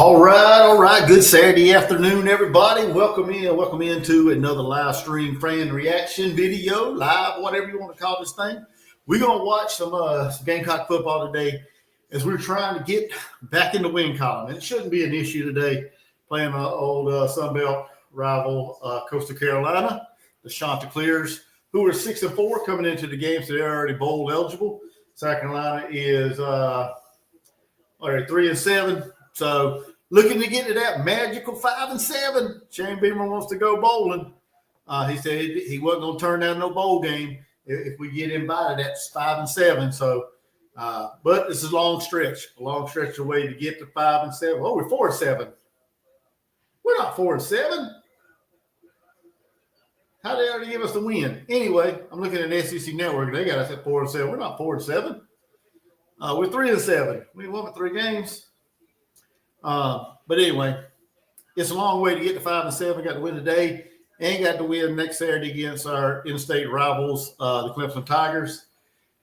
All right. Good Saturday afternoon, everybody. Welcome into another live stream fan reaction video, live, whatever you want to call this thing. We're going to watch some Gamecock football today as we're trying to get back in the win column. And it shouldn't be an issue today playing an old Sun Belt rival, Coastal Carolina, the Chanticleers, who are 6-4 coming into the game, so they're already bowl eligible. South Carolina is 3-7. So looking to get to that magical 5-7. Shane Beamer wants to go bowling. He said he wasn't going to turn down no bowl game if we get invited. That's 5-7. So, but this is a long stretch away to get to 5-7. Oh, we're 4-7. We're not 4-7. How did they already give us the win? Anyway, I'm looking at SEC Network. They got us at 4-7. We're not 4-7. We're 3-7. We won 3 games. But anyway, it's a long way to get to 5-7. Got to win today and got to win next Saturday against our in-state rivals, the Clemson Tigers.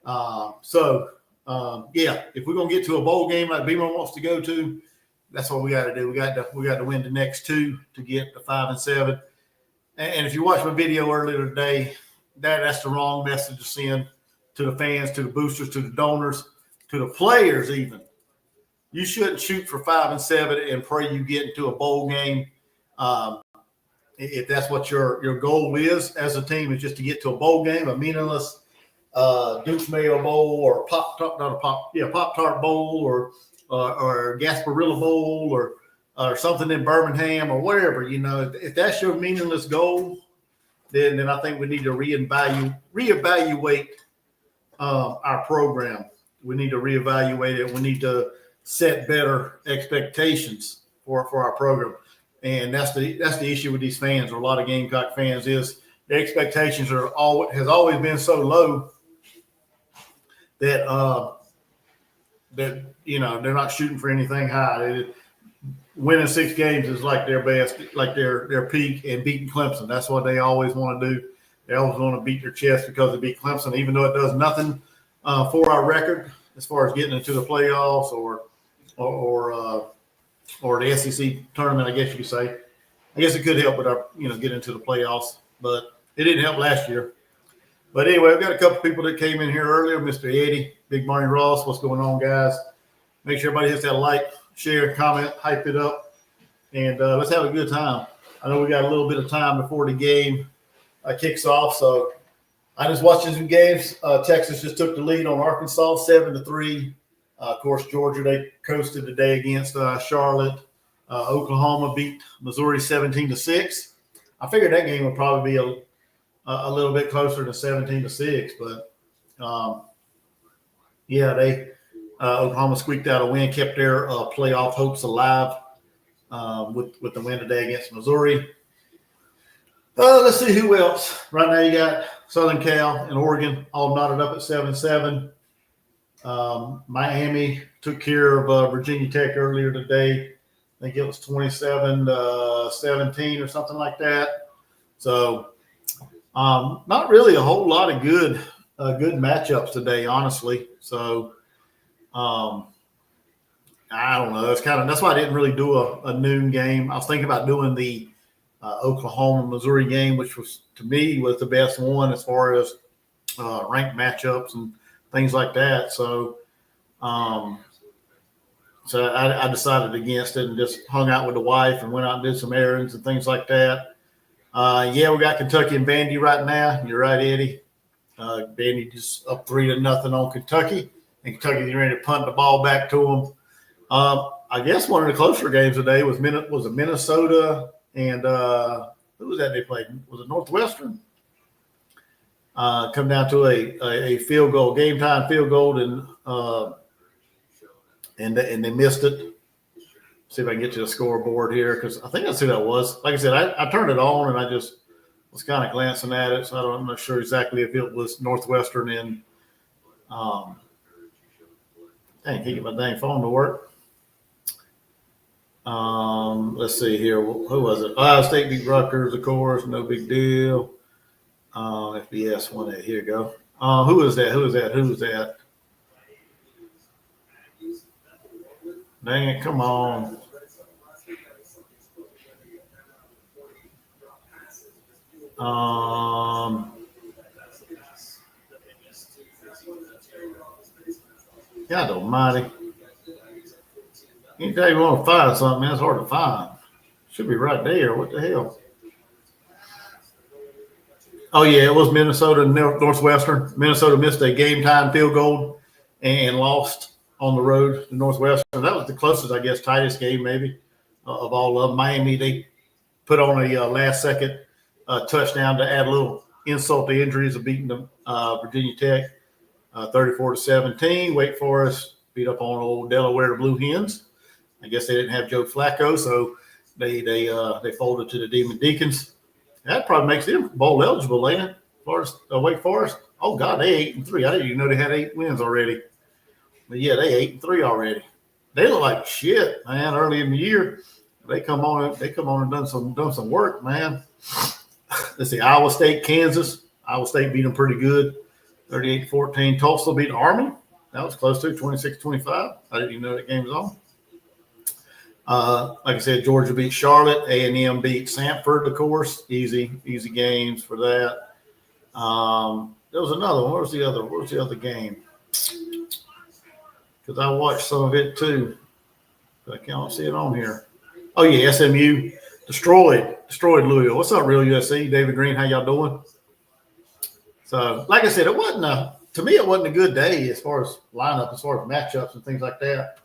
If we're gonna get to a bowl game like Beamer wants to go to, that's what we got to do. We got to win the next 2 to get to 5-7. And if you watched my video earlier today, that's the wrong message to send to the fans, to the boosters, to the donors, to the players even. You shouldn't shoot for 5-7 and pray you get into a bowl game. If that's what your goal is as a team, is just to get to a bowl game, a meaningless Duke's Mayo Bowl or Pop-Tart Bowl or Gasparilla Bowl or something in Birmingham or whatever. You know, if that's your meaningless goal, then I think we need to reevaluate our program. We need to reevaluate it. We need to set better expectations for our program. And that's the issue with these fans, or a lot of Gamecock fans, is their expectations has always been so low that they're not shooting for anything high. Winning 6 games is like their best, like their peak, and beating Clemson. That's what they always want to do. They always want to beat their chest because they beat Clemson, even though it does nothing for our record as far as getting into the playoffs or the SEC tournament, I guess you could say. I guess it could help with our, get into the playoffs, but it didn't help last year. But anyway, we've got a couple people that came in here earlier. Mr. Eddie, Big Marty Ross, what's going on, guys? Make sure everybody hits that like, share, comment, hype it up, and let's have a good time. I know we got a little bit of time before the game kicks off, so I just watched some games. Texas just took the lead on Arkansas 7-3. Of course, Georgia, they coasted today against Charlotte. Oklahoma beat Missouri 17-6. I figured that game would probably be a little bit closer to 17-6, but Oklahoma squeaked out a win, kept their playoff hopes alive with the win today against Missouri. Let's see who else. Right now you got Southern Cal and Oregon all knotted up at 7-7. Miami took care of Virginia Tech earlier today. I think it was 27-17 or something like that. So not really a whole lot of good matchups today, honestly. So I don't know. That's why I didn't really do a noon game. I was thinking about doing the Oklahoma-Missouri game, which was, to me, was the best one as far as ranked matchups and things like that. So I decided against it and just hung out with the wife and went out and did some errands and things like that. We got Kentucky and Vandy right now. You're right, Eddie. Vandy just up 3-0 on Kentucky, and Kentucky's ready to punt the ball back to them. I guess one of the closer games today was Minnesota and who was that they played? Was it Northwestern? Come down to a field goal, game time field goal, and they missed it. See if I can get to the scoreboard here, because I think that's who that was. Like I said, I turned it on and I just was kind of glancing at it, so I'm not sure exactly if it was Northwestern and can't get my dang phone to work. Let's see here. Who was it? Ohio State beat Rutgers, of course. No big deal. FBS won that. Here you go. Who is that? Dang it, come on. God almighty. Anytime you want to find something, man, it's hard to find. Should be right there. What the hell? Oh, yeah, it was Minnesota Northwestern. Minnesota missed a game time field goal and lost on the road to Northwestern. That was the closest, I guess, tightest game maybe of all of them. Miami, they put on a last second touchdown to add a little insult to injuries of beating the Virginia Tech 34-17. Wake Forest beat up on old Delaware Blue Hens. I guess they didn't have Joe Flacco, so they folded to the Demon Deacons. That probably makes them bowl eligible, ain't it? Wake Forest. Oh God, they 8-3. I didn't even know they had 8 wins already. But yeah, they 8-3 already. They look like shit, man. Early in the year, they come on and done some work, man. Let's see, Iowa State, Kansas. Iowa State beat them pretty good, 38-14. Tulsa beat Army. That was close to 26-25. I didn't even know that game was on. Like I said, Georgia beat Charlotte. A&M beat Samford, of course. Easy games for that. There was another one. Where's the other game? Because I watched some of it too. But I can't see it on here. Oh yeah, SMU destroyed Louisville. What's up, Real USC? David Green, how y'all doing? So, like I said, it wasn't a good day as far as lineup, as far as matchups and things like that.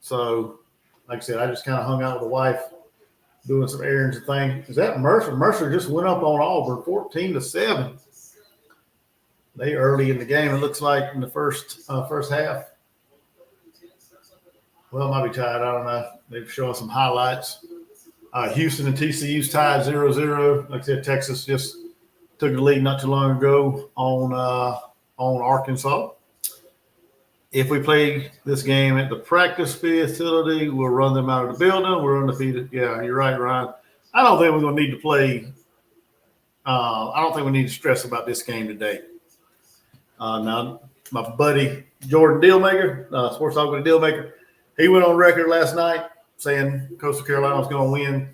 So, like I said, I just kind of hung out with the wife, doing some errands and things. Is that Mercer? Mercer just went up on Auburn, 14-7. They early in the game. It looks like in the first half. Well, might be tied. I don't know. They've shown some highlights. Houston and TCU's tied 0-0. Like I said, Texas just took the lead not too long ago on Arkansas. If we play this game at the practice facility, we'll run them out of the building. We're undefeated. Yeah, you're right, Ryan. I don't think we're going to need to play. I don't think we need to stress about this game today. Now, my buddy Jordan Dealmaker, Sports Talk with a Dealmaker, he went on record last night saying Coastal Carolina was going to win.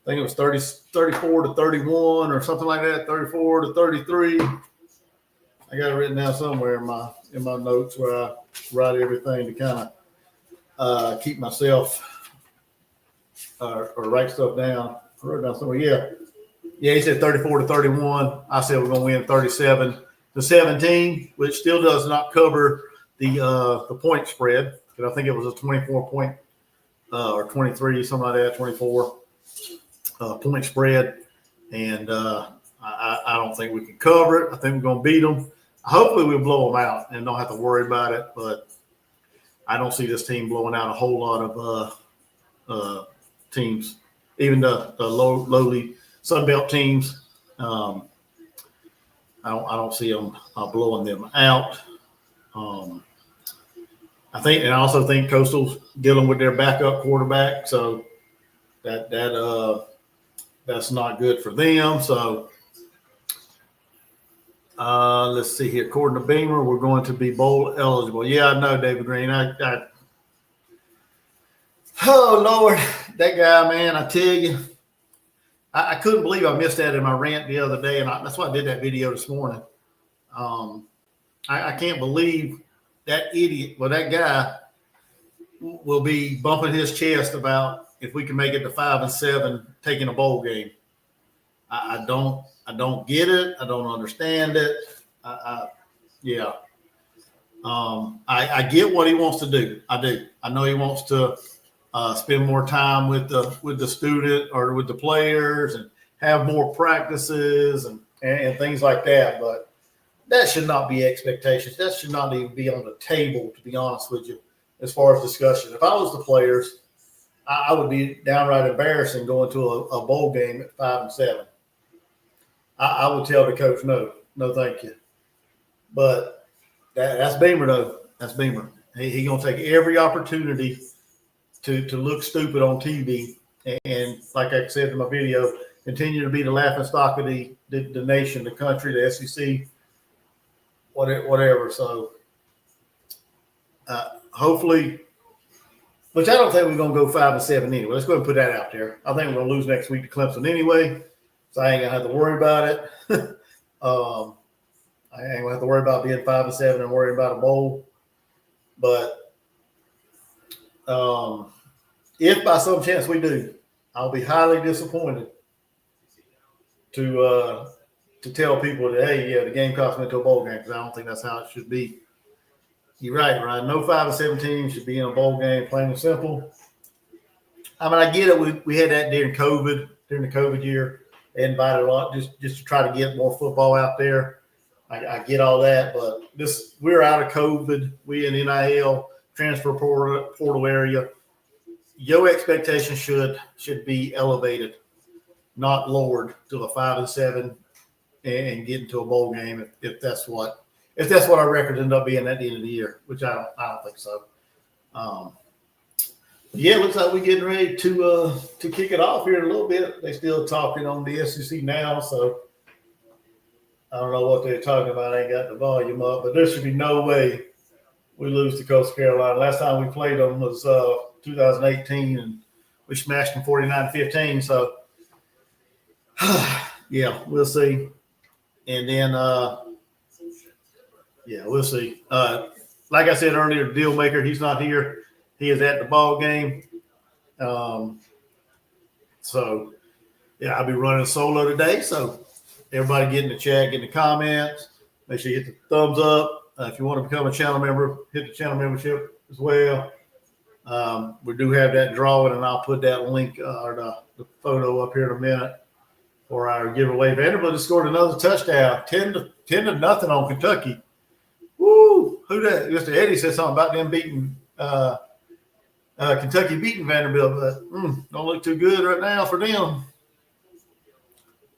I think it was 34-31 or something like that, 34-33. I got it written down somewhere in my notes where I write everything to kind of keep myself or write stuff down. I wrote it down somewhere. Yeah. He said 34-31. I said we're going to win 37-17, which still does not cover the point spread. Because I think it was a 24-point or 23, something like that, 24 point spread, and I don't think we can cover it. I think we're going to beat them. Hopefully we'll blow them out and don't have to worry about it, but I don't see this team blowing out a whole lot of teams, even the lowly Sunbelt teams. I don't see them blowing them out. I also think Coastal's dealing with their backup quarterback, so that's not good for them. So let's see here. According to Beamer, we're going to be bowl eligible. Yeah, I know, David Green. Oh Lord, that guy, man! I tell you, I couldn't believe I missed that in my rant the other day, and that's why I did that video this morning. I can't believe that idiot, that guy will be bumping his chest about if we can make it to 5-7, taking a bowl game. I don't get it. I don't understand it. I get what he wants to do. I do. I know he wants to spend more time with the student or with the players and have more practices and things like that. But that should not be expectations. That should not even be on the table, to be honest with you, as far as discussion. If I was the players, I would be downright embarrassing going to a bowl game at 5-7. I would tell the coach, no, thank you. But that's Beamer, though. That's Beamer. He gonna take every opportunity to look stupid on TV, and like I said in my video, continue to be the laughingstock of the nation, the country, the SEC, whatever. So hopefully. Which I don't think we're going to go 5-7 anyway. Let's go ahead and put that out there. I think we're going to lose next week to Clemson anyway. So I ain't gonna have to worry about it. I ain't gonna have to worry about being 5-7 and worrying about a bowl. But if by some chance we do, I'll be highly disappointed to tell people that, hey, yeah, the Gamecocks went to a bowl game, because I don't think that's how it should be. You're right, Ryan. No 5-7 team should be in a bowl game, plain and simple. I mean, I get it. We had that during the COVID year. They invited a lot just to try to get more football out there. I get all that, but we're out of COVID. We in NIL transfer portal area. Your expectations should be elevated, not lowered to a 5-7 and get into a bowl game if that's what our record end up being at the end of the year, which I don't think so. Yeah, it looks like we're getting ready to kick it off here in a little bit. They're still talking on the SEC now, so I don't know what they're talking about. I ain't got the volume up, but there should be no way we lose to Coastal Carolina. Last time we played them was 2018, and we smashed them 49-15. So, yeah, we'll see. And then, we'll see. Like I said earlier, Deal Maker, he's not here. He is at the ball game. So, yeah, I'll be running solo today. So, everybody get in the chat, get in the comments. Make sure you hit the thumbs up. If you want to become a channel member, hit the channel membership as well. We do have that drawing, and I'll put that link or the photo up here in a minute for our giveaway. Vanderbilt just scored another touchdown, 10-0 on Kentucky. Woo! Who that? Mr. Eddie said something about them beating Kentucky beating Vanderbilt, but don't look too good right now for them,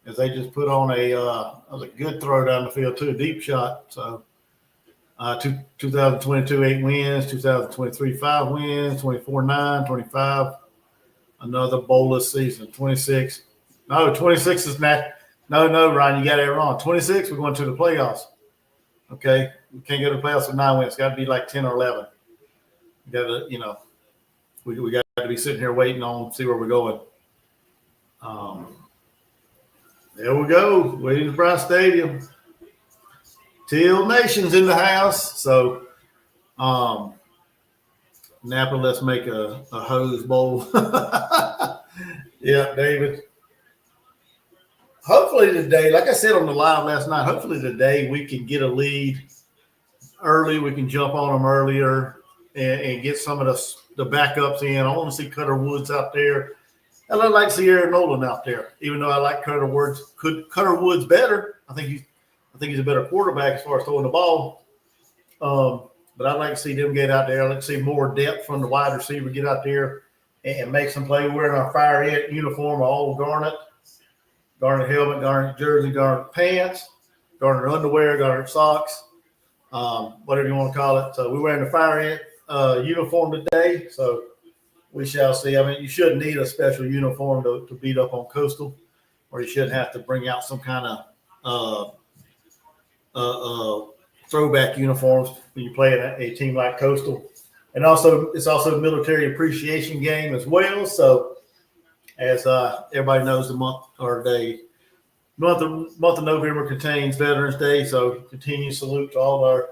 as they just put on a good throw down the field too, a deep shot. So 2022 8 wins, 2023 5 wins, 24 9, 25 another bowless season. 26 is not. No, Ryan, you got it wrong. 26 we're going to the playoffs. Okay, we can't go to the playoffs with 9 wins. It's got to be like 10 or 11. We got to, we got to be sitting here waiting on see where we're going. There we go. Williams Brown Stadium. Teal Nation's in the house. So, Napa, let's make a hose bowl. Yeah, David. Hopefully today, like I said on the live last night, hopefully today we can get a lead early. We can jump on them earlier and get some of the backups in. I want to see Cutter Woods out there. I like to see Aaron Nolan out there, even though I like Cutter Woods better. I think he's a better quarterback as far as throwing the ball. But I'd like to see them get out there. I'd like to see more depth from the wide receiver get out there and make some play. We're wearing our Fire It uniform, all garnet helmet, garnet jersey, garnet pants, garnet underwear, garnet socks, whatever you want to call it. So we're wearing the Fire It uniform today. So we shall see. I mean, you shouldn't need a special uniform to beat up on Coastal, or you shouldn't have to bring out some kind of throwback uniforms when you play a team like Coastal. And also, it's also a military appreciation game as well. So, as everybody knows, the month of November contains Veterans Day. So, continue salute to all our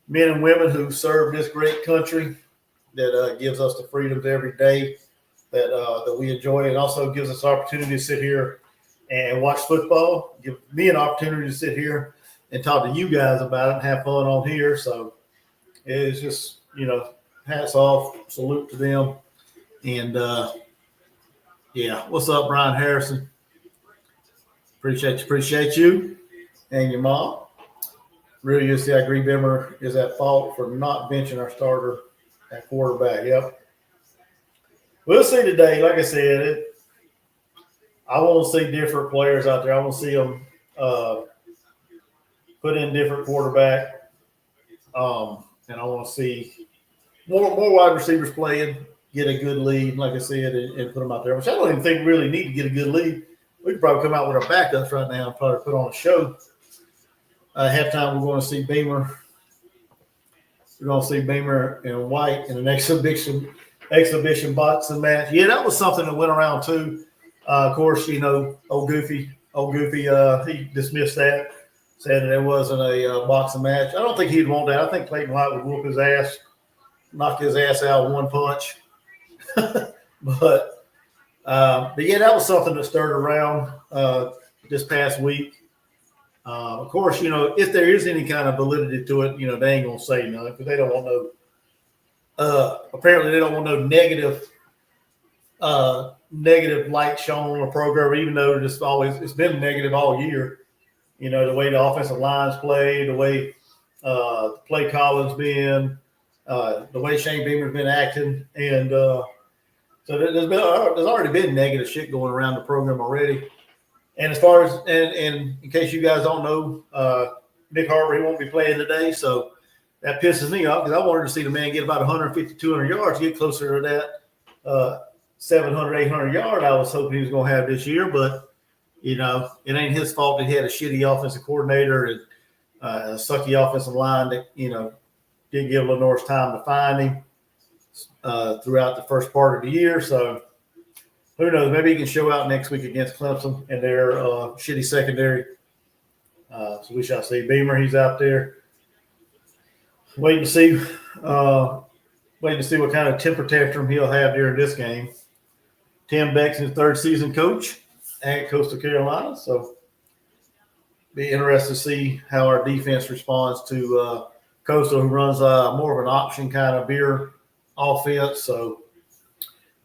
men and women who serve this great country that gives us the freedoms every day that we enjoy, and also gives us the opportunity to sit here and watch football. Give me an opportunity to sit here and talk to you guys about it and have fun on here. So it's just, hats off, salute to them. And, what's up, Brian Harrison? Appreciate you and your mom. Really, I agree, Bimmer is at fault for not benching our starter at quarterback. Yep. We'll see today. Like I said, I want to see different players out there. I want to see them put in different quarterback. And I want to see more wide receivers playing, get a good lead, like I said, and put them out there. Which I don't even think we really need to get a good lead. We could probably come out with our backups right now and probably put on a show. Halftime, we're going to see Beamer. We're going to see Beamer and White in an exhibition boxing match. Yeah, that was something that went around too. Of course, old Goofy old Goofy, he dismissed that, said that it wasn't a boxing match. I don't think he'd want that. I think Clayton White would whoop his ass, knock his ass out with one punch. But yeah, that was something that stirred around this past week. Of course, if there is any kind of validity to it, they ain't gonna say nothing because they don't want no. Apparently, they don't want no negative light shown on the program, even though it's been negative all year. The way the offensive line's played, the way the play calling's been, the way Shane Beamer's been acting, and so there's already been negative shit going around the program already. And as far as and in case you guys don't know, Nick Harbor, he won't be playing today, so that pisses me off because I wanted to see the man get about 150, 200 yards, get closer to that 700, 800 yard I was hoping he was going to have this year. But, it ain't his fault that he had a shitty offensive coordinator and a sucky offensive line that, didn't give Lenore's time to find him throughout the first part of the year. So, who knows? Maybe he can show out next week against Clemson and their shitty secondary. So we shall see. Beamer, he's out there waiting to see what kind of temper tantrum he'll have during this game. Tim Beck's his third season coach at Coastal Carolina. So be interested to see how our defense responds to Coastal, who runs more of an option kind of beer offense. So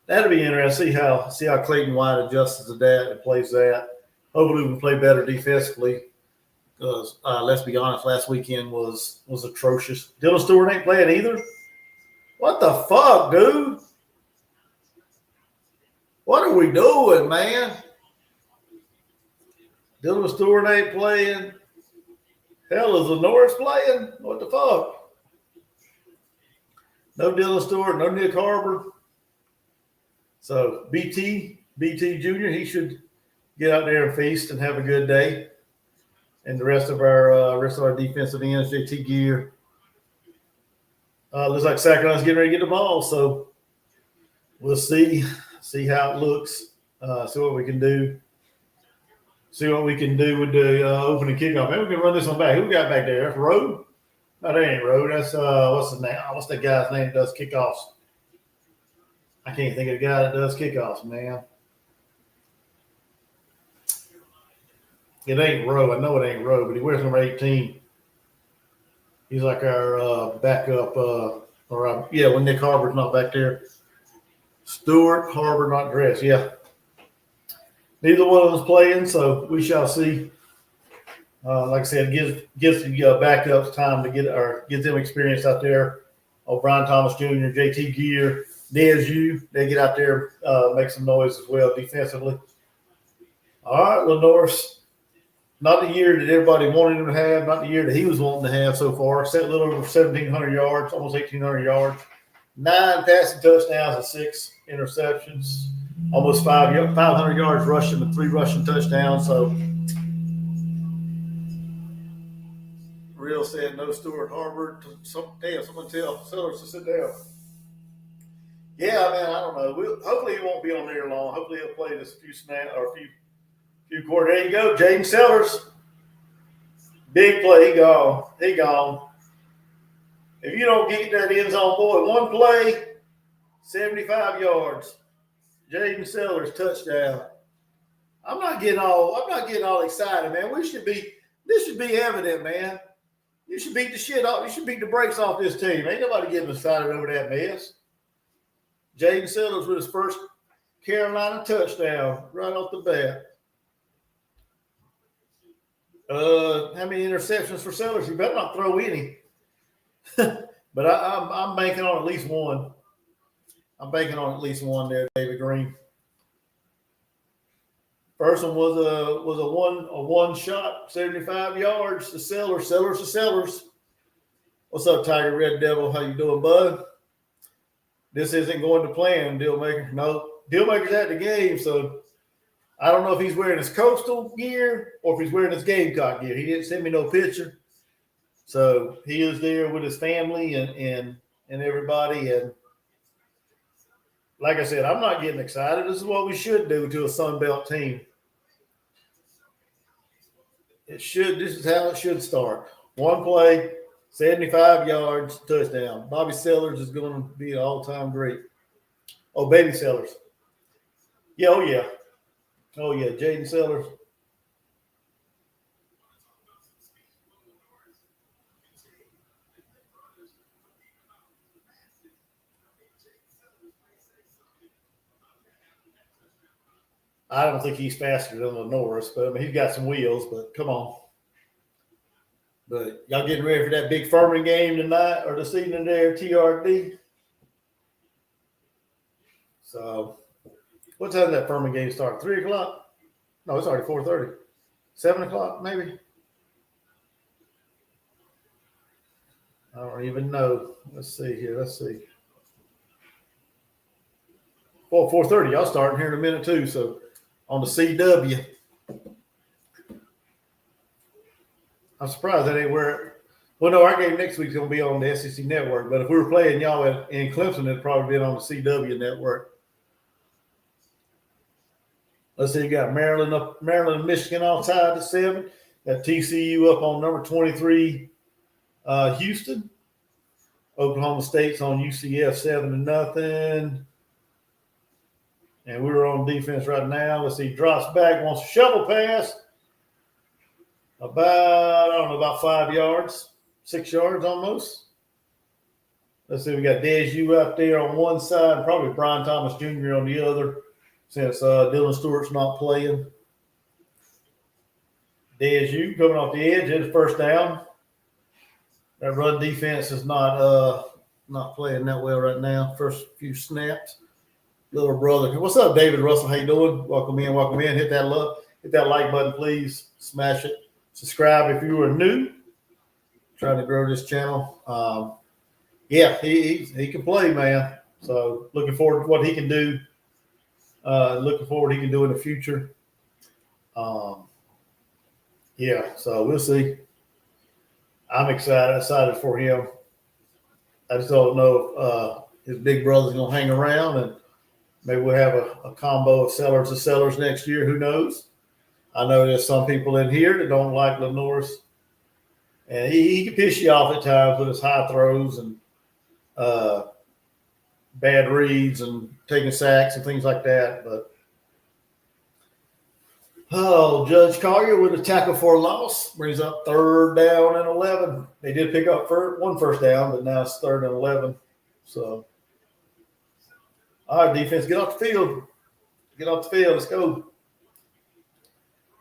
that'll be interesting. See how Clayton White adjusts to that and plays that. Hopefully, we can play better defensively. Because let's be honest, last weekend was atrocious. Dylan Stewart ain't playing either. What the fuck, dude? What are we doing, man? Dylan Stewart ain't playing. Hell, is Norris playing? What the fuck? No Dylan Stewart, no Nick Harbor. So BT Jr., he should get out there and feast and have a good day. And the rest of our defensive ends, JT Gear. Looks like Saccharino's getting ready to get the ball, so we'll see how it looks. See what we can do. See what we can do with the opening kickoff. Maybe we can run this one back. Who we got back there? That's Rowe? No, that ain't Rowe. That's what's his name? What's that guy's name that does kickoffs? I can't think of the guy that does kickoffs, man. It ain't Rowe. I know it ain't Rowe, but he wears number 18. He's like our backup. When Nick Harbor's not back there. Stewart, Harbor not dressed. Yeah. Neither one of us playing, so we shall see. Like I said, gives the backups time to get them experience out there. Brian Thomas Jr., JT Gear, Des they get out there, make some noise as well defensively. All right, Lenore's. Not the year that everybody wanted him to have, not the year that he was wanting to have so far. Set a little over 1,700 yards, almost 1,800 yards, 9 passing touchdowns and 6 interceptions, almost 500 yards rushing and 3 rushing touchdowns. So, Real said no Stewart Harbor. Someone tell Sellers to sit down. Yeah, man, I don't know. Hopefully he won't be on there long. Hopefully he'll play this few snaps or a few quarters. There you go, Jaden Sellers. Big play. He gone. If you don't get that end zone, boy, one play, 75 yards. Jaden Sellers touchdown. I'm not getting all excited, man. This should be evident, man. You should beat the shit off. You should beat the brakes off this team. Ain't nobody getting excited over that mess. Jaden Sellers with his first Carolina touchdown right off the bat. How many interceptions for Sellers? You better not throw any. But I'm banking on at least one. I'm banking on at least one there, David Green. First one was a one shot, 75 yards to Sellers. Sellers to Sellers. What's up, Tiger Red Devil? How you doing, bud? This isn't going to plan, Dealmaker. No, Dealmaker's at the game, so I don't know if he's wearing his Coastal gear or if he's wearing his Gamecock gear. He didn't send me no picture. So he is there with his family and everybody. And like I said, I'm not getting excited. This is what we should do to a Sun Belt team. This is how it should start. One play, 75 yards, touchdown. Bobby Sellers is going to be an all-time great. Oh, Baby Sellers. Yeah, oh, yeah. Oh, yeah, Jaden Sellers. I don't think he's faster than Lenoris, but I mean, he's got some wheels, but come on. But y'all getting ready for that big Furman game tonight or this evening there, TRD? So, what time does that Furman game start? 3 o'clock? No, it's already 4:30. 7 o'clock, maybe? I don't even know. Let's see here. Let's see. Well, 4:30. Y'all starting here in a minute, too. So, on the CW. I'm surprised that ain't where. Well, no, our game next week's going to be on the SEC network. But if we were playing y'all in Clemson, it'd probably be on the CW network. Let's see, you got Maryland and Michigan all tied at 7. Got TCU up on number 23, Houston. Oklahoma State's on UCF 7-0. And we're on defense right now. Let's see, drops back, wants a shovel pass. About 5 yards, 6 yards almost. Let's see, we got Dez out there on one side, and probably Brian Thomas Jr. on the other, since Dylan Stewart's not playing. Dez coming off the edge, it's first down. That run defense is not playing that well right now. First few snaps. Little brother. What's up, David Russell? How you doing? Welcome in, welcome in. Hit that like button, please. Smash it. Subscribe if you are new. Trying to grow this channel. Yeah, he can play, man. So looking forward to what he can do. Looking forward he can do in the future. Yeah, so we'll see. I'm excited for him. I just don't know if his big brother's going to hang around, and maybe we'll have a combo of sellers next year. Who knows? I know there's some people in here that don't like Lenoris, and he can piss you off at times with his high throws and bad reads and taking sacks and things like that. But Judge Collier with a tackle for a loss brings up 3rd down and 11. They did pick up one first down, but now it's 3rd and 11. So, all right, defense, get off the field. Get off the field. Let's go.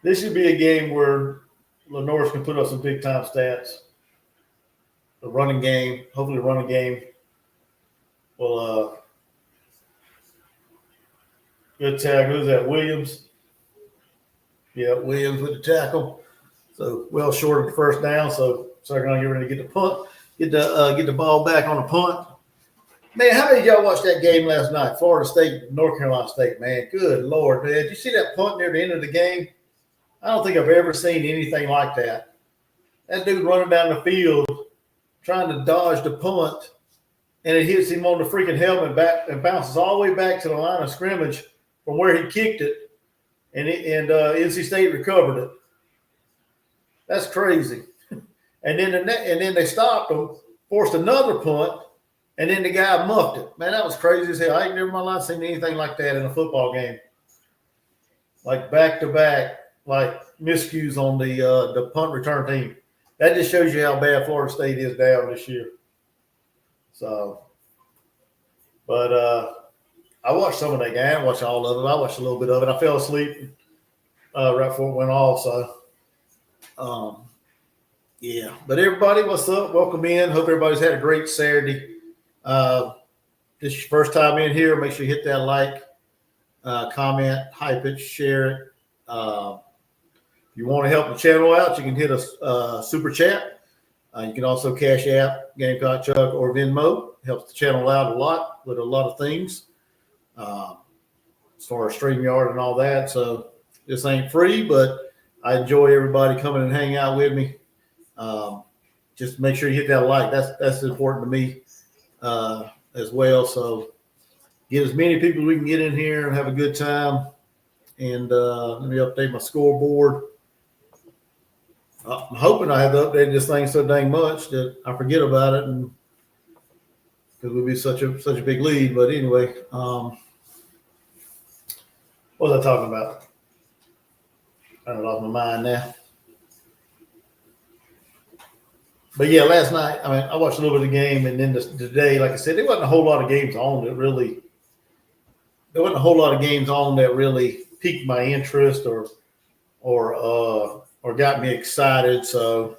This should be a game where Lenoris can put up some big-time stats. The running game, hopefully the running game will good tackle. Who's that, Williams? Yeah, Williams with the tackle. So well short of the first down. So they're going to get ready to get the punt, get the ball back on the punt. Man, how many of y'all watched that game last night? Florida State, North Carolina State, man. Good Lord, man. Did you see that punt near the end of the game? I don't think I've ever seen anything like that. That dude running down the field trying to dodge the punt, and it hits him on the freaking helmet back and bounces all the way back to the line of scrimmage from where he kicked it, and NC State recovered it. That's crazy. And then they stopped him, forced another punt, and then the guy muffed it. Man, that was crazy as hell. I ain't never in my life seen anything like that in a football game. Like back-to-back, like miscues on the punt return team. That just shows you how bad Florida State is down this year. So, but I watched some of that game. I didn't watch all of it. I watched a little bit of it. I fell asleep right before it went off. So, yeah. But everybody, what's up? Welcome in. Hope everybody's had a great Saturday. This is your first time in here. Make sure you hit that like, comment, hype it, share it. If you want to help the channel out, you can hit a super chat. You can also Cash App, Gamecock Chuck, or Venmo. Helps the channel out a lot with a lot of things, as far as StreamYard and all that. So this ain't free, but I enjoy everybody coming and hanging out with me. Just make sure you hit that like. That's important to me as well. So get as many people as we can get in here and have a good time. And let me update my scoreboard. I'm hoping I have to update this thing so dang much that I forget about it, and because it would be such a big lead. But anyway, what was I talking about? I lost my mind now. But yeah, last night, I mean, I watched a little bit of the game, and then today, like I said, there wasn't a whole lot of games on that really. There wasn't a whole lot of games on that really piqued my interest or got me excited. So,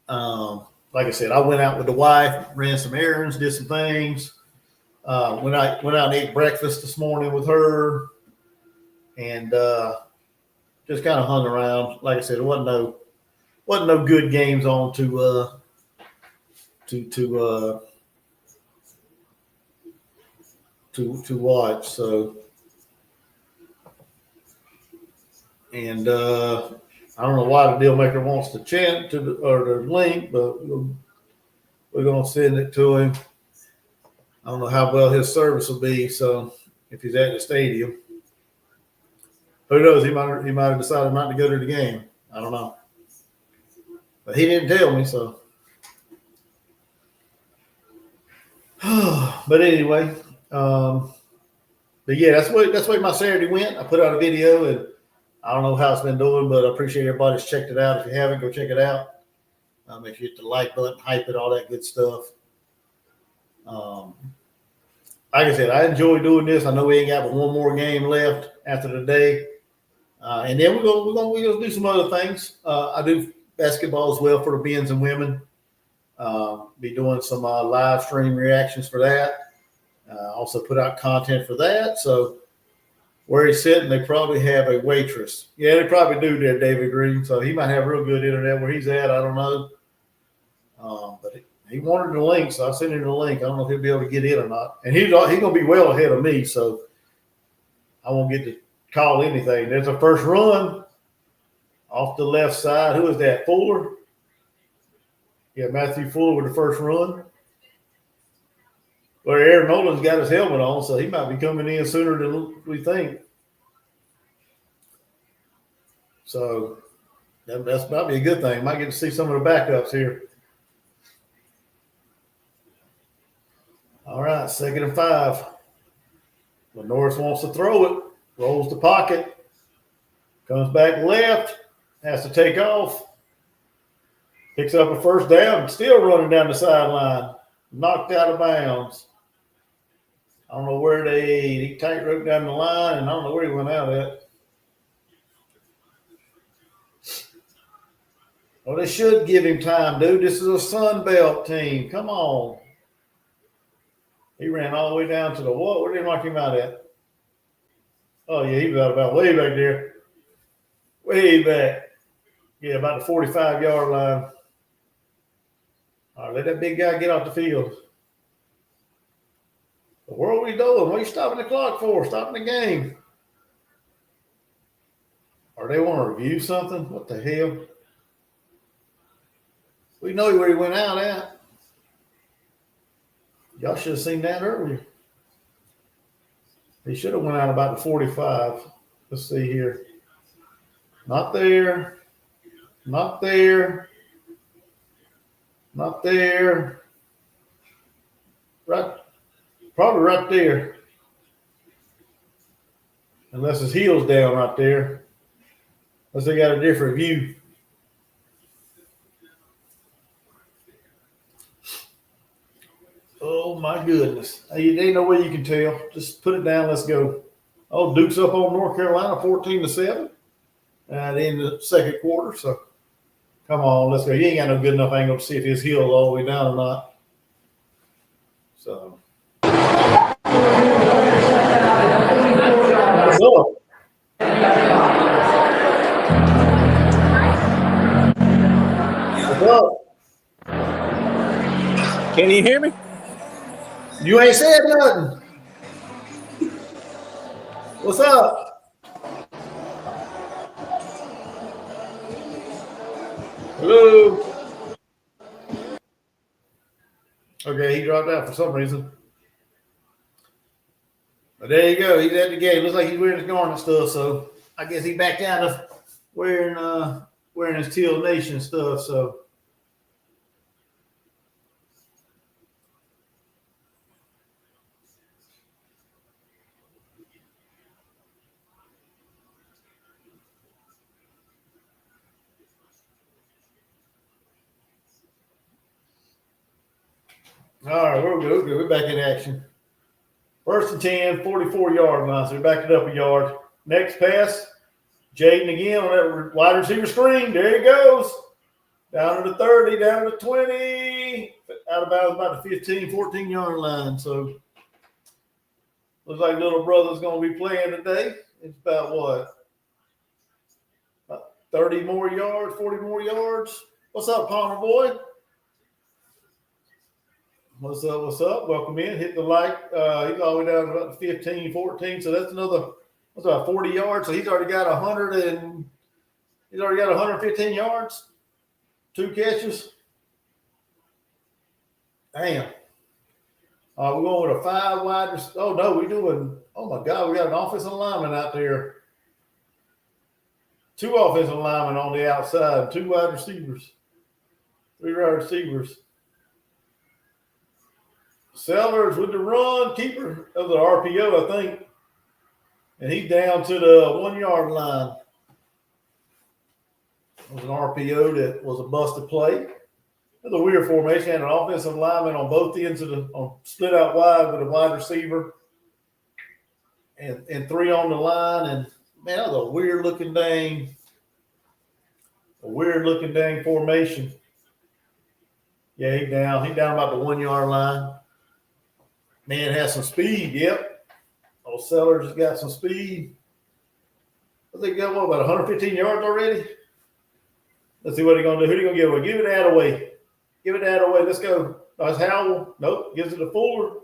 like I said, I went out with the wife, ran some errands, did some things. Went out and ate breakfast this morning with her, and just kind of hung around. Like I said, there wasn't no good games on to watch. So, and I don't know why the deal maker wants to chant to the link, but we're gonna send it to him. I don't know how well his service will be. So if he's at the stadium, who knows? He might have decided not to go to the game. I don't know, but he didn't tell me. So, but anyway, but yeah, that's the way my Saturday went. I put out a video, and I don't know how it's been doing, but I appreciate everybody's checked it out. If you haven't, go check it out. Make sure you hit the like button, hype it, all that good stuff. Like I said, I enjoy doing this. I know we ain't got but one more game left after today, and then we're gonna do some other things. I do basketball as well for the men's and women. Be doing some live stream reactions for that. Also put out content for that. So where he's sitting, they probably have a waitress. Yeah, they probably do there, David Green. So he might have real good internet where he's at. I don't know. But he wanted the link, so I sent him the link. I don't know if he'll be able to get in or not. And he's going to be well ahead of me, so I won't get to call anything. There's a first run off the left side. Who is that? Fuller? Yeah, Matthew Fuller with the first run. Well, Aaron Nolan's got his helmet on, so he might be coming in sooner than we think. So that's might be a good thing. Might get to see some of the backups here. All right, 2nd and 5. When Norris wants to throw it, rolls the pocket, comes back left, has to take off, picks up a first down, still running down the sideline, knocked out of bounds. I don't know where he tightrope down the line, and I don't know where he went out at. Well, they should give him time, dude. This is a Sun Belt team. Come on. He ran all the way down to the what? Where did they knock him out at? Oh, yeah, he was out about way back there. Way back. Yeah, about the 45-yard line. All right, let that big guy get off the field. What are we doing? What are you stopping the clock for? Stopping the game. Or they want to review something? What the hell? We know where he went out at. Y'all should have seen that earlier. He should have went out about the 45. Let's see here. Not there. Not there. Not there. Right. Probably right there. Unless his heel's down right there. Unless they got a different view. Oh, my goodness. There ain't no way you can tell. Just put it down. Let's go. Oh, Duke's up on North Carolina 14-7 in the second quarter. So, come on. Let's go. You ain't got no good enough angle to see if his heel is all the way down or not. So. What's up? What's up? Can you hear me? You ain't said nothing. What's up? Hello. Okay, he dropped out for some reason. But there you go. He's at the game. Looks like he's wearing his garment stuff, so I guess he backed out of wearing wearing his Teal Nation stuff. So. All right, we're good. We're back in action. First and 10, 44-yard line. So we backed it up a yard. Next pass, Jaden again on that wide receiver screen. There he goes. Down to the 30, down to the 20. Out of bounds about the 15, 14-yard line. So looks like little brother's going to be playing today. It's about what? About 30 more yards, 40 more yards. What's up, Palmer boy? What's up? What's up? Welcome in. Hit the like. He's all the way down to about 15, 14. So that's another, what's about 40 yards. So he's already got 115 yards. 2 catches. Damn. We're going with a 5 wide. Oh no, we're doing. Oh my God, we got an offensive lineman out there. 2 offensive linemen on the outside. 2 wide receivers. 3 wide receivers. Sellers with the run, keeper of the RPO, I think. And he's down to the 1-yard line. It was an RPO that was a busted play. It was a weird formation. Had an offensive lineman on both ends of the split out wide with a wide receiver and 3 on the line. And man, that was a weird looking dang formation. Yeah, he's down about the 1-yard line. Man has some speed, yep. Old Sellers has got some speed. I think he got about 115 yards already. Let's see what he's going to do. Who are you going to give away? Give it that away. Give it that away. Let's go. That's Howell. Nope. Gives it to Fuller.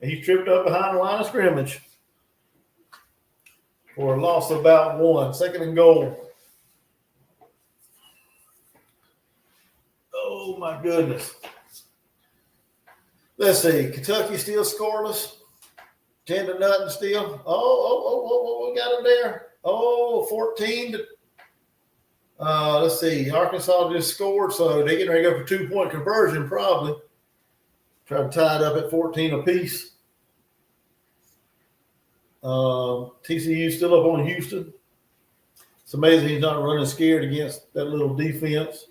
And he's tripped up behind the line of scrimmage for a loss of about 1. 2nd and goal. Oh, my goodness. Let's see. Kentucky still scoreless. 10-0 still. Oh, we got him there. 14 to. Let's see. Arkansas just scored, so they're getting ready to go for 2-point conversion, probably. Try to tie it up at 14 apiece. TCU still up on Houston. It's amazing he's not running scared against that little defense.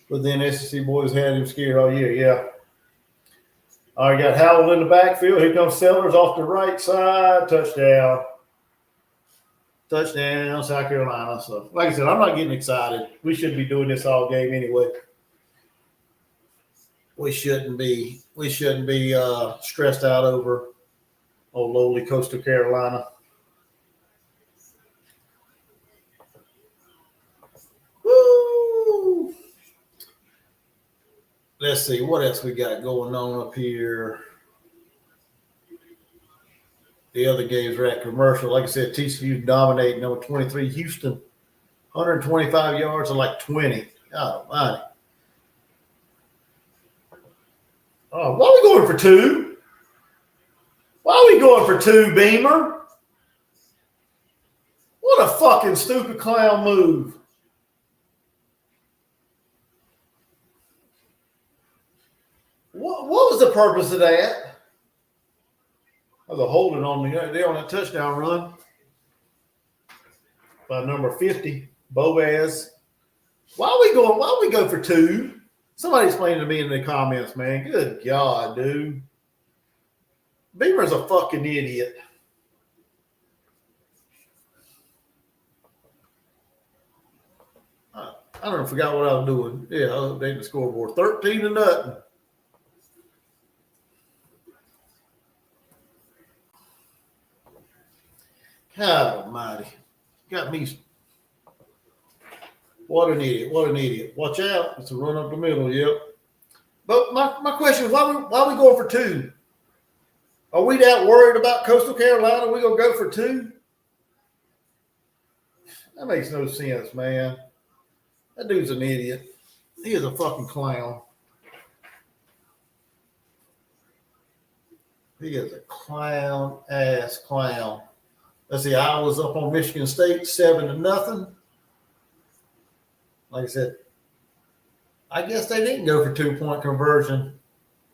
But then SEC boys had him scared all year, yeah. All right, got Howell in the backfield. Here comes Sellers off the right side. Touchdown. Touchdown, South Carolina. So, like I said, I'm not getting excited. We shouldn't be doing this all game anyway. We shouldn't be stressed out over old lowly Coastal Carolina. Woo! Let's see what else we got going on up here. The other games are at commercial. Like I said, TCU dominating number 23, Houston, 125 yards and like 20. God almighty. Oh, why are we going for 2? Why are we going for 2, Beamer? What a fucking stupid clown move. What was the purpose of that? There's a holding on there on that touchdown run by number 50, Boaz. Why we go for 2? Somebody explain to me in the comments, man. Good God, dude. Beamer's a fucking idiot. I don't know, forgot what I was doing. Yeah, I was updating the scoreboard. 13-0. God almighty. Got me. What an idiot. What an idiot. Watch out. It's a run up the middle. Yep. But my question is, why are we going for 2? Are we that worried about Coastal Carolina? We going to go for 2? That makes no sense, man. That dude's an idiot. He is a fucking clown. He is a clown-ass clown. Let's see, I was up on Michigan State 7-0. like I said, I guess they didn't go for 2-point conversion.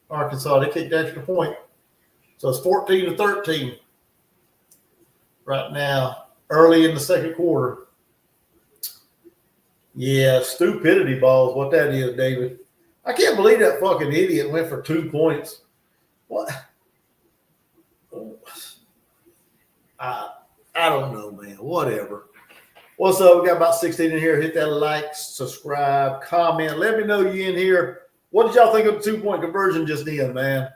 Arkansas, they kicked the extra point. So it's 14-13 right now, early in the second quarter. Yeah, stupidity ball is what that is, David. I can't believe that fucking idiot went for 2 points. What? I don't know, man. Whatever. What's up? We got about 16 in here. Hit that like, subscribe, comment. Let me know you in here. What did y'all think of the 2-point conversion just then, man?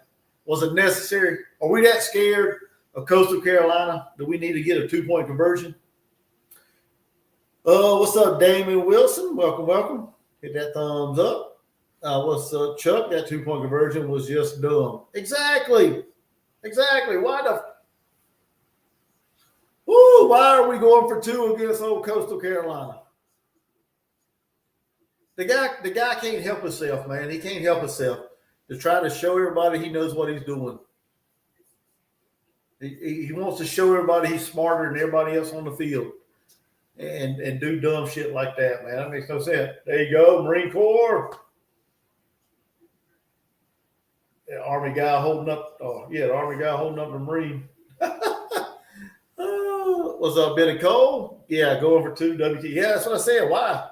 Was it necessary? Are we that scared of Coastal Carolina that we need to get a 2-point conversion? What's up, Damon Wilson? Welcome, welcome. Hit that thumbs up. What's up, Chuck? That 2-point conversion was just dumb. Exactly. Why are we going for 2 against old Coastal Carolina? The guy can't help himself, man. He can't help himself to try to show everybody he knows what he's doing. He wants to show everybody he's smarter than everybody else on the field and do dumb shit like that, man. That makes no sense. There you go, Marine Corps. The Army guy holding up. The Army guy holding up the Marine. What's up, Billy Cole? Yeah, going for 2 WT. Yeah, that's what I said. Why?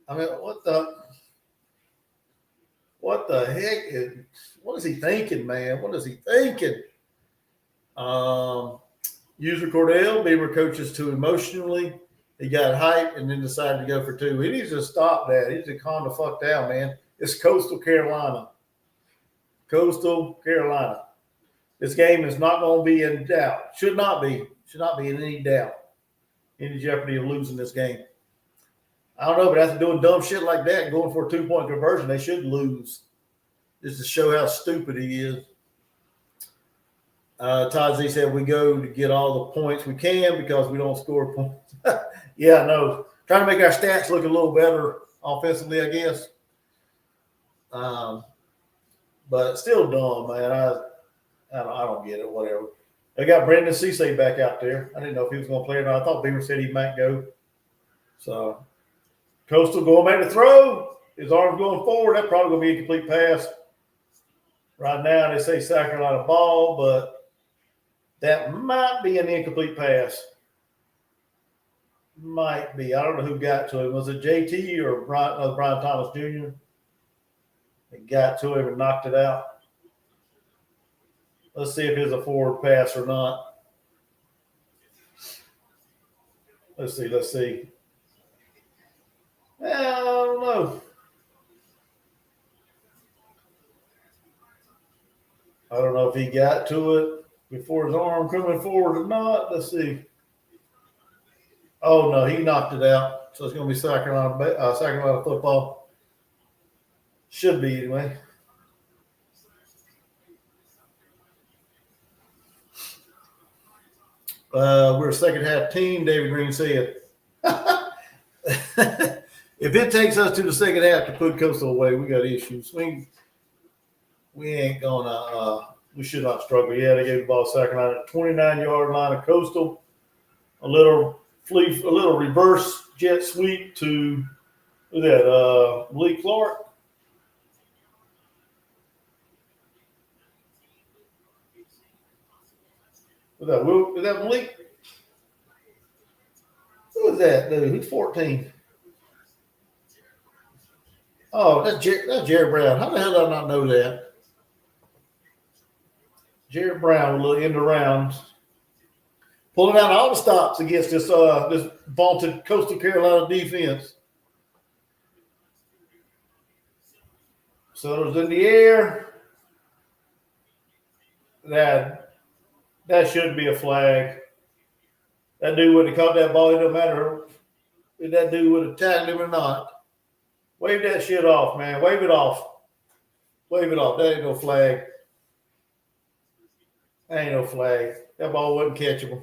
I mean, what the heck? What is he thinking, man? What is he thinking? User Cordell, Beamer coaches too emotionally. He got hyped and then decided to go for 2. He needs to stop that. He needs to calm the fuck down, man. It's Coastal Carolina. This game is not going to be in doubt. Should not be in any doubt, any jeopardy of losing this game. I don't know, but after doing dumb shit like that and going for a 2-point conversion, they should lose. Just to show how stupid he is. Todd Z said we go to get all the points we can because we don't score points. Yeah, I know. Trying to make our stats look a little better offensively, I guess. But still dumb, man. I don't get it. Whatever. They got Brandon Cisse back out there. I didn't know if he was going to play or not. I thought Beamer said he might go. So Coastal going back to throw. His arms going forward. That's probably going to be a complete pass. Right now they say South Carolina ball, but that might be an incomplete pass. Might be. I don't know who got to him. Was it JT or Brian Thomas Jr.? It got to him and knocked it out. Let's see if it's a forward pass or not. Let's see. I don't know. I don't know if he got to it before his arm coming forward or not. Let's see. Oh, no, he knocked it out. So it's going to be South Carolina football. Should be anyway. We're a second half team, David Green said. If it takes us to the second half to put Coastal away, we got issues. We ain't gonna we should not struggle. Yeah, they gave the ball South Carolina at 29-yard line of Coastal. A little reverse jet sweep to Malik Clark. Is that Malik? Who is that dude? Who's 14? Oh, that's Jared Brown. How the hell did I not know that? Jared Brown, a little end around, pulling out all the stops against this vaunted Coastal Carolina defense. So it was in the air. That should be a flag. That dude would have caught that ball. It doesn't matter if that dude would have tackled him or not. Wave that shit off, man. Wave it off. That ain't no flag. That ball wasn't catchable.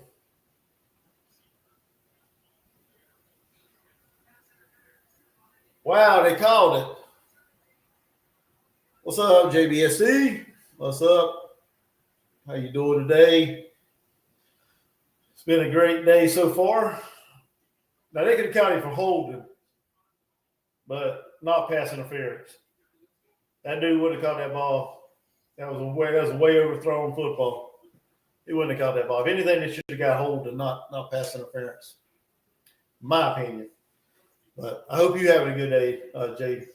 Wow, they called it. What's up, JBSC? What's up? How you doing today? It's been a great day so far. Now, they could have counted for holding. but not pass interference. That dude would have caught that ball. That was a way overthrown football. He wouldn't have caught that ball. If anything, they should have got hold and not pass interference. My opinion. But I hope you having a good day, Jay.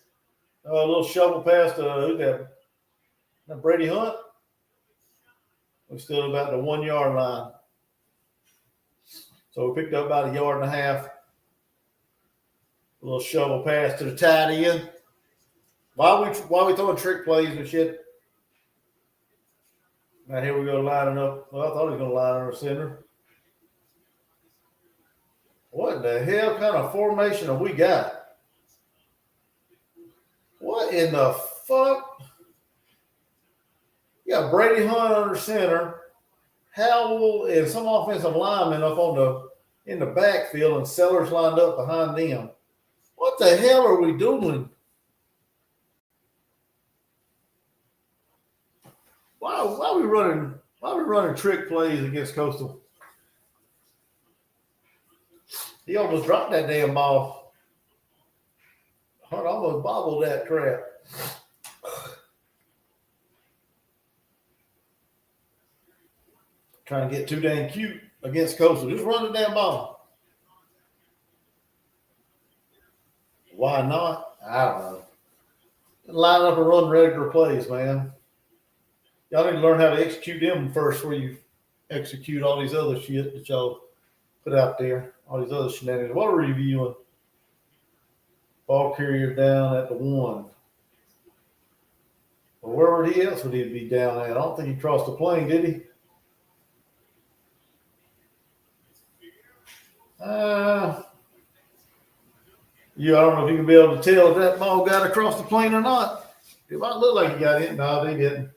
A little shovel pass to who's that? Brady Hunt. We're still about the 1 yard line. So we picked up about 1.5 yards. A little shovel pass to the tight end. Why we throwing trick plays and shit? Now here we go lining up. Well, I thought he was going to line under center. What the hell kind of formation have we got? What in the fuck? You got Brady Hunt under center, Howell and some offensive linemen up in the backfield, and Sellers lined up behind them. What the hell are we doing? Why are we running trick plays against Coastal? He almost dropped that damn ball. Hunt almost bobbled that crap. Trying to get too dang cute against Coastal. Just run the damn ball. Why not? I don't know. Line up and run regular plays, man. Y'all need to learn how to execute them first before you execute all these other shit that y'all put out there. All these other shenanigans. What are we reviewing? Ball carrier down at the 1. Well, where else would he be down at? I don't think he crossed the plane, did he? I don't know if you can be able to tell if that ball got across the plane or not. It might look like he got it. No, they didn't.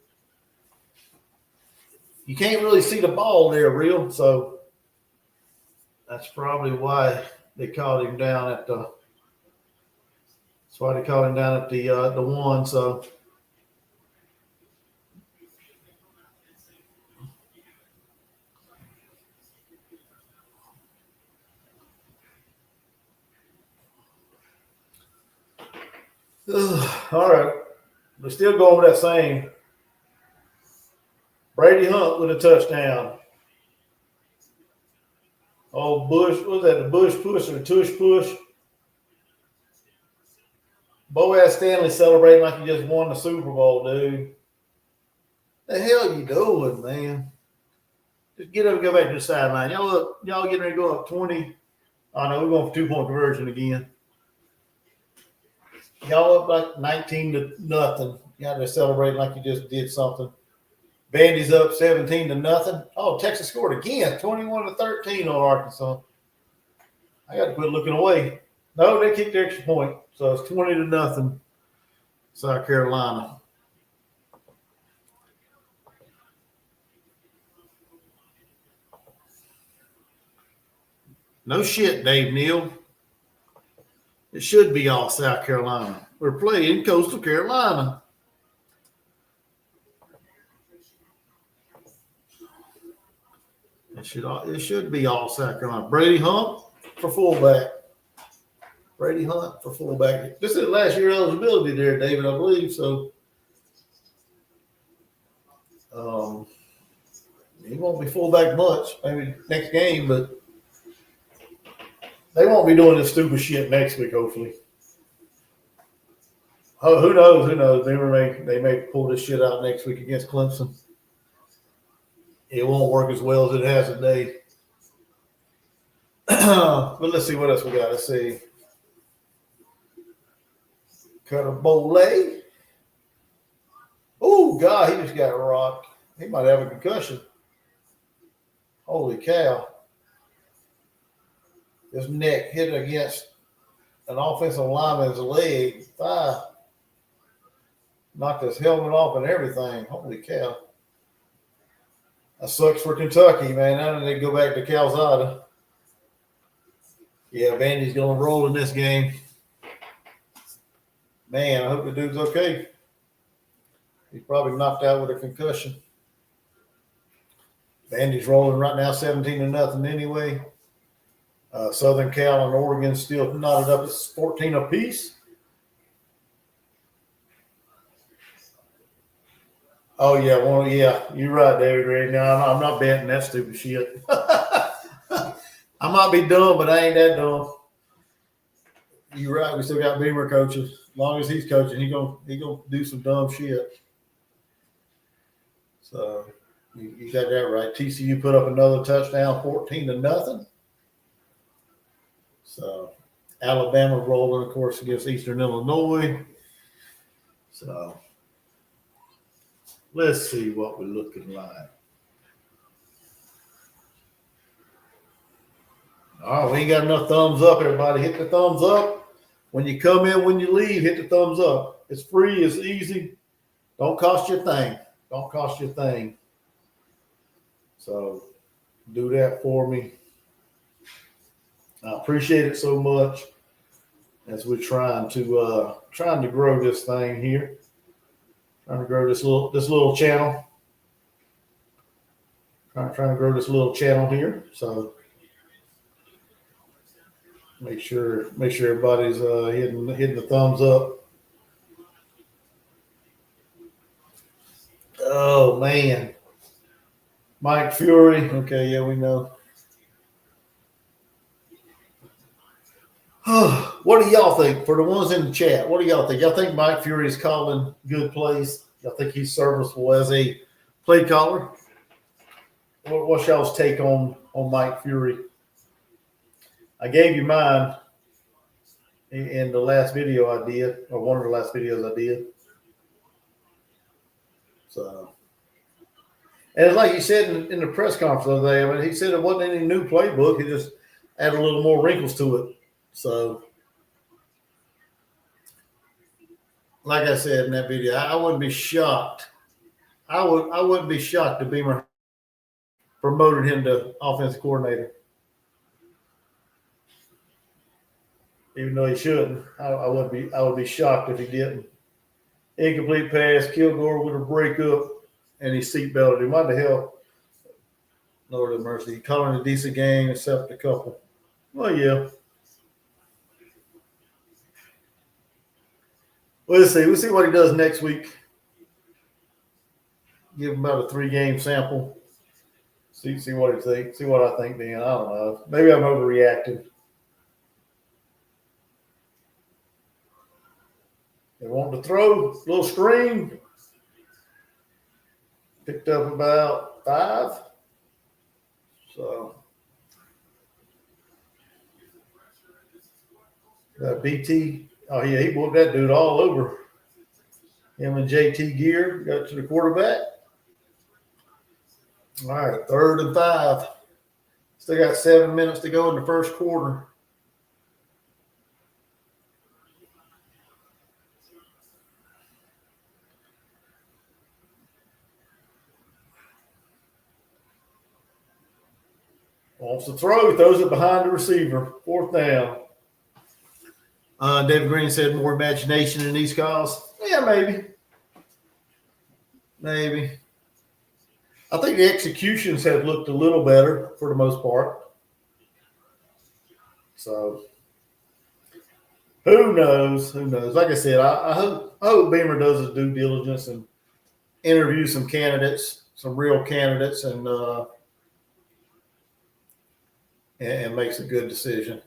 You can't really see the ball there real, so that's probably why they called him down at the. That's why they called him down at the 1. So. All right. We're still going with that same. Brady Hunt with a touchdown. Oh, Bush, what was that? The Bush push or the Tush push? Boaz Stanley celebrating like he just won the Super Bowl, dude. The hell you doing, man? Just get up and go back to the sideline. Y'all getting ready to go up 20. Oh, no, we're going for 2-point conversion again. Y'all up like 19-0. Y'all just celebrating like you just did something. Vandy's up 17-0. Oh, Texas scored again, 21-13 on Arkansas. I got to quit looking away. No, they kicked the extra point, so it's 20-0. South Carolina. No shit, Dave Neal. It should be all South Carolina. We're playing Coastal Carolina. It should be all South Carolina. Brady Hunt for fullback. Brady Hunt for fullback. This is last year eligibility there, David, I believe. So he won't be fullback much. Maybe next game, but they won't be doing this stupid shit next week, hopefully. Oh, who knows? Who knows? They may pull this shit out next week against Clemson. It won't work as well as it has today. But let's see what else we got. Let's see. Cutter Bole. Oh, God, he just got rocked. He might have a concussion. Holy cow. His neck hit against an offensive lineman's leg, thigh. Knocked his helmet off and everything. Holy cow. That sucks for Kentucky, man. Now they go back to Calzada. Yeah, Vandy's going to roll in this game. Man, I hope the dude's okay. He's probably knocked out with a concussion. Vandy's rolling right now 17-0 anyway. Southern Cal and Oregon still knotted up at 14 apiece. Oh yeah, well yeah, you're right, David Green. No, I'm not betting that stupid shit. I might be dumb, but I ain't that dumb. You're right. We still got Beamer coaching. As long as he's coaching, he gonna do some dumb shit. So you got that right. TCU put up another touchdown, 14-0. So Alabama rolling, of course, against Eastern Illinois. So let's see what we're looking like. All right, we ain't got enough thumbs up, everybody. Hit the thumbs up. When you come in, when you leave, hit the thumbs up. It's free, it's easy. Don't cost you a thing. Don't cost you a thing. So do that for me. I appreciate it so much as we're trying to grow this thing here. Trying to grow this little channel. Trying to grow this little channel here. So make sure everybody's hitting the thumbs up. Oh man. Mike Fury. Okay, yeah, we know. What do y'all think? For the ones in the chat, what do y'all think? Y'all think Mike Fury is calling good plays? Y'all think he's serviceable as a play caller? What's y'all's take on Mike Fury? I gave you mine in the last video I did, or one of the last videos I did. So, and it's like he said in the press conference the other day, I mean, he said it wasn't any new playbook. He just added a little more wrinkles to it. So, like I said in that video, I wouldn't be shocked. I wouldn't be shocked if Beamer promoted him to offensive coordinator. Even though he shouldn't. I would be shocked if he didn't. Incomplete pass, Kilgore with a breakup, and he seatbelted him. What the hell? Lord have mercy. He calling a decent game, except a couple. Well, yeah. We'll see. We'll see what he does next week. Give him about a 3-game sample. See what he thinks. See what I think then. I don't know. Maybe I'm overreacting. They want to throw a little screen. Picked up about 5. So BT. Oh yeah, he whooped that dude all over. Him and JT Gear got to the quarterback. All right, 3rd and 5. Still got 7 minutes to go in the first quarter. Wants to throw, he throws it behind the receiver. 4th down. David Green said more imagination in these calls. Yeah, maybe. Maybe. I think the executions have looked a little better for the most part. So, who knows? Who knows? Like I said, I hope Beamer does his due diligence and interviews some candidates, some real candidates, and makes a good decision.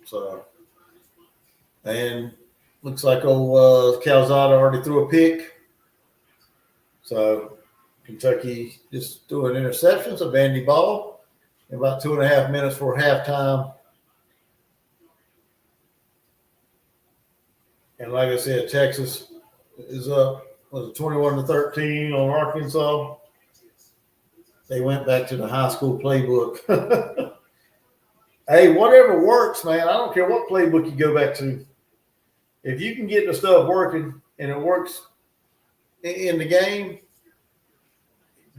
So, and looks like old Calzada already threw a pick. So Kentucky just threw an interception, so bandy ball. In about 2.5 minutes for halftime. And like I said, Texas is up, was it 21-13 on Arkansas? They went back to the high school playbook. Hey, whatever works, man. I don't care what playbook you go back to. If you can get the stuff working and it works in the game,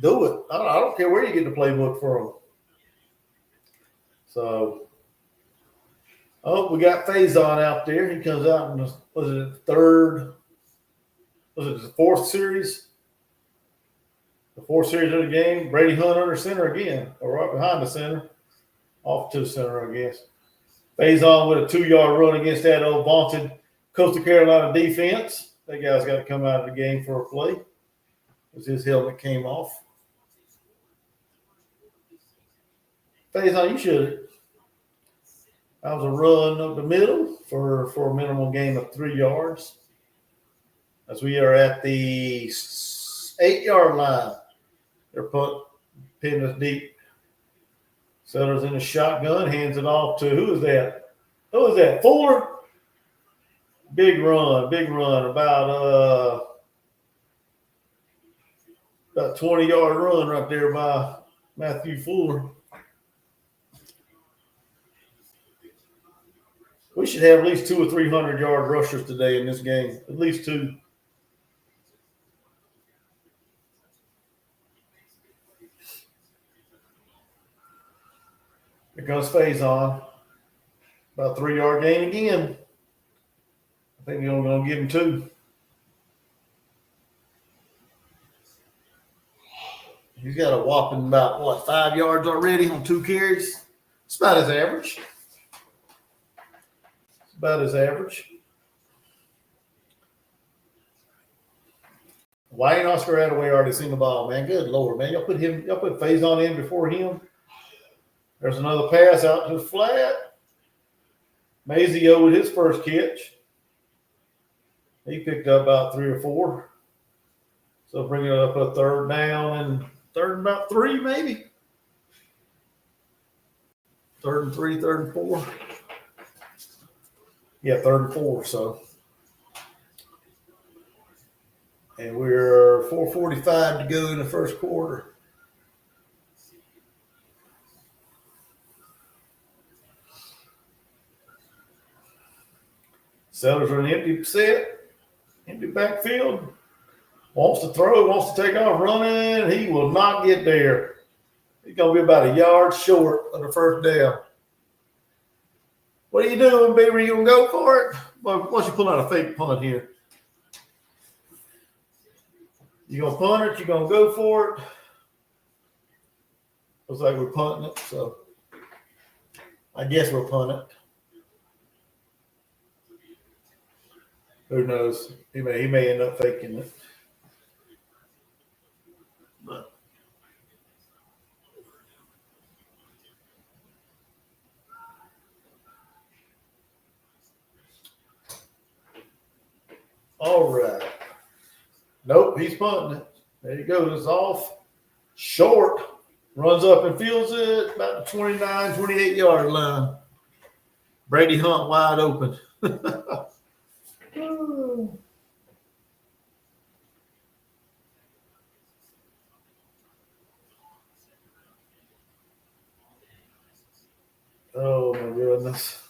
do it. I don't care where you get the playbook from. So, we got Faison out there. He comes out in the, was it the 4th series? The 4th series of the game. Brady Hunt under center again, or right behind the center. Off to the center, I guess. Faison with a 2-yard run against that old vaunted Coastal Carolina defense. That guy's got to come out of the game for a play. as his helmet came off. Faison, you should. That was a run up the middle for a minimal gain of 3 yards. As we are at the 8-yard line, they're pinning us deep. Sellers in a shotgun, hands it off to who is that? Who is that? Fuller. Big run. About 20-yard run right there by Matthew Fuller. We should have at least 200 or 300-yard rushers today in this game. At least 2. Here goes Faison. About 3-yard gain again. I think we're going to give him 2. He's got a whopping about, 5 yards already on 2 carries. It's about his average. Wayne Oscar Attaway already seen the ball, man. Good Lord, man. Y'all put Faison in before him. There's another pass out to the flat. Mazio with his first catch. He picked up about 3 or 4. So bring it up a third and about 3, maybe. 3rd and 3, 3rd and 4. Yeah, 3rd and 4. So, and we're 4:45 to go in the first quarter. Sellers are an empty backfield. Wants to throw, wants to take off running. He will not get there. He's going to be about a yard short of the first down. What are you doing, Beaver? You going to go for it? Well, why don't you pull out a fake punt here? You going to punt it? You going to go for it? Looks like we're punting it, so I guess we'll punt it. Who knows? He may end up faking it. But all right. Nope, he's punting it. There you go. It's off. Short. Runs up and fields it about the 29, 28-yard line. Brady Hunt wide open. Oh, my goodness.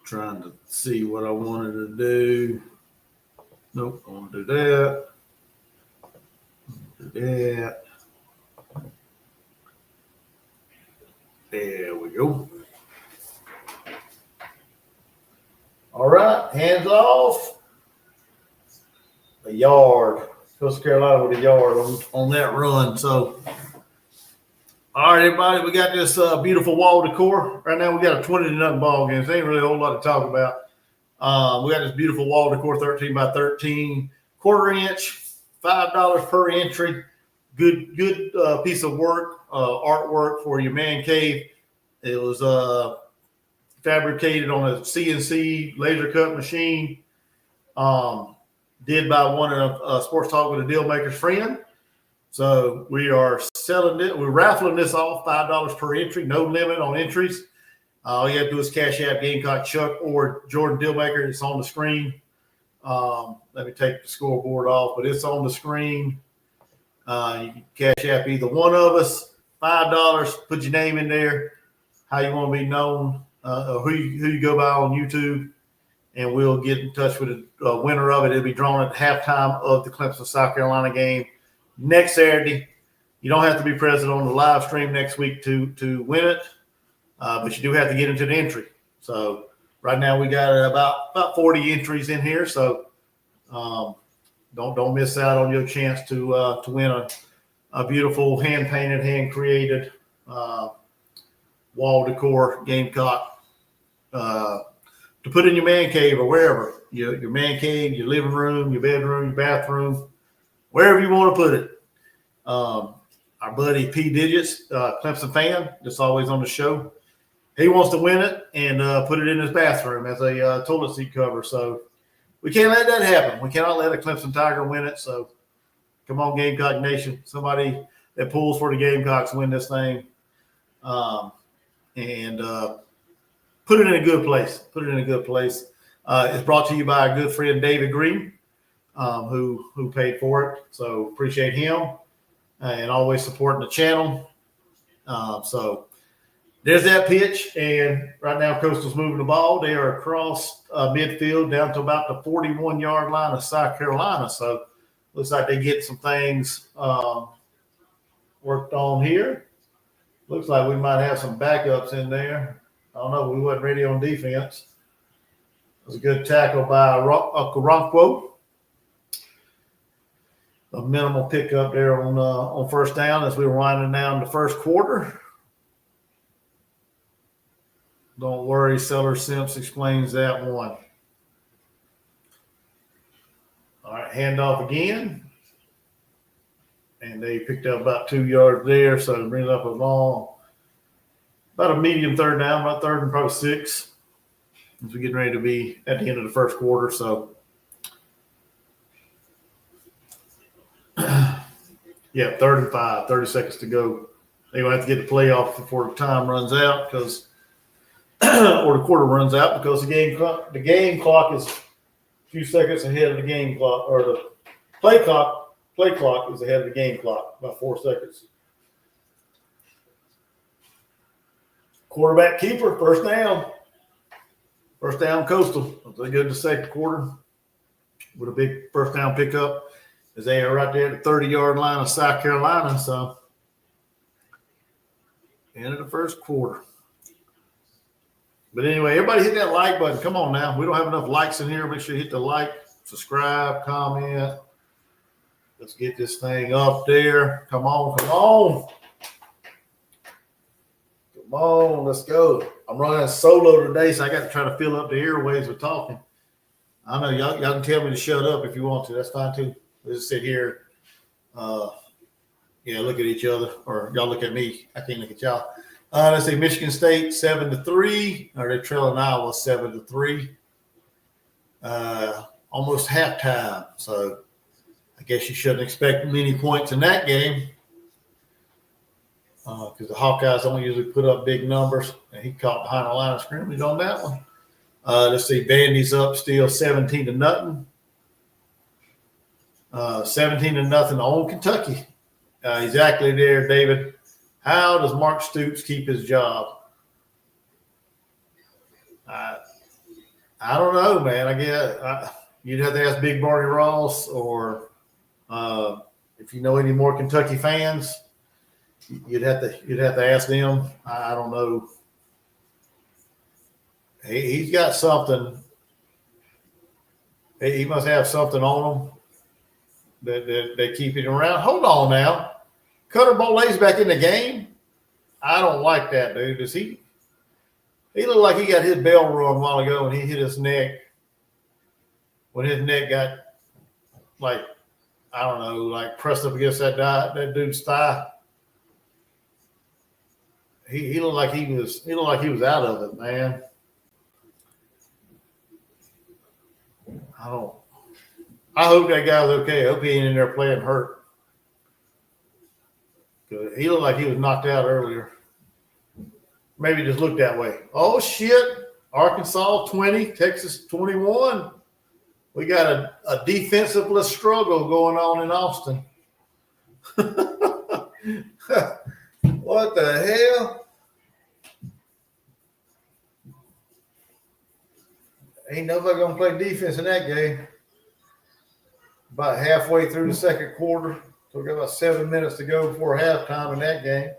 Trying to see what I wanted to do. Nope, I want to do that. There we go. All right, hands off. A yard. Coastal Carolina with a yard on that run. So, all right, everybody, we got this beautiful wall decor. Right now, we got a 20-0 ball game. There ain't really a whole lot to talk about. We got this beautiful wall decor, 13 by 13, quarter-inch, $5 per entry. Good piece of work, artwork for your man cave. It was fabricated on a CNC laser cut machine. Did by one of Sports Talk with a Deal Maker's friend. So we are selling it. We're raffling this off, $5 per entry, no limit on entries. All you have to do is Cash App Gamecock Chuck or Jordan Dealmaker. It's on the screen. Let me take the scoreboard off, but it's on the screen. You can Cash App either one of us, $5. Put your name in there, how you want to be known, who you go by on YouTube, and we'll get in touch with the winner of it. It'll be drawn at halftime of the Clemson South Carolina game next Saturday. You don't have to be present on the live stream next week to win it. But you do have to get into the entry. So right now we got about 40 entries in here. So don't miss out on your chance to win a beautiful hand painted, hand created wall decor Gamecock to put in your man cave or wherever, your man cave, your living room, your bedroom, your bathroom, wherever you want to put it. Our buddy P. Digits, Clemson fan, just always on the show. He wants to win it and put it in his bathroom as a toilet seat cover. So we can't let that happen. We cannot let a Clemson Tiger win it. So come on, Gamecock Nation. Somebody that pulls for the Gamecocks win this thing. And put it in a good place. Put it in a good place. It's brought to you by our good friend David Green, who paid for it. So appreciate him and always supporting the channel. So there's that pitch. And right now Coastal's moving the ball. They are across midfield down to about the 41-yard line of South Carolina. So looks like they get some things worked on here. Looks like we might have some backups in there. I don't know. We wasn't ready on defense. It was a good tackle by Okoronkwo. A minimal pickup there on first down as we were winding down the first quarter. Don't worry, Seller Simps explains that one. All right, handoff again. And they picked up about 2 yards there, so it brings up a long, about a medium third down, about third and probably 6, as we're getting ready to be at the end of the first quarter. So, yeah, 3rd and 5, 30 seconds to go. They're going to have to get the play off before the time runs out because, or the quarter runs out because the game clock is a few seconds ahead of the game clock, or the play clock is ahead of the game clock, about 4 seconds. Quarterback keeper, first down. First down, Coastal. They go to the second quarter with a big first down pickup as they are right there at the 30-yard line of South Carolina. So, end of the first quarter. But anyway, everybody hit that like button. Come on now. We don't have enough likes in here. Make sure you hit the like, subscribe, comment. Let's get this thing up there. Come on, come on. Come on, let's go. I'm running solo today, so I got to try to fill up the airways with talking. I know y'all can tell me to shut up if you want to. That's fine too. Let's just sit here. Look at each other, or y'all look at me. I can't look at y'all. Let's see, Michigan State 7-3, or they're trailing Iowa 7-3. Almost halftime, so I guess you shouldn't expect many points in that game because the Hawkeyes don't usually put up big numbers. And he caught behind the line of scrimmage on that one. Let's see, Vandy's up still 17-0. 17-0 on Kentucky. Exactly there, David. How does Mark Stoops keep his job? I don't know, man. I guess you'd have to ask Big Barney Ross, or if you know any more Kentucky fans, you'd have to ask them. I don't know. He's got something. He must have something on him that keep him around. Hold on now. Cutter Bolay's back in the game. I don't like that, dude. Does he? He looked like he got his bell rung a while ago, and he hit his neck. When his neck got pressed up against that dude's thigh. He looked like he was out of it, man. I hope that guy's okay. I hope he ain't in there playing hurt. He looked like he was knocked out earlier. Maybe just looked that way. Oh, shit. Arkansas 20, Texas 21. We got a defensiveless struggle going on in Austin. What the hell? Ain't nobody going to play defense in that game. About halfway through the second quarter. So we got about 7 minutes to go before halftime in that game.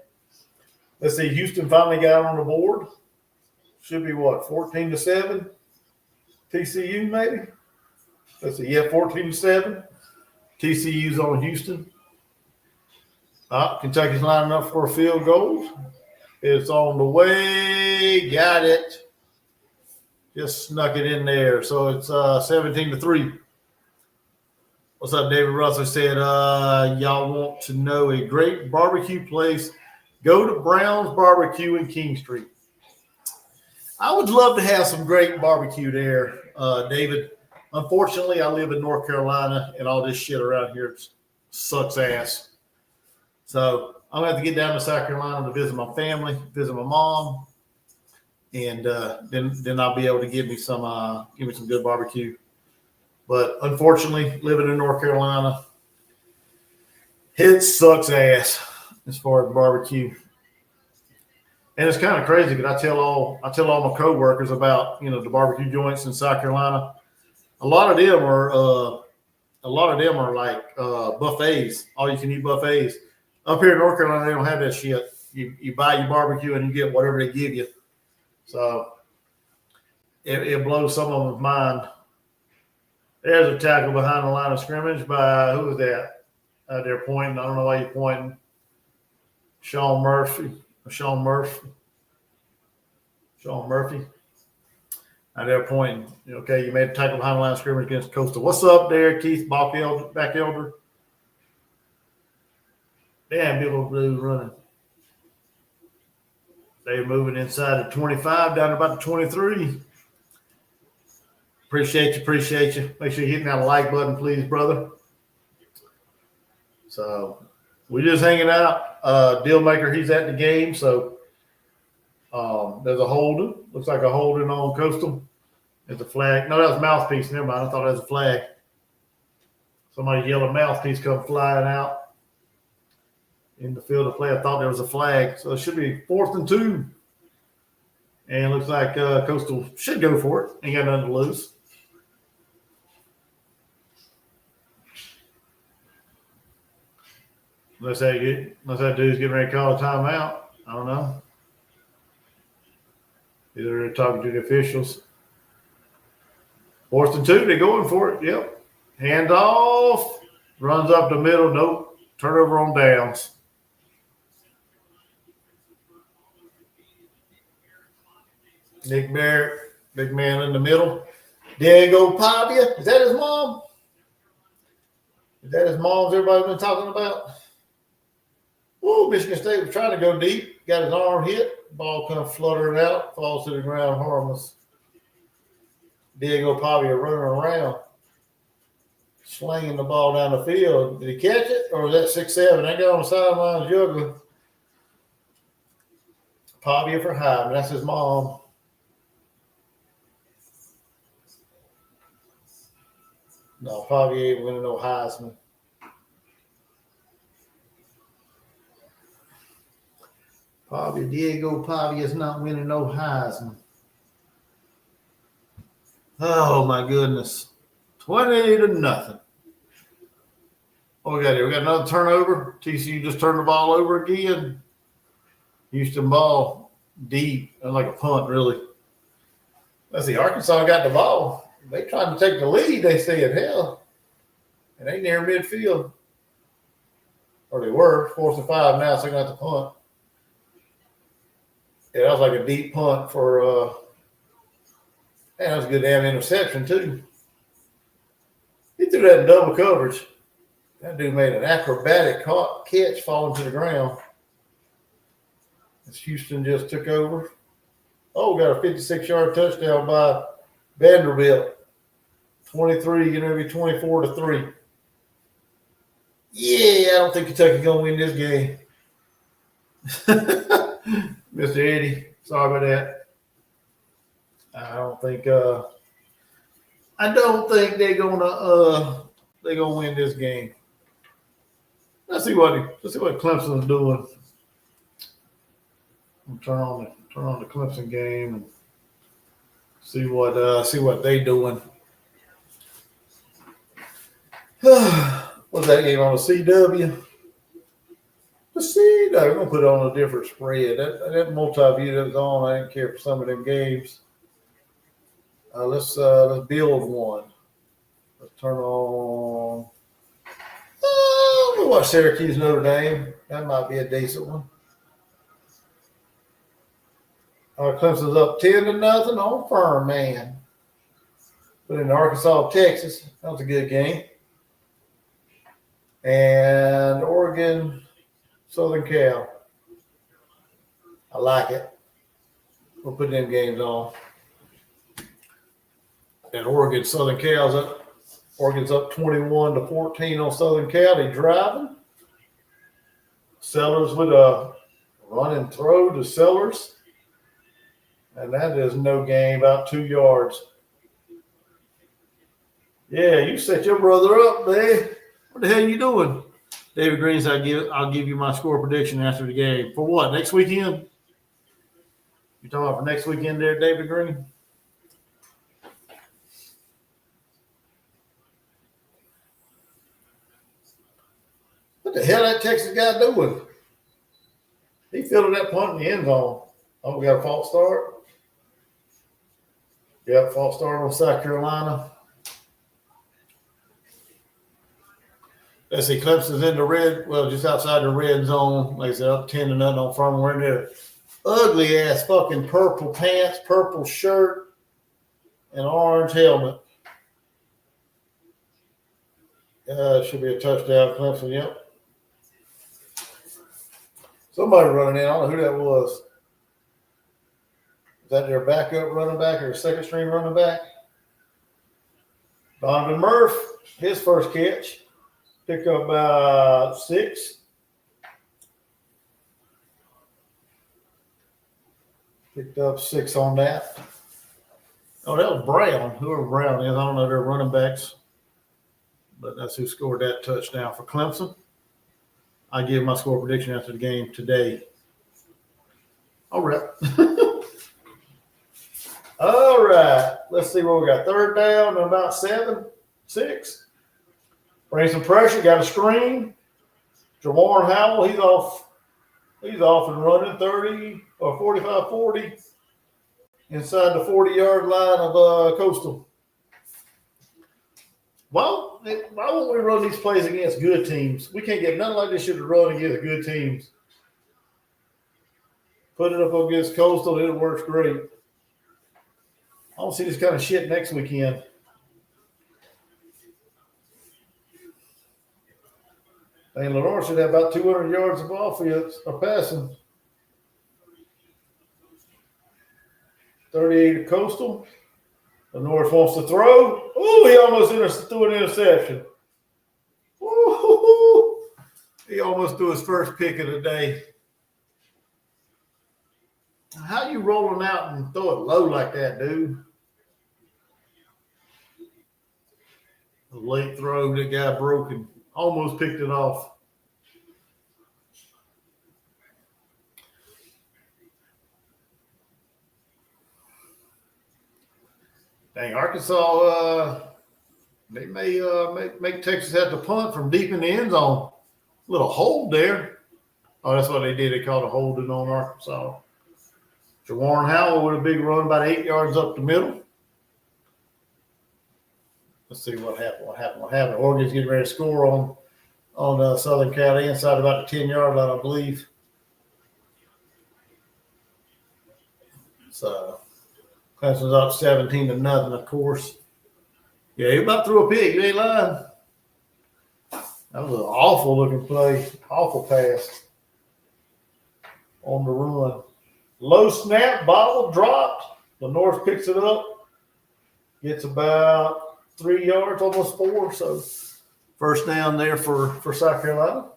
Let's see, Houston finally got on the board. Should be what, 14-7? TCU maybe? Let's see, 14-7. TCU's on Houston. Kentucky's lining up for a field goal. It's on the way. Got it. Just snuck it in there. So it's 17-3. What's up, David Russell said, y'all want to know a great barbecue place? Go to Brown's Barbecue in King Street. I would love to have some great barbecue there, David. Unfortunately, I live in North Carolina, and all this shit around here sucks ass. So I'm going to have to get down to South Carolina to visit my family, visit my mom, and then I'll be able to give me some good barbecue. But unfortunately, living in North Carolina, it sucks ass as far as barbecue. And it's kind of crazy because I tell all my coworkers about the barbecue joints in South Carolina. A lot of them are like buffets, all you can eat buffets. Up here in North Carolina, they don't have that shit. You buy your barbecue and you get whatever they give you. So it blows some of them's mind. There's a tackle behind the line of scrimmage by, who was that? They're pointing. I don't know why you're pointing. Sean Murphy. They're pointing. Okay, you made a tackle behind the line of scrimmage against Coastal. What's up there, Keith Backelder? Damn, big old blue running. They're moving inside the 25, down to about the 23. Appreciate you. Make sure you're hitting that like button, please, brother. So we're just hanging out. Dealmaker, he's at the game. So there's a holding. Looks like a holding on Coastal. There's a flag. No, that was mouthpiece. Never mind. I thought that was a flag. Somebody's yellow mouthpiece come flying out in the field of play. I thought there was a flag. So it should be 4th and 2. And it looks like Coastal should go for it. Ain't got nothing to lose. Unless that dude's getting ready to call a timeout. I don't know. Either they're talking to the officials. 4th and 2, they're going for it. Yep. Hand off. Runs up the middle. Nope. Turnover on downs. Nick Barrett, big man in the middle. Diego Pavia. Is that his mom? Is that his mom's everybody's been talking about? Ooh, Michigan State was trying to go deep. Got his arm hit. Ball kind of fluttering out. Falls to the ground harmless. Diego Pavia running around. Slinging the ball down the field. Did he catch it? Or was that 6'7"? They got on the sideline juggling. Pavia for Heisman. That's his mom. No, Pavia ain't winning no Heisman. Diego Pavia is not winning no Heisman. Oh, my goodness. 20-0. What we got here? We got another turnover. TCU just turned the ball over again. Houston ball deep, like a punt, really. Let's see. Arkansas got the ball. They trying to take the lead, they said. Hell. And they near midfield. Or they were. 4th and 5 now, so they're going to have to punt. Yeah, that was like a deep punt for that was a good damn interception, too. He threw that in double coverage. That dude made an acrobatic catch falling to the ground. As Houston just took over. Oh, got a 56-yard touchdown by Vanderbilt. 23, going to be 24-3. Yeah, I don't think Kentucky's going to win this game. Mr. Eddie, sorry about that. I don't think they're gonna win this game. Let's see what Clemson's doing. I'll turn on the Clemson game and see what they doing. What's that game on the CW? They're gonna put it on a different spread. That multi-view that was on, I didn't care for some of them games. Let's build one. Let's turn on. We'll watch Syracuse Notre Dame. That might be a decent one. Clemson's up 10-0 on Furman. But in Arkansas, Texas, that was a good game. And Oregon, Southern Cal. I like it. We'll put them games on. And Oregon, Southern Cal's up. Oregon's up 21-14 on Southern Cal. They driving. Sellers with a run and throw to Sellers. And that is no gain, about 2 yards. Yeah, you set your brother up, man. What the hell are you doing? David Green said, I'll give you my score prediction after the game. For what, next weekend? You talking about for next weekend there, David Green? What the hell that Texas guy doing? He fielded that punt in the end zone. Oh, we got a false start? Yeah, false start on South Carolina. Let's see, Clemson's in the red, well, just outside the red zone. Like I said, up 10-0 on Furman. We're in there. Ugly ass fucking purple pants, purple shirt, and orange helmet. Should be a touchdown, Clemson, yep. Somebody running in. I don't know who that was. Is that their backup running back or second string running back? Donovan Murph, his first catch. Pick up about 6. Picked up 6 on that. Oh, that was Brown. Whoever Brown is, I don't know their running backs. But that's who scored that touchdown for Clemson. I give my score prediction after the game today. All right. All right. Let's see what we got. Third down, about 6. Bring some pressure. Got a screen. Jawarn Howell, he's off and running 30 or 45-40 inside the 40-yard line of Coastal. Why won't we run these plays against good teams? We can't get nothing like this shit to run against good teams. Put it up against Coastal, it works great. I don't see this kind of shit next weekend. Dang, Lenore should have about 200 yards of offense or passing. 38 to Coastal. The North wants to throw. Oh, he almost threw an interception. Ooh, he almost threw his first pick of the day. How you rolling out and throw it low like that, dude? A late throw, that guy broke and almost picked it off. Dang, Arkansas, they may make Texas have to punt from deep in the end zone. Little hold there. Oh, that's what they did. They called a holding on Arkansas. Jawarn Howell with a big run about 8 yards up the middle. Let's see what happened. Oregon's getting ready to score on Southern Cal inside about the 10-yard line, I believe. So Clemson's up 17-0, of course. Yeah, he about threw a pick. You ain't lying. That was an awful looking play. Awful pass on the run. Low snap, ball dropped. The North picks it up. Gets about 3 yards, almost 4. So first down there for South Carolina.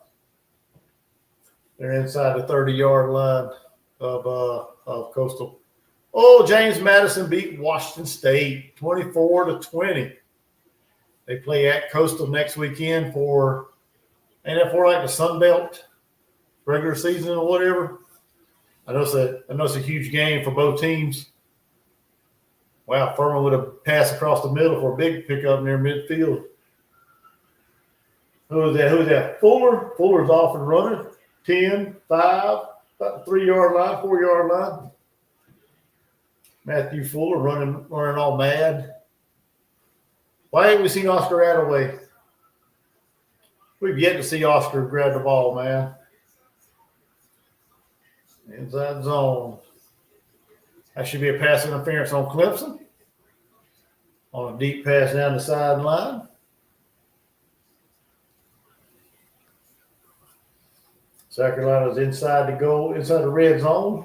They're inside the 30-yard line of Coastal. Oh, James Madison beat Washington State 24-20. They play at Coastal next weekend for like the Sun Belt regular season or whatever. I know it's a huge game for both teams. Wow, Furman would have passed across the middle for a big pickup near midfield. Who is that? Fuller. Fuller's off and running. 10, 5, about the 3-yard line, 4-yard line. Matthew Fuller running all mad. Why haven't we seen Oscar Attaway? We've yet to see Oscar grab the ball, man. Inside zone. That should be a pass interference on Clemson. On a deep pass down the sideline. South Carolina's inside the goal, inside the red zone,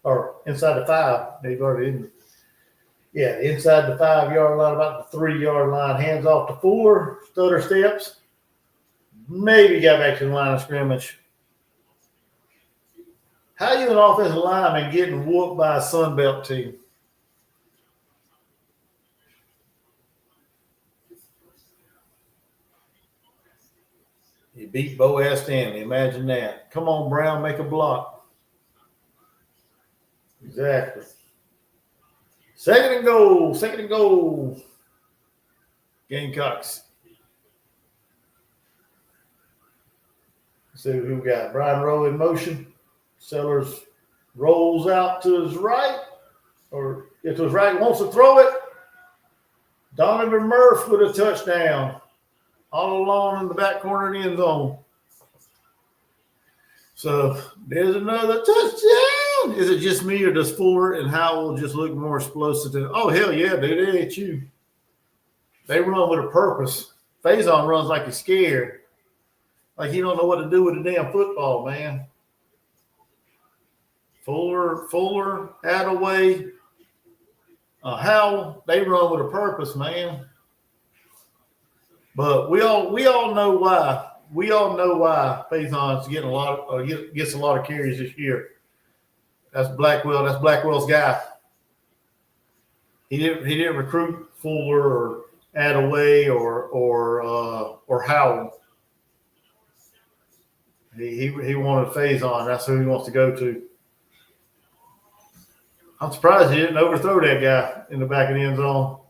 or inside the 5. They've already in. Yeah, inside the 5-yard line, about the 3-yard line. Hands off to Fuller, stutter steps. Maybe got back to the line of scrimmage. How you an offensive lineman getting whooped by a Sunbelt team? You beat Boaz Stanley. Imagine that. Come on, Brown, make a block. Exactly. Second and goal. Gamecocks. Let's see who we got. Brian Rowe in motion. Sellers rolls out to his right, or if to his right, wants to throw it. Donovan Murph with a touchdown. All alone in the back corner of the end zone. So there's another touchdown. Is it just me, or does Fuller and Howell just look more explosive? Oh, hell yeah, dude. They ain't you. They run with a purpose. Faison runs like he's scared. Like he don't know what to do with the damn football, man. Fuller, Attaway, Howell, they run with a purpose, man. But we all know why. We all know why Faison's getting gets a lot of carries this year. That's Blackwell. That's Blackwell's guy. He didn't recruit Fuller or Attaway or Howell. He wanted Faison. That's who he wants to go to. I'm surprised he didn't overthrow that guy in the back of the end zone.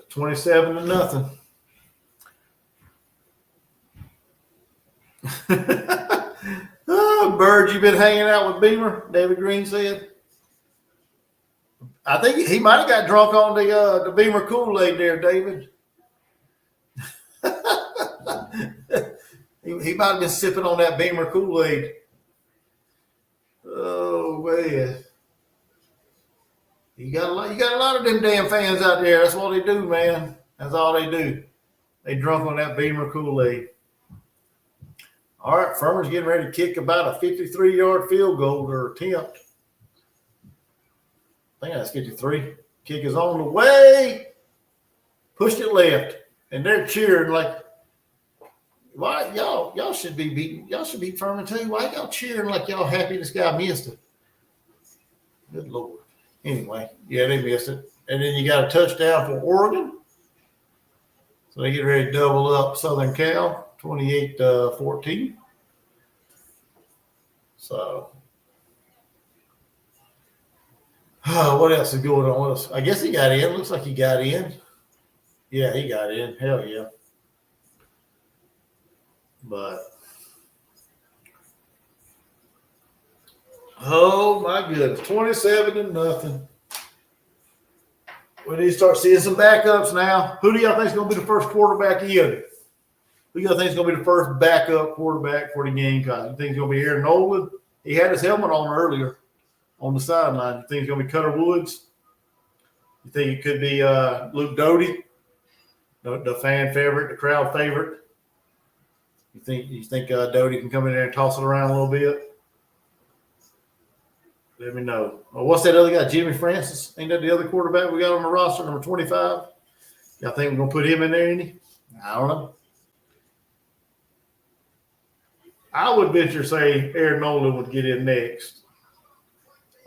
27-0. Oh, Bird, you been hanging out with Beamer? David Green said. I think he might have got drunk on the Beamer Kool-Aid there, David. he might have been sipping on that Beamer Kool-Aid. Oh man. You got a lot of them damn fans out there. That's what they do, man. That's all they do. They drunk on that Beamer Kool-Aid. All right, Furman's getting ready to kick about a 53-yard field goal or attempt. I think that's 53. Kick is on the way. Pushed it left. And they're cheering like, why y'all should be beating. Y'all should beat Furman too. Why y'all cheering like y'all happy this guy missed it? Good Lord. Anyway, yeah, they missed it. And then you got a touchdown for Oregon. So they get ready to double up Southern Cal, 28-14. So, what else is going on with us? I guess he got in. Looks like he got in. Yeah, he got in. Hell yeah. But, oh my goodness, 27-0. We need to start seeing some backups now. Who do y'all think is going to be the first quarterback in? Who y'all think is going to be the first backup quarterback for the Gamecocks? You think it's going to be Aaron Nolan? He had his helmet on earlier on the sideline. You think it's going to be Cutter Woods? You think it could be Luke Doty, the fan favorite, the crowd favorite? You think Doty can come in there and toss it around a little bit? Let me know. Well, what's that other guy, Jimmy Francis? Ain't that the other quarterback we got on the roster, number 25? Y'all think we're going to put him in there, any? I don't know. I would venture say Aaron Nolan would get in next.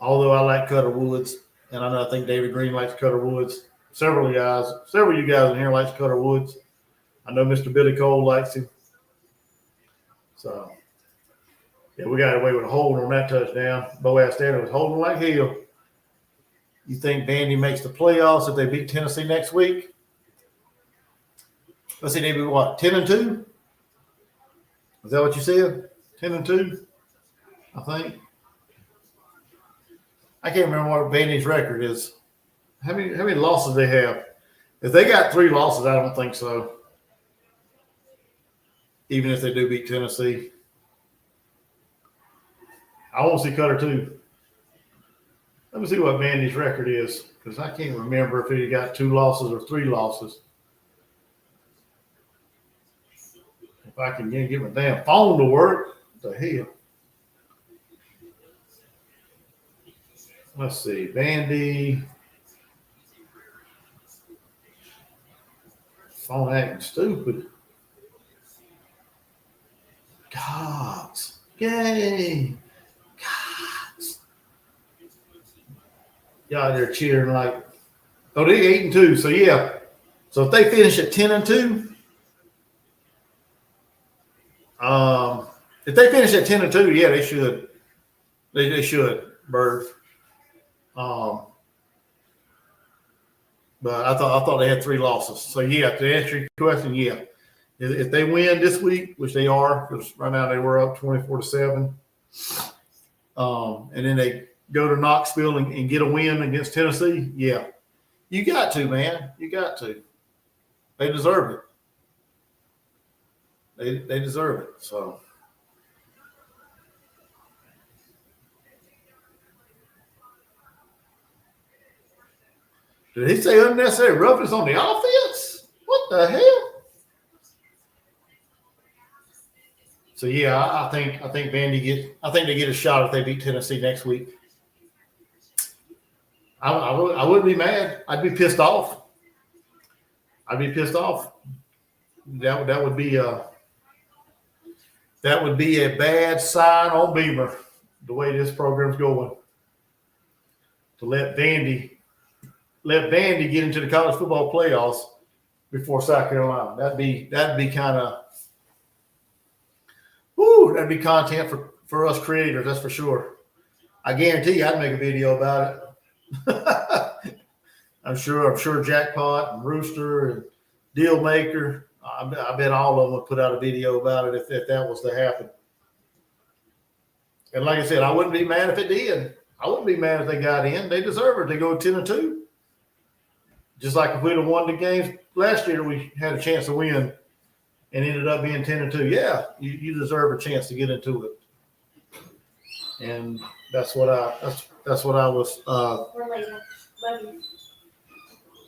Although I like Cutter Woods, and I think David Green likes Cutter Woods. Several of you guys in here likes Cutter Woods. I know Mr. Billy Cole likes him. So, yeah, we got away with a hold on that touchdown. Boaz Stanley was holding like hell. You think Vandy makes the playoffs if they beat Tennessee next week? Let's see, they be what, 10-2? Is that what you said? 10-2, I think. I can't remember what Vandy's record is. How many losses they have? If they got 3 losses, I don't think so. Even if they do beat Tennessee. I want to see Cutter too. Let me see what Vandy's record is, because I can't remember if he got 2 losses or 3 losses. If I can get my damn phone to work, what the hell? Let's see, Vandy. Phone acting stupid. Gods. Yay. Gods. Y'all there cheering like, oh, they 8-2. So yeah. So if they finish at 10-2, if they finish at 10-2, yeah, they should. They should, Bird. But I thought they had 3 losses. So yeah, to answer your question, yeah. If they win this week, which they are, because right now they were up 24-7, and then they go to Knoxville and get a win against Tennessee, yeah. You got to, man. You got to. They deserve it. They deserve it. So. Did he say unnecessary roughness on the offense? What the hell? So yeah, I think Vandy they get a shot if they beat Tennessee next week. I wouldn't be mad. I'd be pissed off. That would be a bad sign on Beamer, the way this program's going. To let Vandy get into the college football playoffs before South Carolina. That'd be kind of that'd be content for us creators, that's for sure. I guarantee you I'd make a video about it. I'm sure Jackpot and Rooster and Dealmaker, I bet all of them would put out a video about it if that was to happen. And like I said, I wouldn't be mad if it did. I wouldn't be mad if they got in. They deserve it. They go 10-2. Just like if we'd have won the games last year, we had a chance to win and ended up being 10-2. Yeah, you deserve a chance to get into it. And that's what I was. Love you.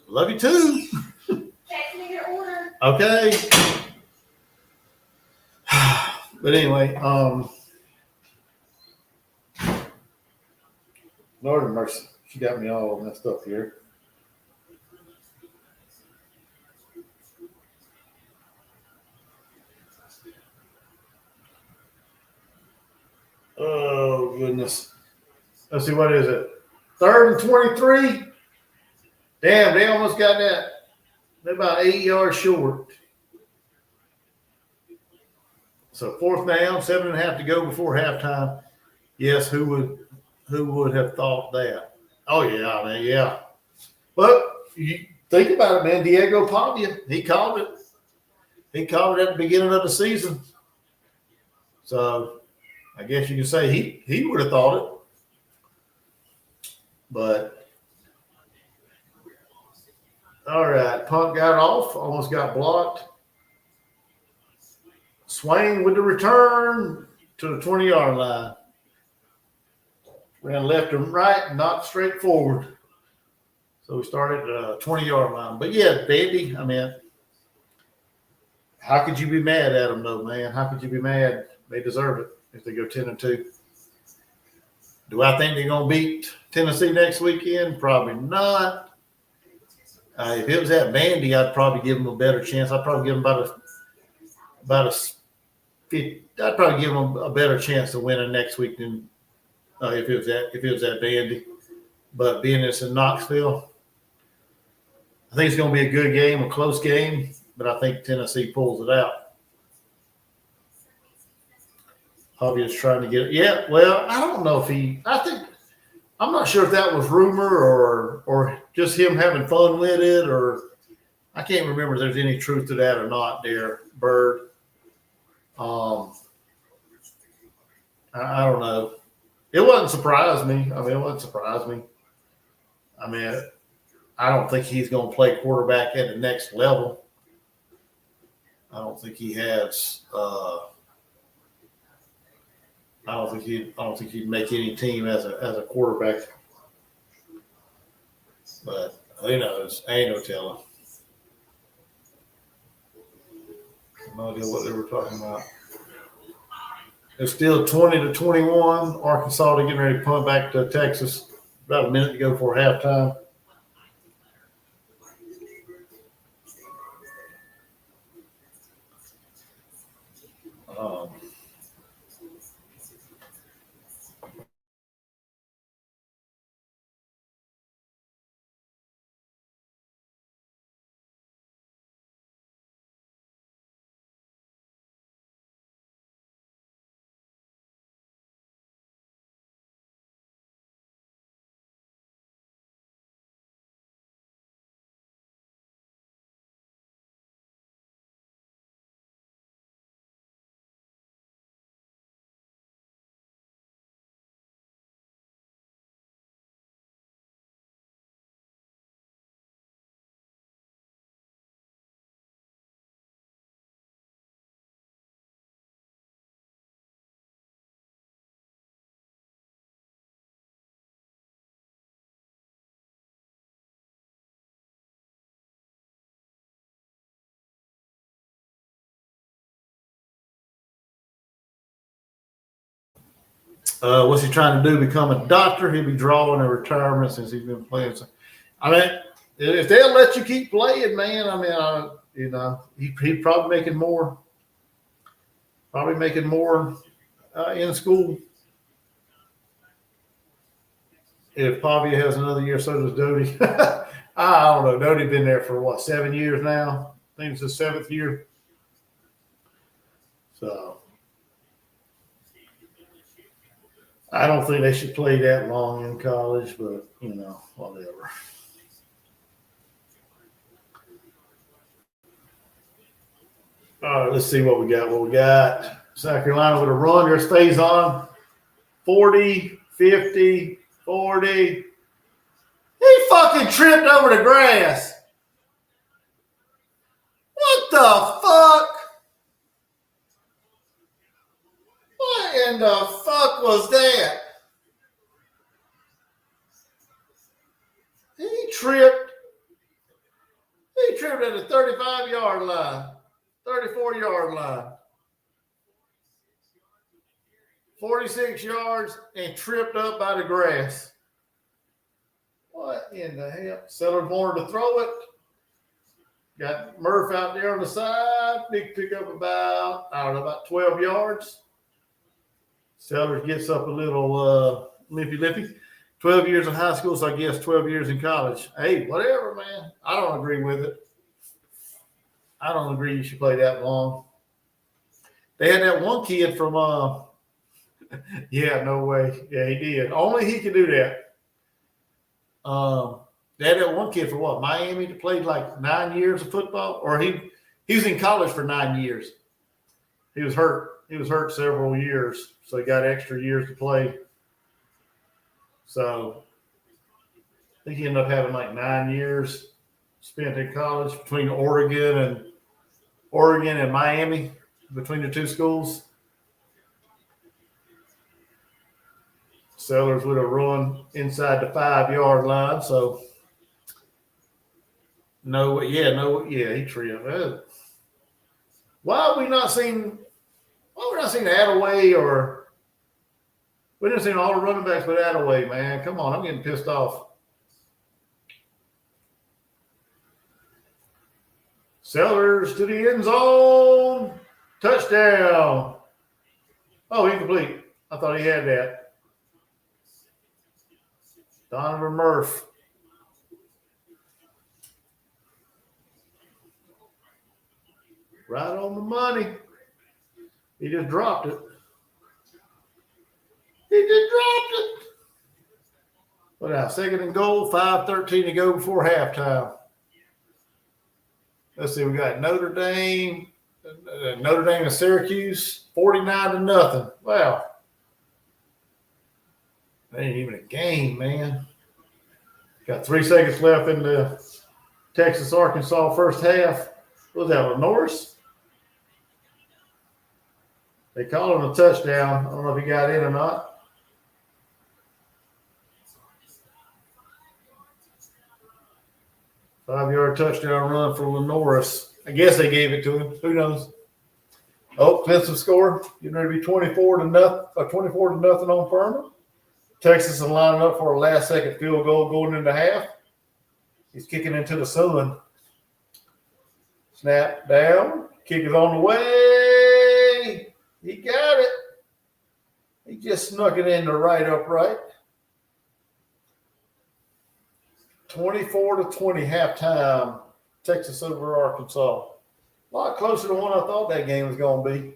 Love you too. Text me your order. Okay. But anyway, Lord have mercy. She got me all messed up here. Oh, goodness. Let's see, what is it? 3rd and 23? Damn, they almost got that. They're about 8 yards short. So 4th down, 7.5 to go before halftime. Yes, who would have thought that? Oh, yeah, man, yeah. But you think about it, man. Diego Pavia, he called it. He called it at the beginning of the season. So I guess you can say he would have thought it. But all right, punt got off, almost got blocked. Swain with the return to the 20-yard line. Ran left and right, not straight forward. So we started at the 20-yard line. But yeah, Vandy, I mean, how could you be mad at them though, man? How could you be mad? They deserve it if they go 10-2. Do I think they're going to beat Tennessee next weekend? Probably not. If it was at Vandy, I'd probably give them a better chance. I'd probably give them I'd probably give them a better chance to win it next week than if it was at Vandy. But being it's in Knoxville, I think it's going to be a good game, a close game. But I think Tennessee pulls it out. Hobby is trying to get it. Yeah, well, I don't know if I'm not sure if that was rumor or just him having fun with it, or I can't remember if there's any truth to that or not there, Bird. I don't know. It wouldn't surprise me. I mean, I don't think he's going to play quarterback at the next level. I don't think he has. I don't think he'd make any team as a quarterback But who knows? Ain't no telling. No idea what they were talking about. It's still 20-21. Arkansas, they're getting ready to punt back to Texas. About a minute to go before halftime. Um, what's he trying to do? Become a doctor? He'll be drawing a retirement since he's been playing. So, I mean, if they'll let you keep playing, man, I mean, he's probably making more. Probably making more in school. If Pavia has another year, so does Doty. I don't know. Doty been there for what, 7 years now? I think it's his 7th year. So I don't think they should play that long in college, but whatever. All right, let's see what we got. South Carolina with a run. There stays on. 40, 50, 40. He fucking tripped over the grass. What the fuck? What in the fuck was that? He tripped. He tripped at the 35-yard line, 34-yard line. 46 yards and tripped up by the grass. What in the hell? Sellers wanted to throw it. Got Murph out there on the side. Big pickup about 12 yards. Sellers gets up a little lippy. 12 years in high school, so I guess 12 years in college. Hey, whatever, man. I don't agree with it. I don't agree you should play that long. They had that one kid from yeah, no way. Yeah, he did. Only he could do that. They had that one kid for what? Miami that played like 9 years of football, or he was in college for 9 years. He was hurt. He was hurt several years, so he got extra years to play. So I think he ended up having like 9 years spent in college between Oregon and Miami, between the two schools. Sellers would have run inside the 5-yard line, so he tripped. Why have we not seen Attaway, or we didn't see all the running backs but Attaway, man? Come on, I'm getting pissed off. Sellers to the end zone. Touchdown. Oh, incomplete. I thought he had that. Donovan Murph. Right on the money. He just dropped it. What now? 2nd and goal, 5:13 to go before halftime. Let's see, we got Notre Dame and Syracuse, 49-0. Wow. That ain't even a game, man. Got 3 seconds left in the Texas-Arkansas first half. What was that, Norris? They called him a touchdown. I don't know if he got in or not. 5-yard touchdown run for Lenoris. I guess they gave it to him. Who knows? Oh, Clemson score. Getting ready to be 24 to nothing on Furman. Texas is lining up for a last-second field goal going into half. He's kicking into the sun. Snap down. Kick is on the way. He got it. He just snuck it in the right upright. 24-20 halftime. Texas over Arkansas. A lot closer to what I thought that game was going to be.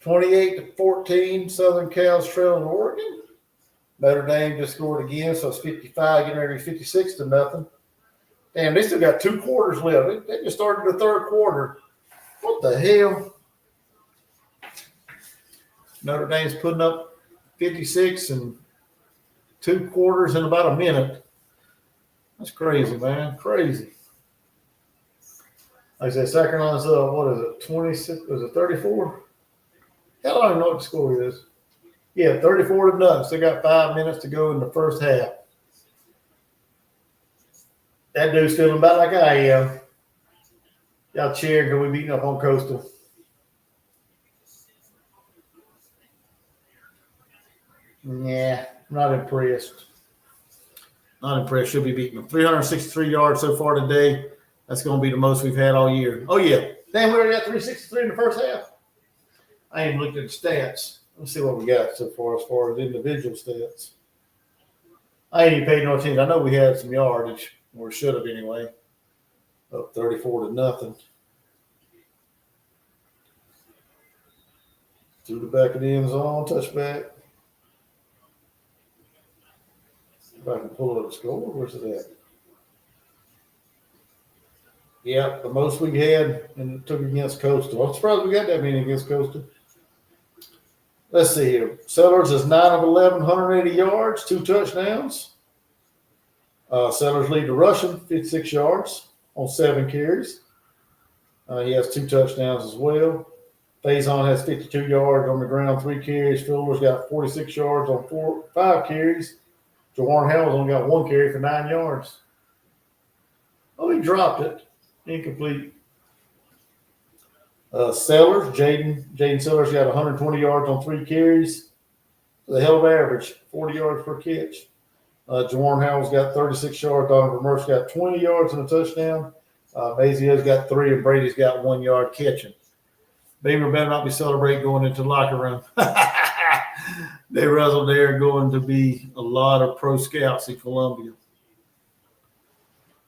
28-14, Southern Cal's trailing Oregon. Notre Dame just scored again, so it's 55, getting ready to be 56 to nothing. Damn, they still got 2 quarters left. They just started the third quarter. What the hell? Notre Dame's putting up 56 and 2 quarters in about a minute. That's crazy, man. Crazy. Like I said, second line's up. What is it? 26? Was it 34? Hell, I don't know what the score is. Yeah, 34 to nothing. Still got 5 minutes to go in the first half. That dude's feeling about like I am. Y'all cheering because we beating up on Coastal. Yeah, not impressed. Not impressed. Should be beating them. 363 yards so far today. That's going to be the most we've had all year. Oh, yeah. Damn, we already got 363 in the first half. I ain't looked at the stats. Let's see what we got so far as individual stats. I ain't even paid no attention. I know we had some yardage, or should have anyway. Up 34 to nothing. Through the back of the end zone, touchback. If I can pull up the score, where's it at? Yeah, the most we had and took against Coastal. I'm surprised we got that many against Coastal. Let's see here. Sellers is 9 of 11, 180 yards, 2 touchdowns. Sellers lead the rushing, 56 yards on 7 carries. He has 2 touchdowns as well. Faison has 52 yards on the ground, 3 carries. Fuller's got 46 yards on 5 carries. Jawan Howell's only got 1 carry for 9 yards. Oh, he dropped it. Incomplete. Sellers, Jaden Sellers got 120 yards on 3 carries. The hell of average, 40 yards per catch. Jawan Howell's got 36 yards. Donovan Murph's got 20 yards and a touchdown. Mazio's got 3, and Brady's got 1 yard catching. Beamer better not be celebrating going into the locker room. They wrestled there going to be a lot of pro scouts in Columbia.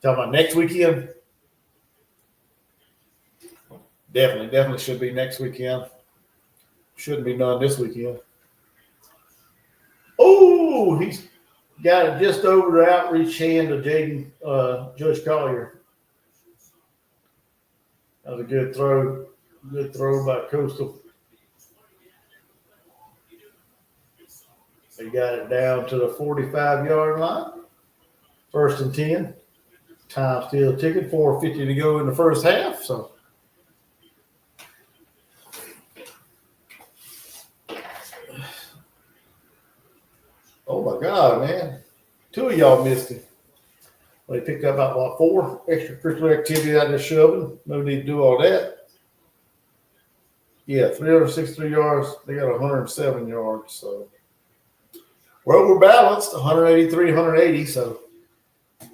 Talking about next weekend. Definitely should be next weekend. Shouldn't be none this weekend. Oh, he's got it just over the outreach hand of Judge Collier. That was a good throw. Good throw by Coastal. They got it down to the 45-yard line. 1st and 10. Time still ticking. 4:50 to go in the first half. So. Oh, my God, man. 2 of y'all missed it. They picked up about, 4 extracurricular activities out there shoving. No need to do all that. Yeah, 363 yards. They got 107 yards. So, well, we're balanced, 183, 180. So,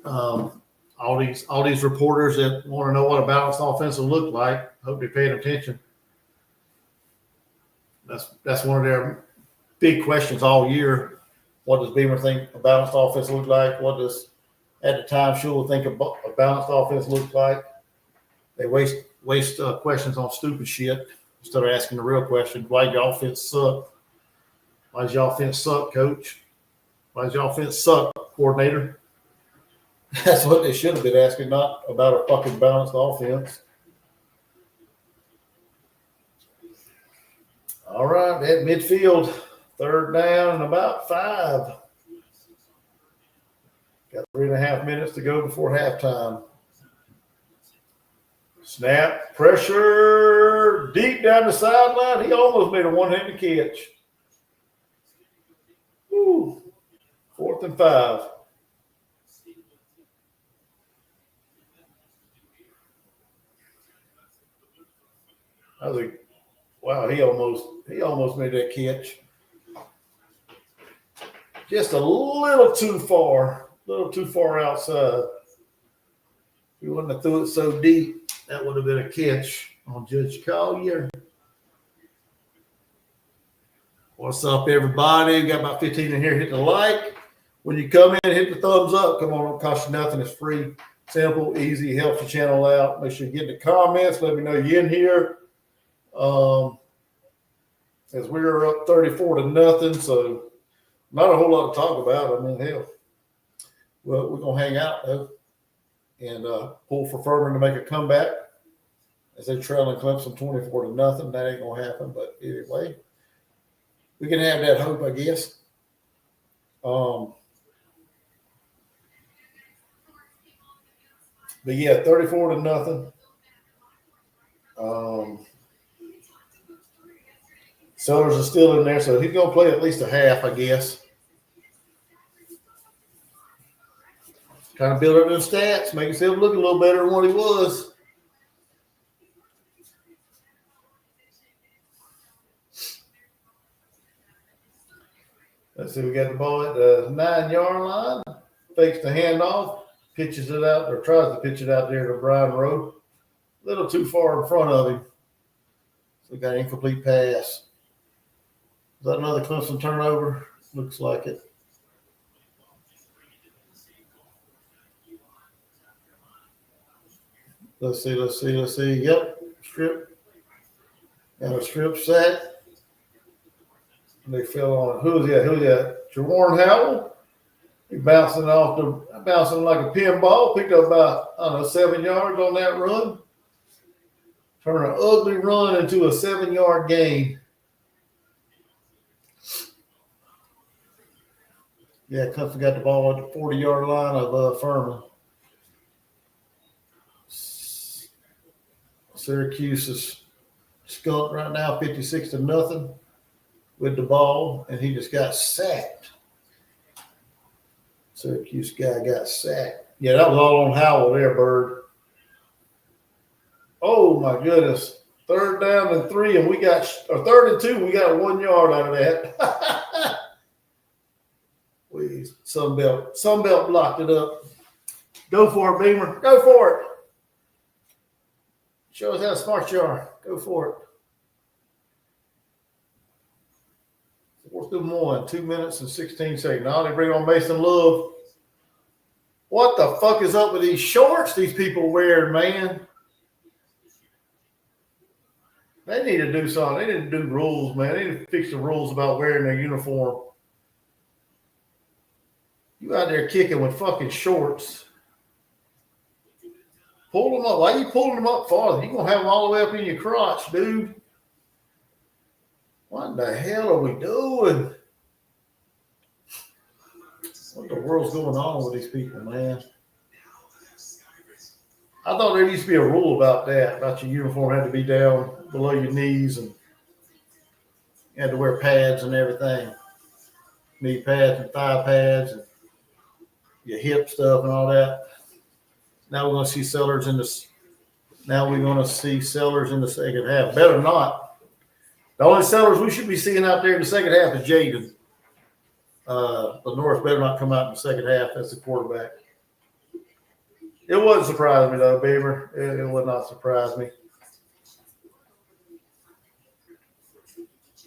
all these reporters that want to know what a balanced offense will look like, hope you're paying attention. That's one of their big questions all year. What does Beamer think a balanced offense look like? What does, at the time, Shula think a balanced offense look like? They waste questions on stupid shit instead of asking the real question. Why does your offense suck? Why does your offense suck, coach? Why does your offense suck, coordinator? That's what they should have been asking, not about a fucking balanced offense. All right, at midfield, 3rd down and about 5. Got 3.5 minutes to go before halftime. Snap, pressure, deep down the sideline. He almost made a one-handed catch. Woo. 4th and 5. I was like, wow, he almost made that catch. Just a little too far outside. If he wouldn't have threw it so deep, that would have been a catch on Judge Collier. What's up, everybody? We got about 15 in here. Hit the like. When you come in, hit the thumbs up. Come on, it don't cost you nothing. It's free, simple, easy. Helps the channel out. Make sure you get in the comments. Let me know you're in here. As we're up 34-0, so not a whole lot to talk about. I mean, hell, well, we're gonna hang out though and pull for Furman to make a comeback as they trailing Clemson 24-0. That ain't gonna happen, but anyway, we can have that hope, I guess. But yeah, 34-0. Sellers are still in there, so he's going to play at least a half, I guess. Trying to build up those stats, make himself look a little better than what he was. Let's see, we got the ball at the 9-yard line. Fakes the handoff, pitches it out, or tries to pitch it out there to Brian Rowe. A little too far in front of him. So we got an incomplete pass. Is that another Clemson turnover? Looks like it. Let's see. Yep, strip. Got a strip sack. They fell on it. Who's that? Jawarn Howell. He bouncing like a pinball. Picked up about, 7 yards on that run. Turn an ugly run into a 7-yard gain. Yeah, Clemson got the ball at the 40-yard line of Furman. Syracuse is skunked right now, 56-0 with the ball, and he just got sacked. Syracuse guy got sacked. Yeah, that was all on Howell there, Bird. Oh my goodness. 3rd down and 3, and 3rd and 2, we got 1 yard out of that. Sunbelt blocked it up. Go for it, Beamer. Go for it. Show us how smart you are. Go for it. 4th and 1, 2 minutes and 16 seconds. Now they bring on Mason Love. What the fuck is up with these shorts these people wearing, man? They need to do something. They need to do rules, man. They need to fix the rules about wearing their uniform. You out there kicking with fucking shorts. Pull them up. Why are you pulling them up farther? You're going to have them all the way up in your crotch, dude. What the hell are we doing? What the world's going on with these people, man? I thought there used to be a rule about that, about your uniform had to be down below your knees and you had to wear pads and everything. Knee pads and thigh pads and your hip stuff and all that. Now we're going to see Sellers in the second half. Better not. The only Sellers we should be seeing out there in the second half is Jaden. Norris better not come out in the second half as the quarterback. It wouldn't surprise me, though, Beaver. It would not surprise me.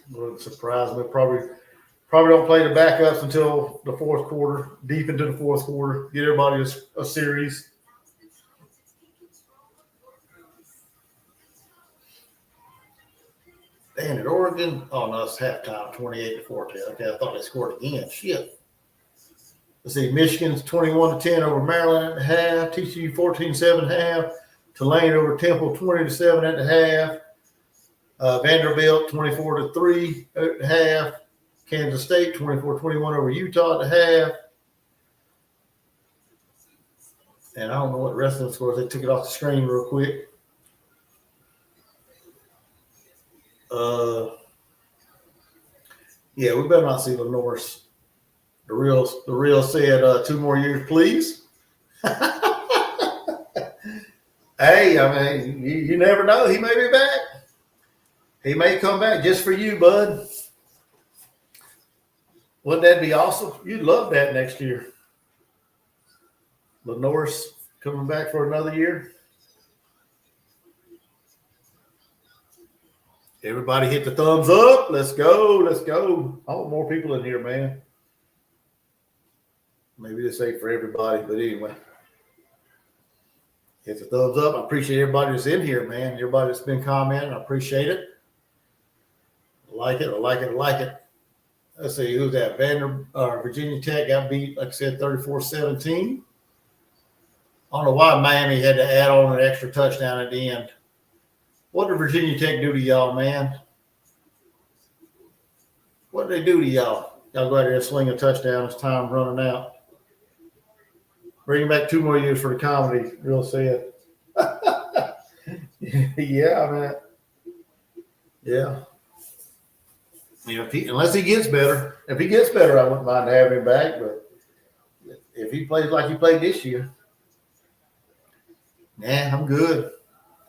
Wouldn't surprise me. Probably don't play the backups until the 4th quarter, deep into the 4th quarter. Get everybody a series. Damn it, Oregon. Oh, no, it's halftime, 28-14. Okay, I thought they scored again. Shit. Let's see, Michigan's 21-10 over Maryland at the half. TCU 14-7 at half. Tulane over Temple 20-7 at the half. Vanderbilt 24-3 at the half. Kansas State 24-21 over Utah at the half. And I don't know what the rest of the scores. They took it off the screen real quick. Yeah, we better not see Norris. The real said 2 more years, please. Hey, I mean, you never know. He may be back. He may come back just for you, bud. Wouldn't that be awesome? You'd love that next year. Lenore's coming back for another year. Everybody hit the thumbs up. Let's go. Let's go. I want more people in here, man. Maybe this ain't for everybody, but anyway. Hit the thumbs up. I appreciate everybody that's in here, man. Everybody that's been commenting. I appreciate it. I like it. I like it. I like it. Let's see. Who's that? Virginia Tech got beat, like I said, 34-17. I don't know why Miami had to add on an extra touchdown at the end. What did Virginia Tech do to y'all, man? What did they do to y'all? Y'all go out there and sling a touchdown. It's time running out. Bring back 2 more years for the comedy. Real sad. Yeah, man. Yeah. Unless he gets better. If he gets better, I wouldn't mind having him back. But if he plays like he played this year, I'm good.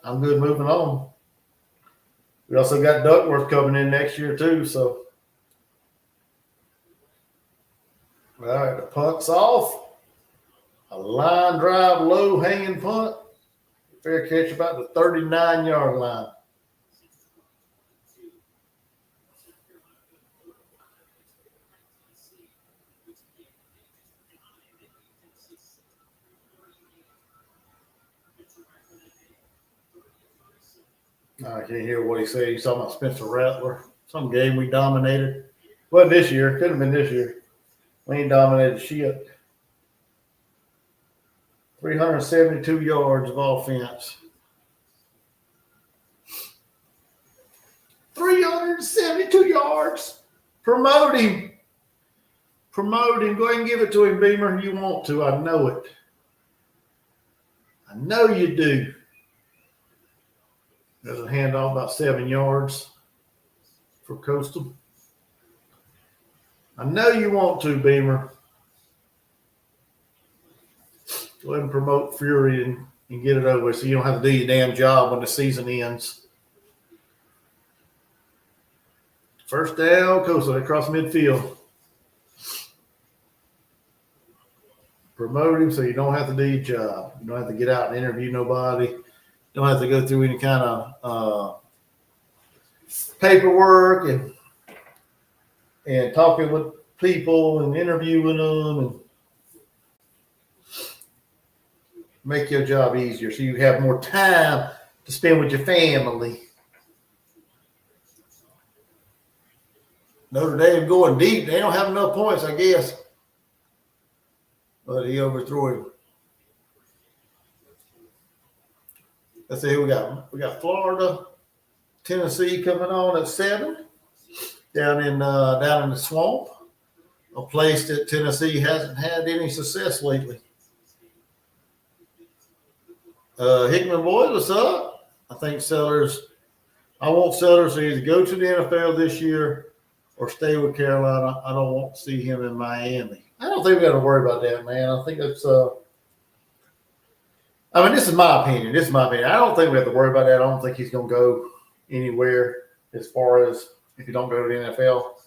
I'm good moving on. We also got Duckworth coming in next year too. So, all right, the punt's off. A line drive, low hanging punt. Fair catch about the 39-yard line. I can't hear what he said. He's talking about Spencer Rattler. Some game we dominated. Wasn't this year. Could have been this year. We ain't dominated shit. 372 yards of offense. 372 yards. Promote him. Promote him. Go ahead and give it to him, Beamer. You want to. I know it. I know you do. There's a handoff about 7 yards for Coastal. I know you want to, Beamer. Go ahead and promote Fury and get it over so you don't have to do your damn job when the season ends. First down, Coastal across midfield. Promote him so you don't have to do your job. You don't have to get out and interview nobody. Don't have to go through any kind of paperwork and talking with people and interviewing them and make your job easier so you have more time to spend with your family. Notre Dame going deep. They don't have enough points, I guess. But he overthrew him. Let's see who we got. We got Florida, Tennessee coming on at 7 down in the swamp, a place that Tennessee hasn't had any success lately. Hickman boys, what's up? I think Sellers. I want Sellers to either go to the NFL this year or stay with Carolina. I don't want to see him in Miami. I don't think we got to worry about that, man. I think that's I mean, this is my opinion. I don't think we have to worry about that. I don't think he's going to go anywhere as far as if you don't go to the NFL.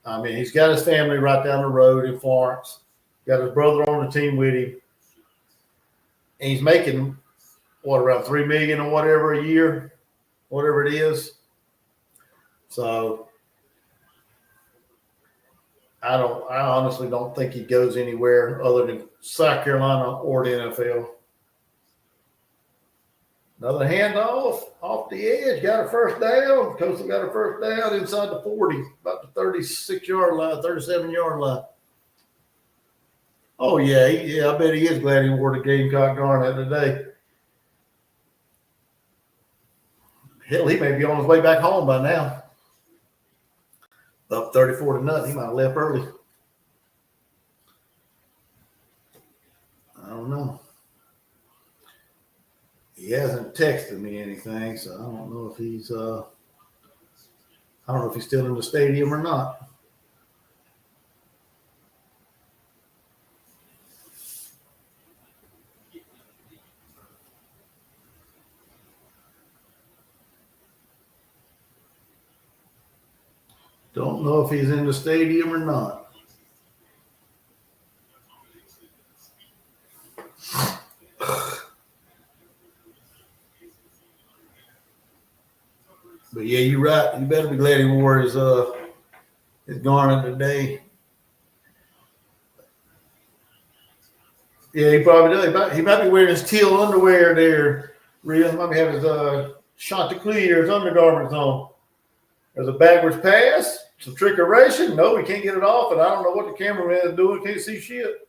I mean, he's got his family right down the road in Florence. Got his brother on the team with him. And he's making, around $3 million or whatever a year, whatever it is. So I honestly don't think he goes anywhere other than South Carolina or the NFL. Another handoff off the edge. Got a first down. Coastal got a first down inside the 40, about the 36-yard line, 37-yard line. Oh, yeah. I bet he is glad he wore the Gamecock garnet today. Hell, he may be on his way back home by now. Up 34-0. He might have left early. I don't know. He hasn't texted me anything, so I don't know if he's still in the stadium or not. Don't know if he's in the stadium or not. But yeah, you're right. You better be glad he wore his garnet today. Yeah, he probably does. He might be wearing his teal underwear there. Real, he might be having his Chanticleer, his undergarments on. There's a backwards pass. Some trickeration. No, we can't get it off, and I don't know what the cameraman is doing. Can't see shit.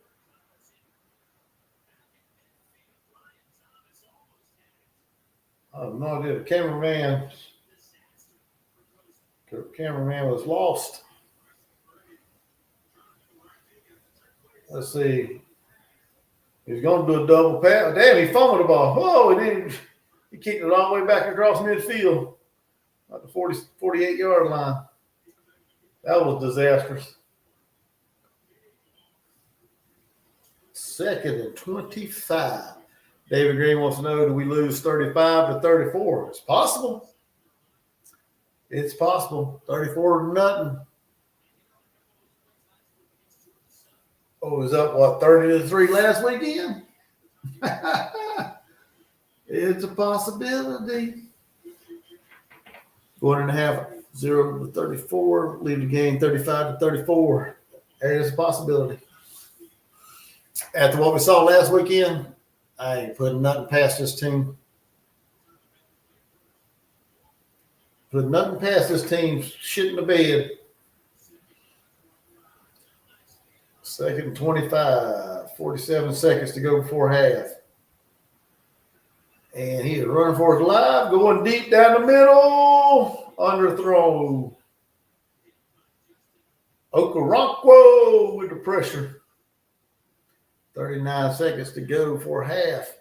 I have no idea. The cameraman was lost. Let's see. He's going to do a double pass. Damn, he fumbled the ball. Whoa, he kicked it all the way back across midfield at the 48-yard line. That was disastrous. 2nd and 25. David Green wants to know, do we lose 35-34? It's possible. It's possible. 34-0. Oh, it was up, 30-3 last weekend? It's a possibility. 1.5, 0-34. Leave the game 35-34. There is a possibility. After what we saw last weekend, I ain't putting nothing past this team. Putting nothing past this team. Shit in the bed. 2nd and 25. 47 seconds to go before half. And he is running for his life, going deep down the middle. Underthrow. Okoronkwo with the pressure. 39 seconds to go for half.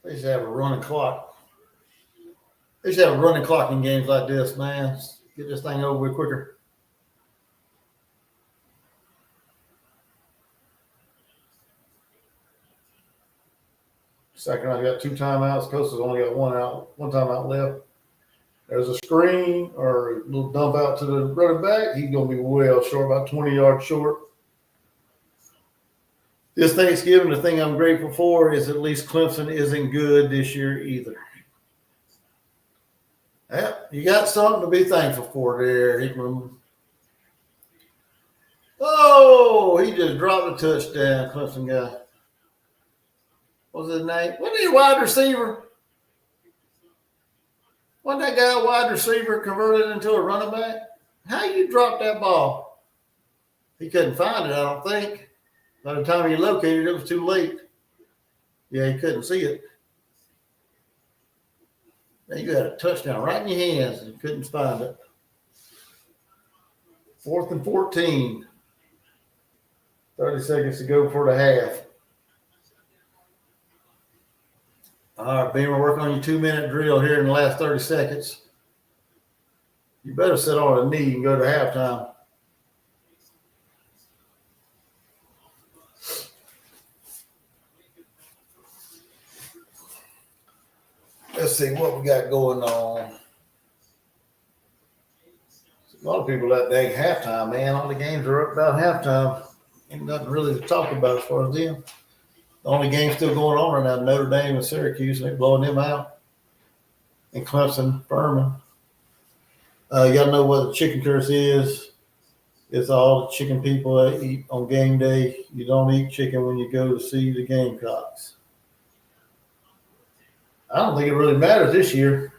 They should have a running clock. They should have a running clock in games like this, man. Get this thing over with quicker. Second, I got 2 timeouts. Coastal's only got one timeout left. There's a screen or a little dump out to the running back. He's going to be well short, about 20 yards short. This Thanksgiving, the thing I'm grateful for is at least Clemson isn't good this year either. Yeah, you got something to be thankful for there, Hickman. Oh, he just dropped a touchdown, Clemson guy. What was his name? Wasn't he a wide receiver? Wasn't that guy a wide receiver converted into a running back? How you drop that ball? He couldn't find it, I don't think. By the time he located it, it was too late. Yeah, he couldn't see it. Now you got a touchdown right in your hands and couldn't find it. 4th and 14. 30 seconds to go for the half. All right, Beamer, work on your 2-minute drill here in the last 30 seconds. You better sit on a knee and go to halftime. Let's see what we got going on. A lot of people at dang halftime, man. All the games are up about halftime. Ain't nothing really to talk about as far as them. The only game still going on right now, Notre Dame and Syracuse, and they're blowing them out. And Clemson, Furman. You got to know what the chicken curse is. It's all the chicken people that eat on game day. You don't eat chicken when you go to see the Gamecocks. I don't think it really matters this year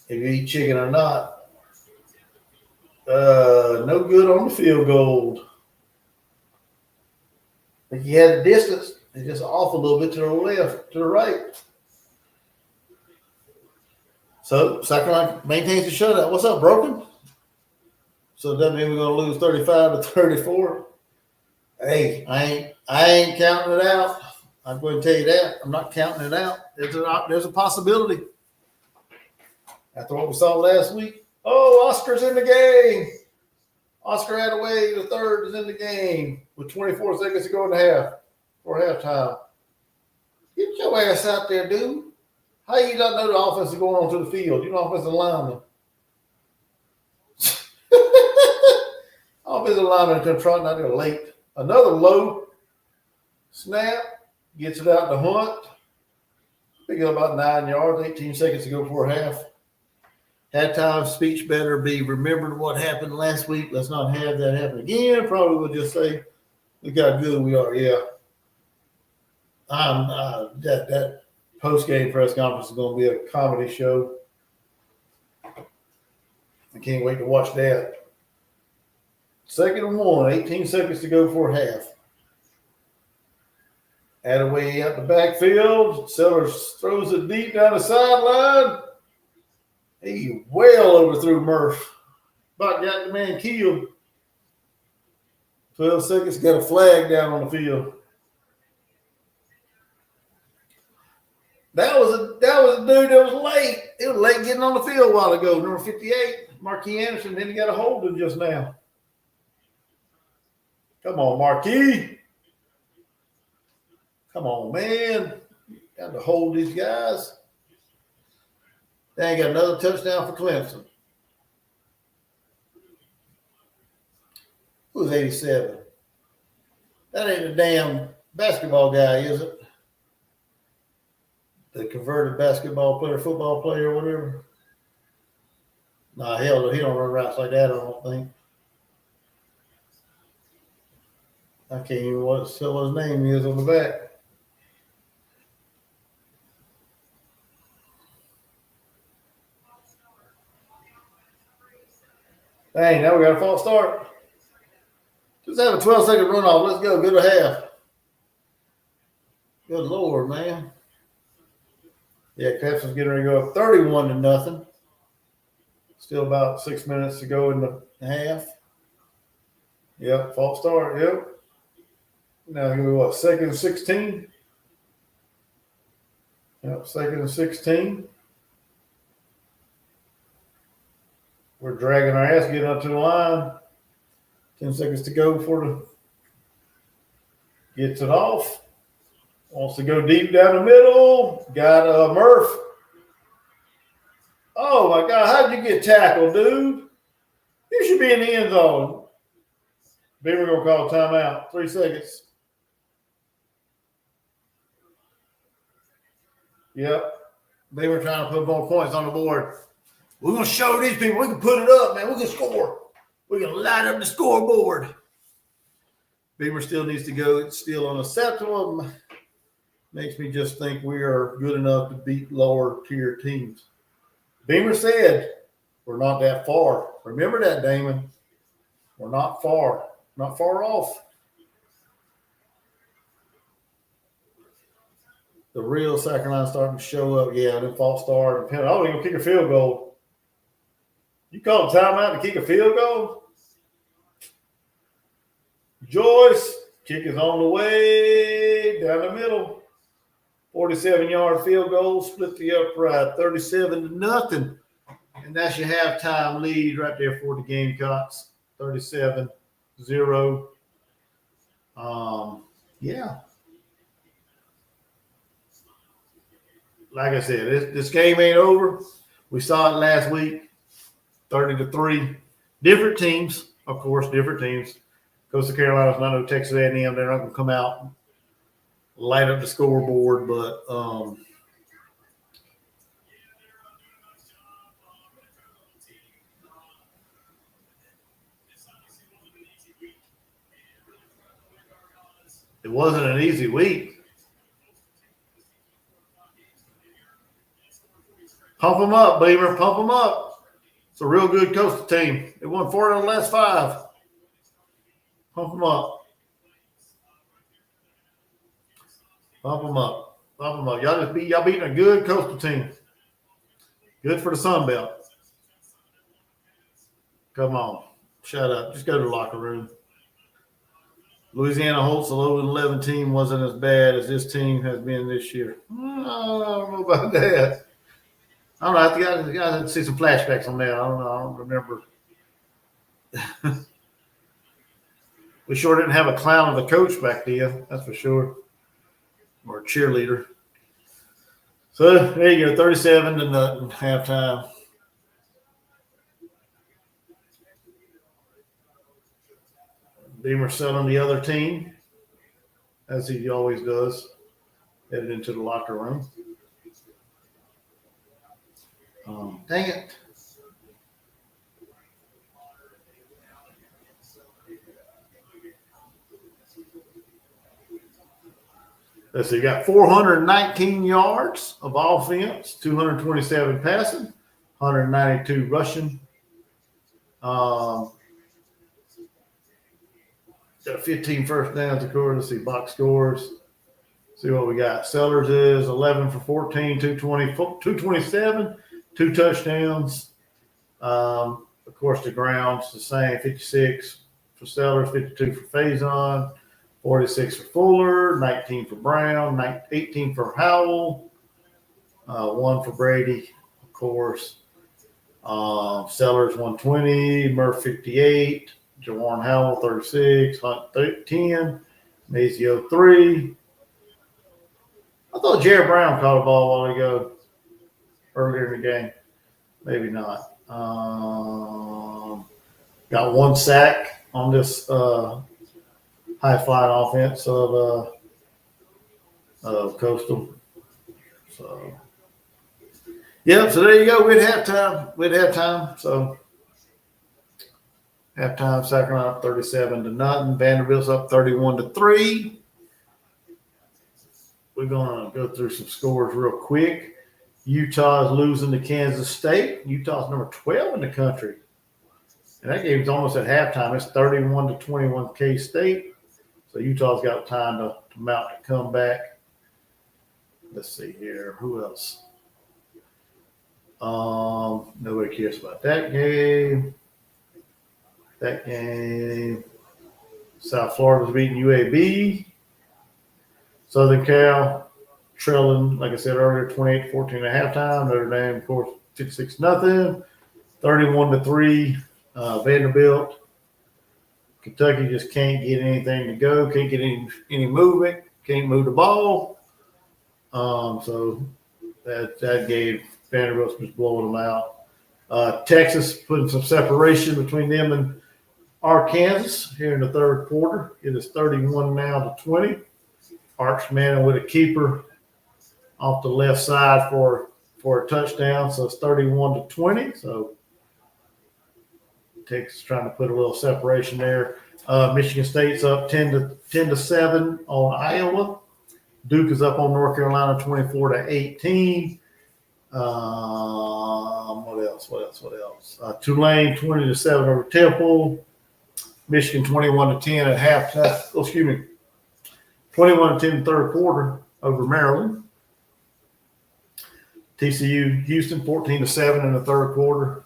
if you eat chicken or not. No good on the field goal. If you had a distance, it's just off a little bit to the left, to the right. So, second line maintains the shutout. What's up, broken? So it doesn't mean we're going to lose 35-34. Hey, I ain't counting it out. I'm going to tell you that. I'm not counting it out. There's a possibility. After what we saw last week. Oh, Oscar's in the game. Oscar Attaway, the third, is in the game with 24 seconds to go in the half for halftime. Get your ass out there, dude. How you not know the offense is going onto the field? You're not offensive lineman. Offensive lineman come trotting out there late. Another low snap. Gets it out to Hunt. Pick up about 9 yards, 18 seconds to go before half. Halftime speech better be remembered what happened last week. Let's not have that happen again. Probably will just say, look how good we are. Yeah. That post-game press conference is going to be a comedy show. I can't wait to watch that. 2nd and 1, 18 seconds to go before half. Attaway out the backfield. Sellers throws it deep down the sideline. He well overthrew Murph. About got the man killed. 12 seconds, got a flag down on the field. That was a dude that was late. It was late getting on the field a while ago. Number 58, Marquis Anderson. Then he got a hold of him just now. Come on, Marquis. Come on, man. Got to hold these guys. They ain't got another touchdown for Clemson. Who's 87? That ain't a damn basketball guy, is it? The converted basketball player, football player, or whatever. Nah, hell, he don't run routes like that, I don't think. I can't even tell what his name is on the back. Dang, now we got a false start. Just have a 12-second runoff. Let's go. Go to half. Good Lord, man. Yeah, Clemson's getting ready to go up 31-0. Still about 6 minutes to go in the half. Yep, false start. Yep. Now it's going to be what, 2nd and 16? Yep, 2nd and 16. We're dragging our ass getting up to the line. 10 seconds to go before the gets it off. Wants to go deep down the middle. Got Murph. Oh my God, how'd you get tackled, dude? You should be in the end zone. Beamer gonna call timeout. 3 seconds. Yep. Beamer trying to put more points on the board. We're going to show these people we can put it up, man. We can score. We can light up the scoreboard. Beamer still needs to go. It's still unacceptable. Makes me just think we are good enough to beat lower tier teams. Beamer said we're not that far. Remember that, Damon. We're not far. Not far off. The real second line starting to show up. Yeah, then false start and penalty. Oh, you're going to kick a field goal. You call a timeout to kick a field goal? Joyce, kick is on the way down the middle. 47-yard field goal, split the upright, 37-0. And that's your halftime lead right there for the Gamecocks, 37-0. Yeah. Like I said, this game ain't over. We saw it last week. 30-3. Different teams, of course, different teams. Coastal Carolina's not no Texas A&M. They're not going to come out and light up the scoreboard, but it wasn't an easy week. Pump them up, Beamer. Pump them up. It's a real good Coastal team. They won 4 out of the last 5. Pump them up. Pump them up. Pump them up. Y'all beating a good Coastal team. Good for the Sun Belt. Come on. Shut up. Just go to the locker room. Louisiana Holt's a low 11 team wasn't as bad as this team has been this year. I don't know about that. I don't know. I think I had to see some flashbacks on that. I don't know. I don't remember. We sure didn't have a clown of a coach back then, that's for sure, or a cheerleader. So there you go, 37 to nothing, halftime. Beamer selling the other team, as he always does, headed into the locker room. Dang it. Let's see, you got 419 yards of offense, 227 passing, 192 rushing. Got 15 first downs, of course. Let's see, box scores. See what we got. Sellers is 11 for 14, 227, 2 touchdowns. Of course, the ground's the same, 56 for Sellers, 52 for Faison, 46 for Fuller, 19 for Brown, 18 for Howell, 1 for Brady, of course. Sellers 120, Murph 58, Jawan Howell 36, Hunt 10, Mazio 3. I thought Jared Brown caught a ball a while ago, earlier in the game. Maybe not. Got 1 sack on this high flying offense of Coastal. So, yeah, so there you go. We'd have time. So, halftime, Sacramento up 37 to nothing. Vanderbilt's up 31 to 3. We're going to go through some scores real quick. Utah is losing to Kansas State. Utah's number 12 in the country. And that game's almost at halftime. It's 31 to 21 K-State. So Utah's got time to mount a comeback. Let's see here. Who else? Nobody cares about that game. South Florida's beating UAB. Southern Cal trailing, like I said earlier, 28-14 at halftime. Notre Dame, of course, 56-0. 31 to 3. Vanderbilt. Kentucky just can't get anything to go. Can't get any movement. Can't move the ball. So that gave Vanderbilt just blowing them out. Texas putting some separation between them and Arkansas here in the third quarter. It is 31 now to 20. Arch Manning with a keeper off the left side for a touchdown. So it's 31 to 20. So Texas trying to put a little separation there. Michigan State's up 10 to 7 on Iowa. Duke is up on North Carolina 24 to 18. What else? Tulane 20 to 7 over Temple. Michigan 21 to 10 at halftime. 21 to 10 in the third quarter over Maryland. TCU Houston 14 to 7 in the third quarter.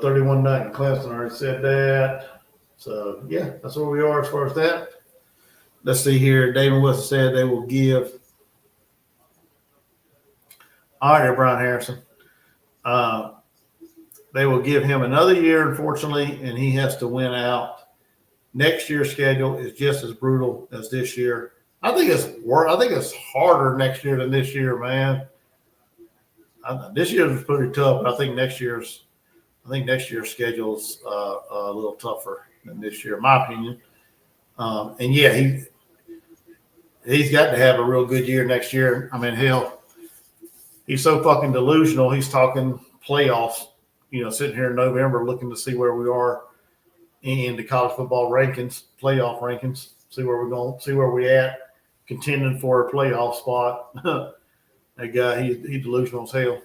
31-0 Clemson, I already said that. So yeah, that's where we are as far as that. Let's see here. David Wilson said they will give. All right, Brian Harrison. They will give him another year, unfortunately, and he has to win out. Next year's schedule is just as brutal as this year. I think it's harder next year than this year, man. This year was pretty tough, but I think next year's schedule's a little tougher than this year, in my opinion. And yeah, he's got to have a real good year next year. I mean, hell, he's so fucking delusional. He's talking playoffs. Sitting here in November looking to see where we are in the college football rankings, playoff rankings, see where we're going, see where we at, contending for a playoff spot. That guy, he's delusional as hell.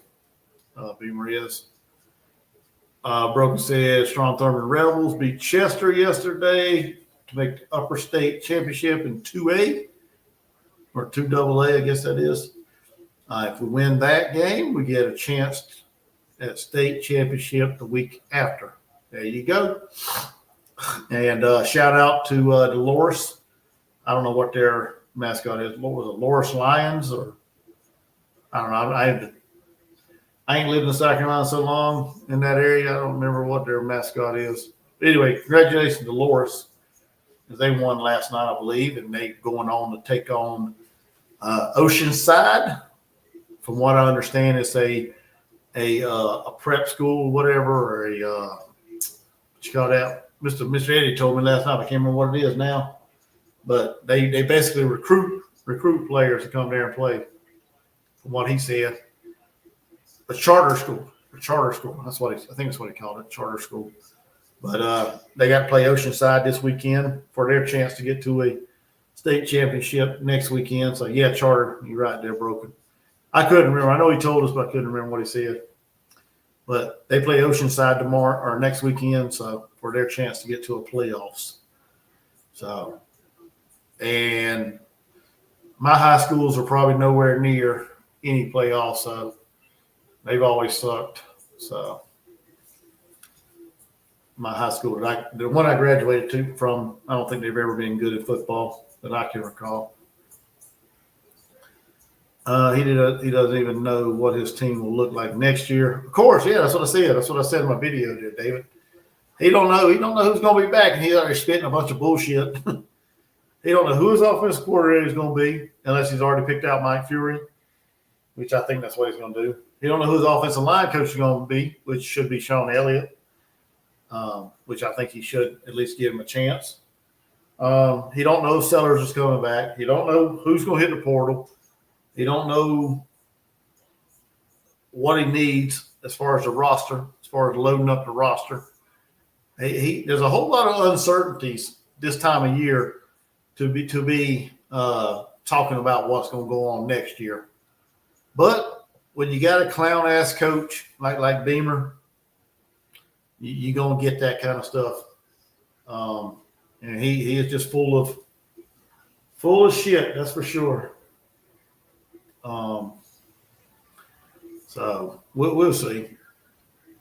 Beamer is. Broken said Strom Thurmond Rebels beat Chester yesterday to make the upper state championship in 2A or 2AA, I guess that is. If we win that game, we get a chance at state championship the week after. There you go. And shout out to Dolores. I don't know what their mascot is. What was it, Loris Lions? Or I don't know. I ain't lived in South Carolina so long in that area. I don't remember what their mascot is. Anyway, congratulations to Loris. They won last night, I believe, and they going on to take on Oceanside. From what I understand, it's a prep school, whatever, or what you call that? Mr. Eddie told me last night. I can't remember what it is now, but they basically recruit players to come there and play. From what he said, a charter school. That's what I think that's what he called it, charter school. But they got to play Oceanside this weekend for their chance to get to a state championship next weekend. So, yeah, charter. You're right there, Broken. I couldn't remember. I know he told us, but I couldn't remember what he said. But they play Oceanside tomorrow or next weekend, so for their chance to get to a playoffs. So, and my high schools are probably nowhere near any playoffs, so they've always sucked. So, my high school, the one I graduated from, I don't think they've ever been good at football that I can recall. He doesn't even know what his team will look like next year. Of course, yeah, that's what I said. That's what I said in my video there, David. He don't know. He don't know who's going to be back, and he's already spitting a bunch of bullshit. He don't know who his offensive coordinator is going to be unless he's already picked out Mike Fury, which I think that's what he's going to do. He don't know who his offensive line coach is going to be, which should be Sean Elliott. Which I think he should at least give him a chance. He don't know if Sellers is coming back. He don't know who's going to hit the portal. He don't know what he needs as far as the roster, as far as loading up the roster. There's a whole lot of uncertainties this time of year to be talking about what's going to go on next year. But when you got a clown ass coach like Beamer, you're going to get that kind of stuff. And he is just full of shit, that's for sure. So we'll see.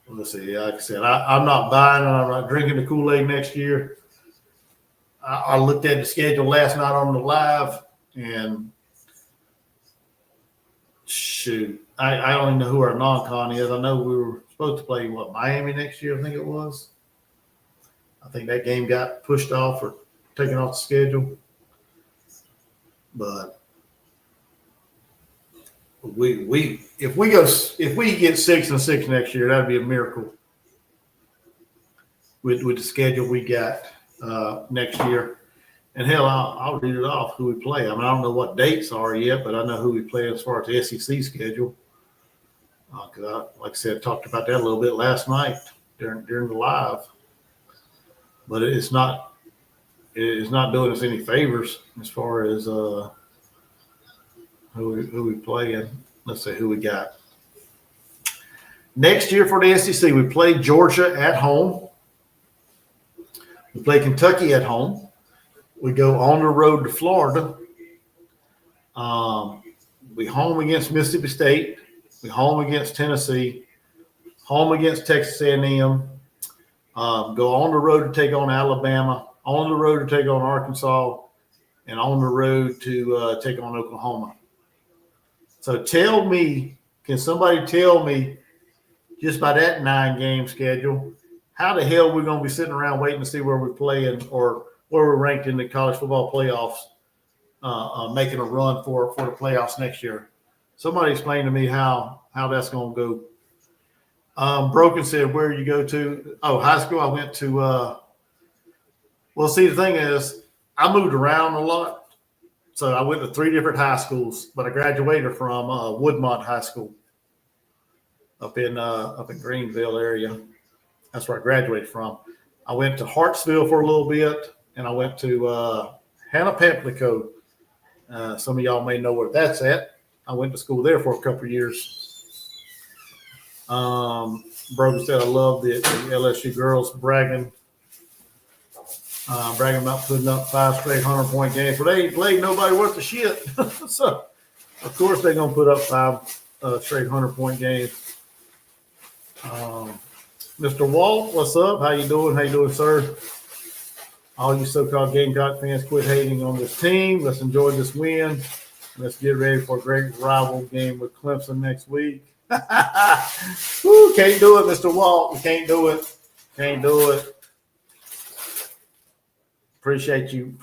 We'll see. Like I said, I'm not buying it. I'm not drinking the Kool-Aid next year. I looked at the schedule last night on the live, and shoot, I don't even know who our non-con is. I know we were supposed to play, Miami next year, I think it was. I think that game got pushed off or taken off the schedule. But if we get 6-6 next year, that'd be a miracle with the schedule we got next year. And hell, I'll read it off who we play. I mean, I don't know what dates are yet, but I know who we play as far as the SEC schedule. Because like I said, talked about that a little bit last night during the live. But it's not doing us any favors as far as who we play in. Let's see who we got. Next year for the SEC, we play Georgia at home. We play Kentucky at home. We go on the road to Florida. We home against Mississippi State. We home against Tennessee. Home against Texas A&M. Go on the road to take on Alabama. On the road to take on Arkansas. And on the road to take on Oklahoma. So can somebody tell me, just by that 9-game schedule, how the hell we're going to be sitting around waiting to see where we're playing or where we're ranked in the college football playoffs, making a run for the playoffs next year? Somebody explain to me how that's going to go. Broken said, where you go to? Oh, high school. I went to well, see, the thing is, I moved around a lot. So I went to 3 different high schools, but I graduated from Woodmont High School up in Greenville area. That's where I graduated from. I went to Hartsville for a little bit, and I went to Hannah Pamplico. Some of y'all may know where that's at. I went to school there for a couple of years. Brogan said, I love the LSU girls bragging about putting up 5 straight 100-point games. But they ain't played nobody worth a shit. So, of course, they're going to put up 5 straight 100-point games. Mr. Walt, what's up? How you doing? How you doing, sir? All you so-called Gamecock fans, quit hating on this team. Let's enjoy this win. Let's get ready for a great rival game with Clemson next week. Woo, can't do it, Mr. Walt. We can't do it. Can't do it. Appreciate you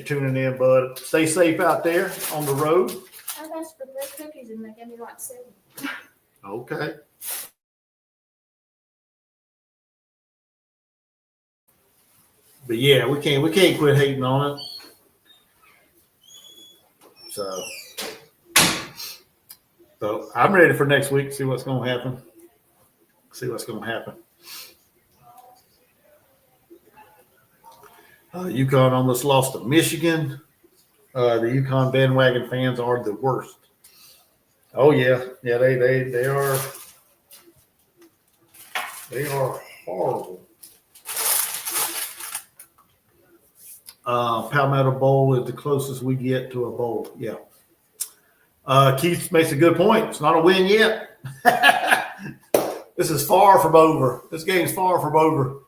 tuning in, bud. Stay safe out there on the road. I got to prepare cookies and they gave me like 7. Okay. But yeah, we can't quit hating on it. So I'm ready for next week. See what's going to happen. UConn almost lost to Michigan. The UConn bandwagon fans are the worst. Oh yeah, they are. They are horrible. Palmetto Bowl is the closest we get to a bowl. Yeah. Keith makes a good point. It's not a win yet. This is far from over. This game's far from over.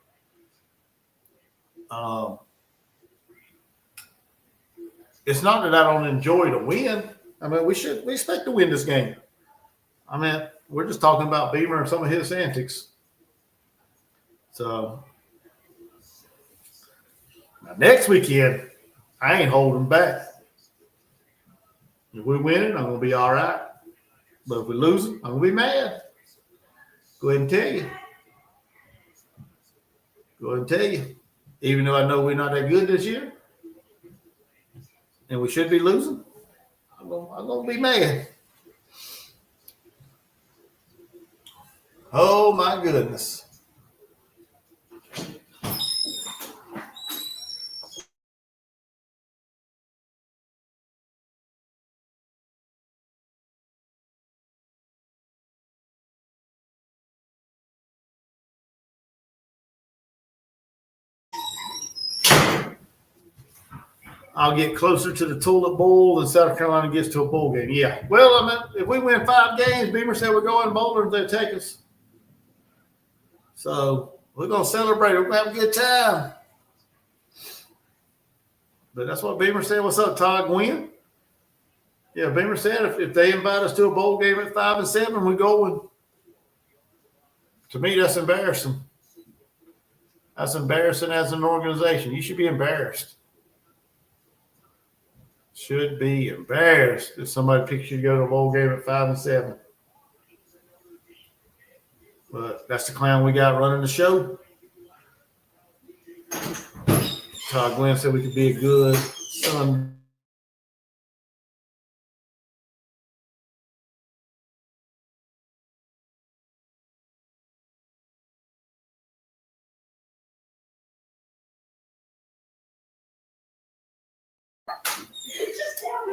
It's not that I don't enjoy the win. I mean, we expect to win this game. I mean, we're just talking about Beamer and some of his antics. So now next weekend, I ain't holding back. If we win it, I'm gonna be all right. But if we lose it, I'm gonna be mad. Go ahead and tell you. Even though I know we're not that good this year, and we should be losing, I'm gonna be mad. Oh my goodness. I'll get closer to the Tulip Bowl than South Carolina gets to a bowl game. Yeah. Well, I mean, if we win 5 games, Beamer said we're going Boulder, they'll take us. So we're going to celebrate. We're going to have a good time. But that's what Beamer said. What's up, Todd Gwynn? Yeah, Beamer said if they invite us to a bowl game at 5 and 7, we're going. To me, that's embarrassing. That's embarrassing as an organization. You should be embarrassed. Should be embarrassed if somebody picks you to go to a bowl game at 5 and 7. But that's the clown we got running the show. Todd Glenn said we could be a good son.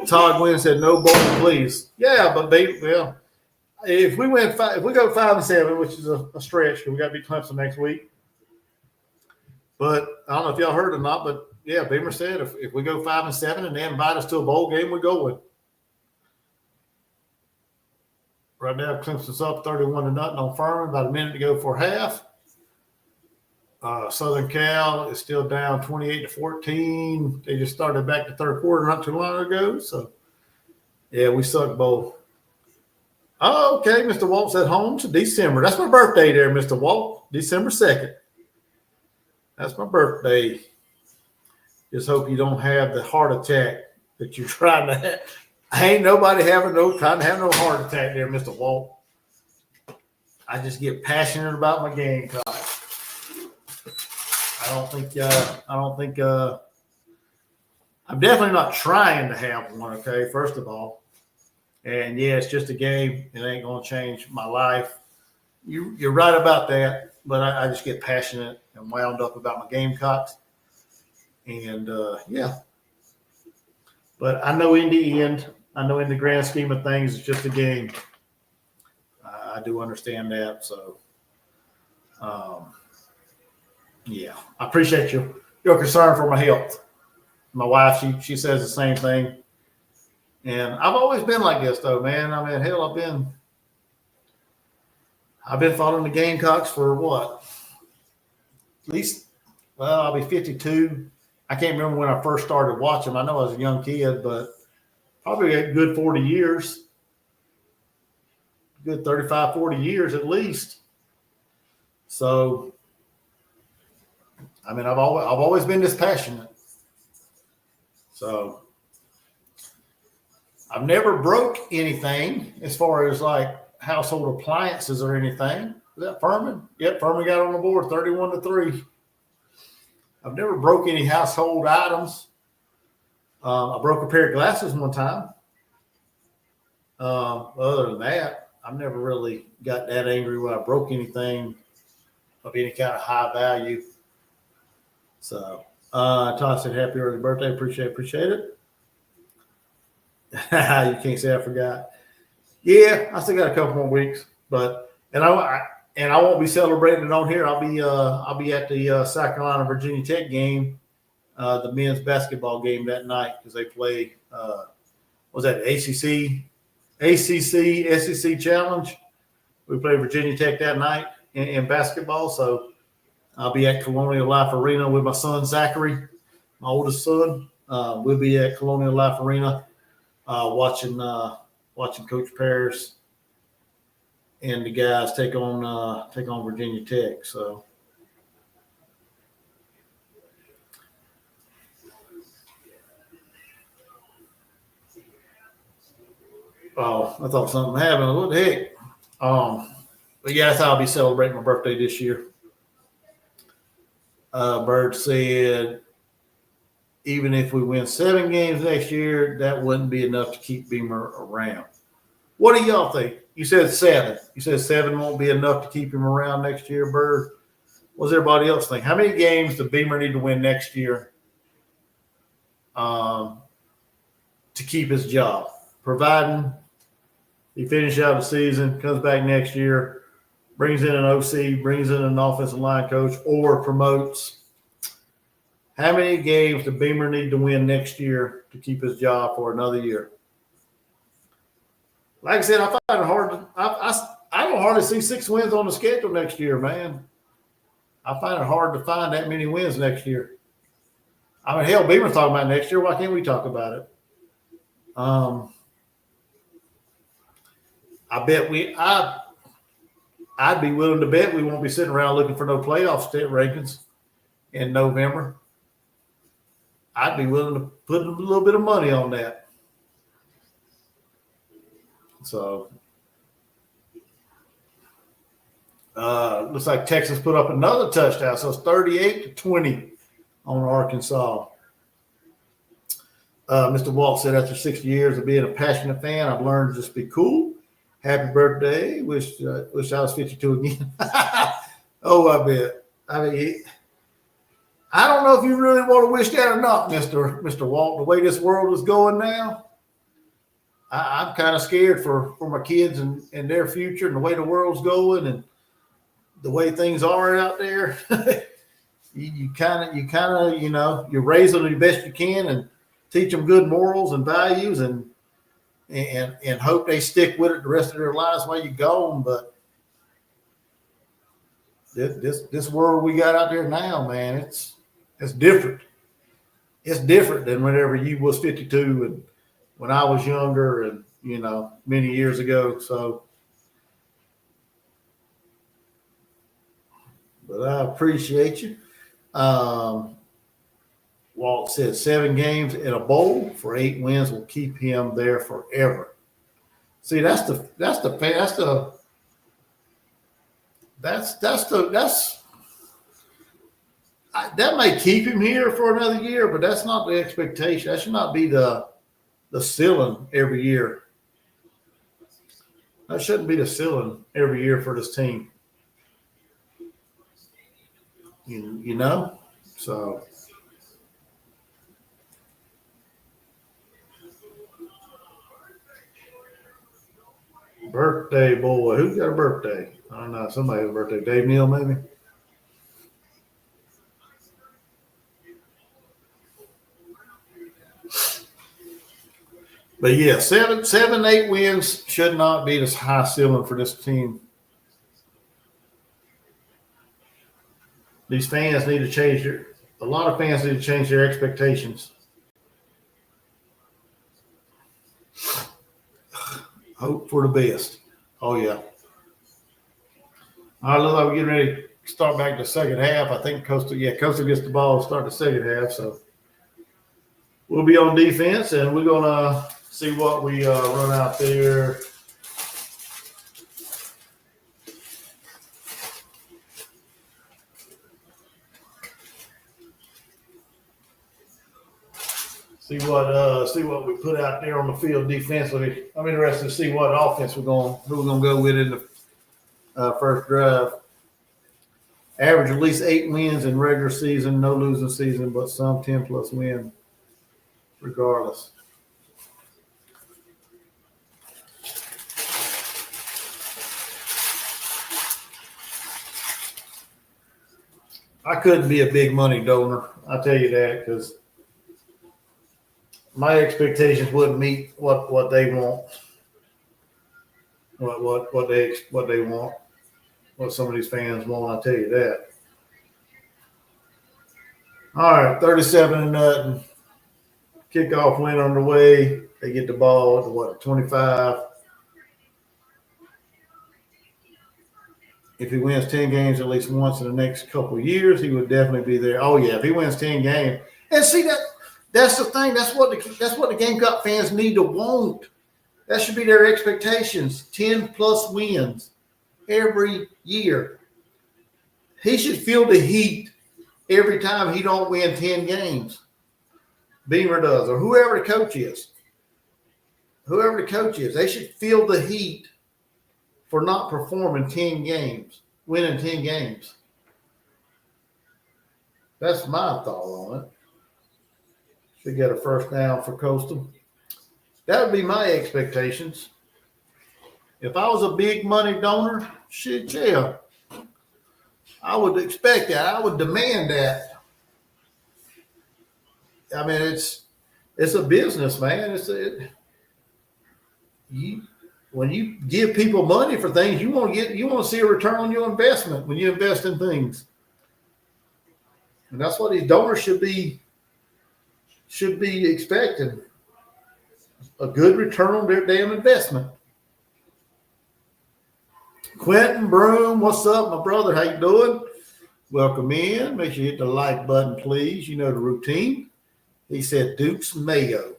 Todd Gwynn said, "No bowl, please." Yeah, but if we win 5, if we go 5 and 7, which is a stretch, because we got to beat Clemson next week. But I don't know if y'all heard or not, but yeah, Beamer said if we go 5 and 7 and they invite us to a bowl game, we're going. Right now, Clemson's up 31-0 on Furman. About a minute to go for half. Southern Cal is still down 28-14. They just started back the third quarter not too long ago. So, yeah, we suck both. Oh, okay. Mr. Walt's at home to December. That's my birthday there, Mr. Walt. December 2nd. That's my birthday. Just hope you don't have the heart attack that you're trying to have. Ain't nobody trying to have no heart attack there, Mr. Walt. I just get passionate about my game. I'm definitely not trying to have one, okay, first of all. And yeah, it's just a game. It ain't going to change my life. You're right about that, but I just get passionate and wound up about my Gamecocks. And yeah. But I know in the end, in the grand scheme of things, it's just a game. I do understand that. So, yeah, I appreciate your concern for my health. My wife, she says the same thing. And I've always been like this, though, man. I mean, hell, I've been following the Gamecocks for what? At least, well, I'll be 52. I can't remember when I first started watching them. I know I was a young kid, but probably a good 40 years. good 35, 40 years at least. So, I mean, I've always been this passionate. So, I've never broke anything as far as like household appliances or anything. Is that Furman? Yep, Furman got on the board 31-3. I've never broke any household items. I broke a pair of glasses one time. Other than that, I've never really got that angry when I broke anything of any kind of high value. So, Todd said, happy early birthday. Appreciate it. You can't say I forgot. Yeah, I still got a couple more weeks, and I won't be celebrating it on here. I'll be at the South Carolina Virginia Tech game, the men's basketball game that night because they play. Was that ACC SEC Challenge? We play Virginia Tech that night in basketball, so I'll be at Colonial Life Arena with my son Zachary, my oldest son. We'll be at Colonial Life Arena watching Coach Paris and the guys take on Virginia Tech. So, oh, I thought something happened. What the heck? But yeah, that's how I'll be celebrating my birthday this year. Bird said, even if we win 7 games next year, that wouldn't be enough to keep Beamer around. What do y'all think? You said 7. You said 7 won't be enough to keep him around next year, Bird. What does everybody else think? How many games does Beamer need to win next year to keep his job? Providing he finishes out the season, comes back next year, brings in an OC, brings in an offensive line coach, or promotes. How many games does Beamer need to win next year to keep his job for another year? Like I said, I find it hard to I don't hardly see 6 wins on the schedule next year, man. I find it hard to find that many wins next year. I mean, hell, Beamer's talking about next year. Why can't we talk about it? I'd be willing to bet we won't be sitting around looking for no playoff state rankings in November. I'd be willing to put a little bit of money on that. So, looks like Texas put up another touchdown. So it's 38-20 on Arkansas. Mr. Walt said, after 60 years of being a passionate fan, I've learned to just be cool. Happy birthday. Wish I was 52 again. Oh, I bet. I mean, I don't know if you really want to wish that or not, Mr. Walt. The way this world is going now, I'm kind of scared for my kids and their future and the way the world's going and the way things are out there. you kind of, you raise them the best you can and teach them good morals and values and hope they stick with it the rest of their lives while you're gone. But this world we got out there now, man, it's different. It's different than whenever you was 52 and when I was younger and, many years ago. So, but I appreciate you. Walt said 7 games in a bowl for 8 wins will keep him there forever. See, that may keep him here for another year, but that's not the expectation. That should not be the ceiling every year. That shouldn't be the ceiling every year for this team. So. Birthday boy. Who's got a birthday? I don't know. Somebody has a birthday. Dave Neal, maybe? But yeah, 7-8 wins should not be this high ceiling for this team. These fans need to change a lot of fans need to change their expectations. Hope for the best. Oh yeah. All right, look like we're getting ready to start back the second half. I think Coastal gets the ball to start the second half. So we'll be on defense, and we're gonna see what we run out there. See what we put out there on the field defensively. I'm interested to see what offense who we're gonna go with in the first drive. Average at least 8 wins in regular season, no losing season, but some 10+ win regardless. I couldn't be a big money donor. I'll tell you that, because my expectations wouldn't meet what they want. What they want. What some of these fans want, I'll tell you that. All right, 37-0. Kickoff win underway. They get the ball at 25. If he wins 10 games at least once in the next couple of years, he would definitely be there. Oh yeah, if he wins 10 games. And see that's the thing. That's what the Gamecock fans need to want. That should be their expectations. 10+ wins every year. He should feel the heat every time he don't win 10 games. Beamer does, or whoever the coach is. Whoever the coach is, they should feel the heat for not performing 10 games, winning 10 games. That's my thought on it. Should get a first down for Coastal. That would be my expectations. If I was a big money donor, shit, yeah. I would expect that. I would demand that. I mean, it's a business, man. When you give people money for things, you want to see a return on your investment when you invest in things. And that's what these donors should be expecting. A good return on their damn investment. Quentin Broom, what's up, my brother? How you doing? Welcome in. Make sure you hit the like button, please. You know the routine. He said Duke's Mayo.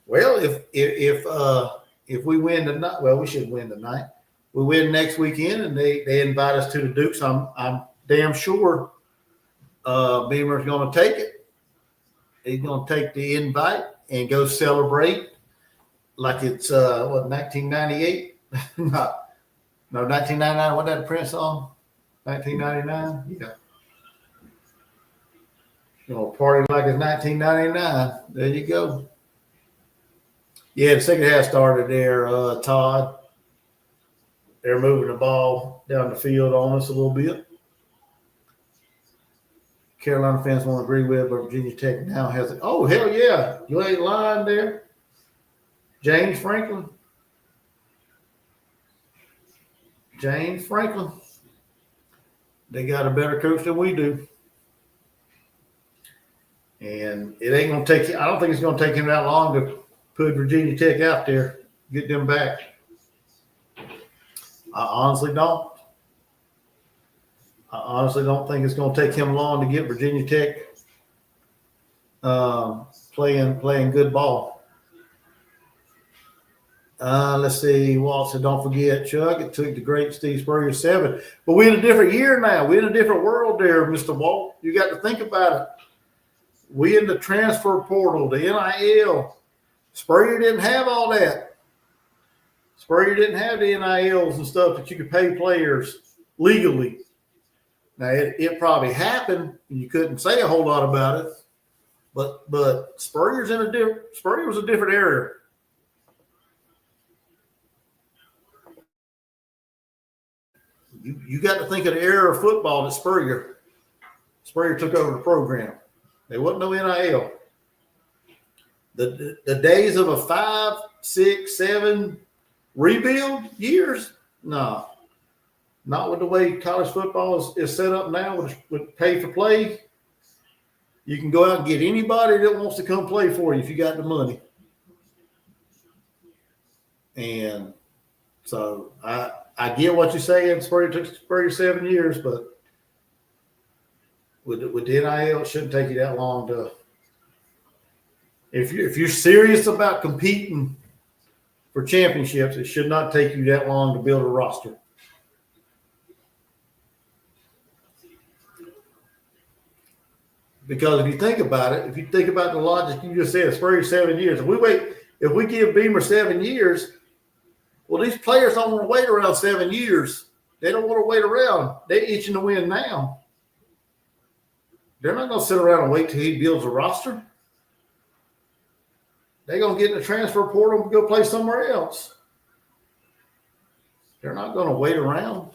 Well, if we win tonight, well, we should win tonight. We win next weekend, and they invite us to the Dukes. I'm damn sure Beamer's going to take it. He's going to take the invite and go celebrate like it's 1998? No, 1999. What that the Prince song? 1999. Yeah. Party like it's 1999. There you go. Yeah, the second half started there, Todd. They're moving the ball down the field on us a little bit. Carolina fans won't agree with, but Virginia Tech now has it. Oh, hell yeah. You ain't lying there. James Franklin. They got a better coach than we do. And it ain't going to take – I don't think it's going to take him that long to put Virginia Tech out there, get them back. I honestly don't. I honestly don't think it's going to take him long to get Virginia Tech playing good ball. Let's see. Walter, don't forget, Chuck. It took the great Steve Spurrier 7. But we're in a different year now. We're in a different world there, Mr. Walt. You got to think about it. We in the transfer portal, the NIL. Spurrier didn't have all that. Spurrier didn't have the NILs and stuff that you could pay players legally. Now, it probably happened, and you couldn't say a whole lot about it. But Spurrier was a different area. You got to think of the era of football that Spurrier took over the program. There wasn't no NIL. The days of a 5, 6, 7 rebuild years, no. Not with the way college football is set up now with pay for play. You can go out and get anybody that wants to come play for you if you got the money. And So I get what you're saying. Spurrier took Spurrier 7 years, but with the NIL, it shouldn't take you that long to. If you're serious about competing for championships, it should not take you that long to build a roster. Because if you think about it, if you think about the logic you just said, Spurrier 7 years. If we give Beamer 7 years, well, these players don't want to wait around 7 years. They don't want to wait around. They're itching to win now. They're not going to sit around and wait till he builds a roster. They're going to get in the transfer portal and go play somewhere else. They're not going to wait around.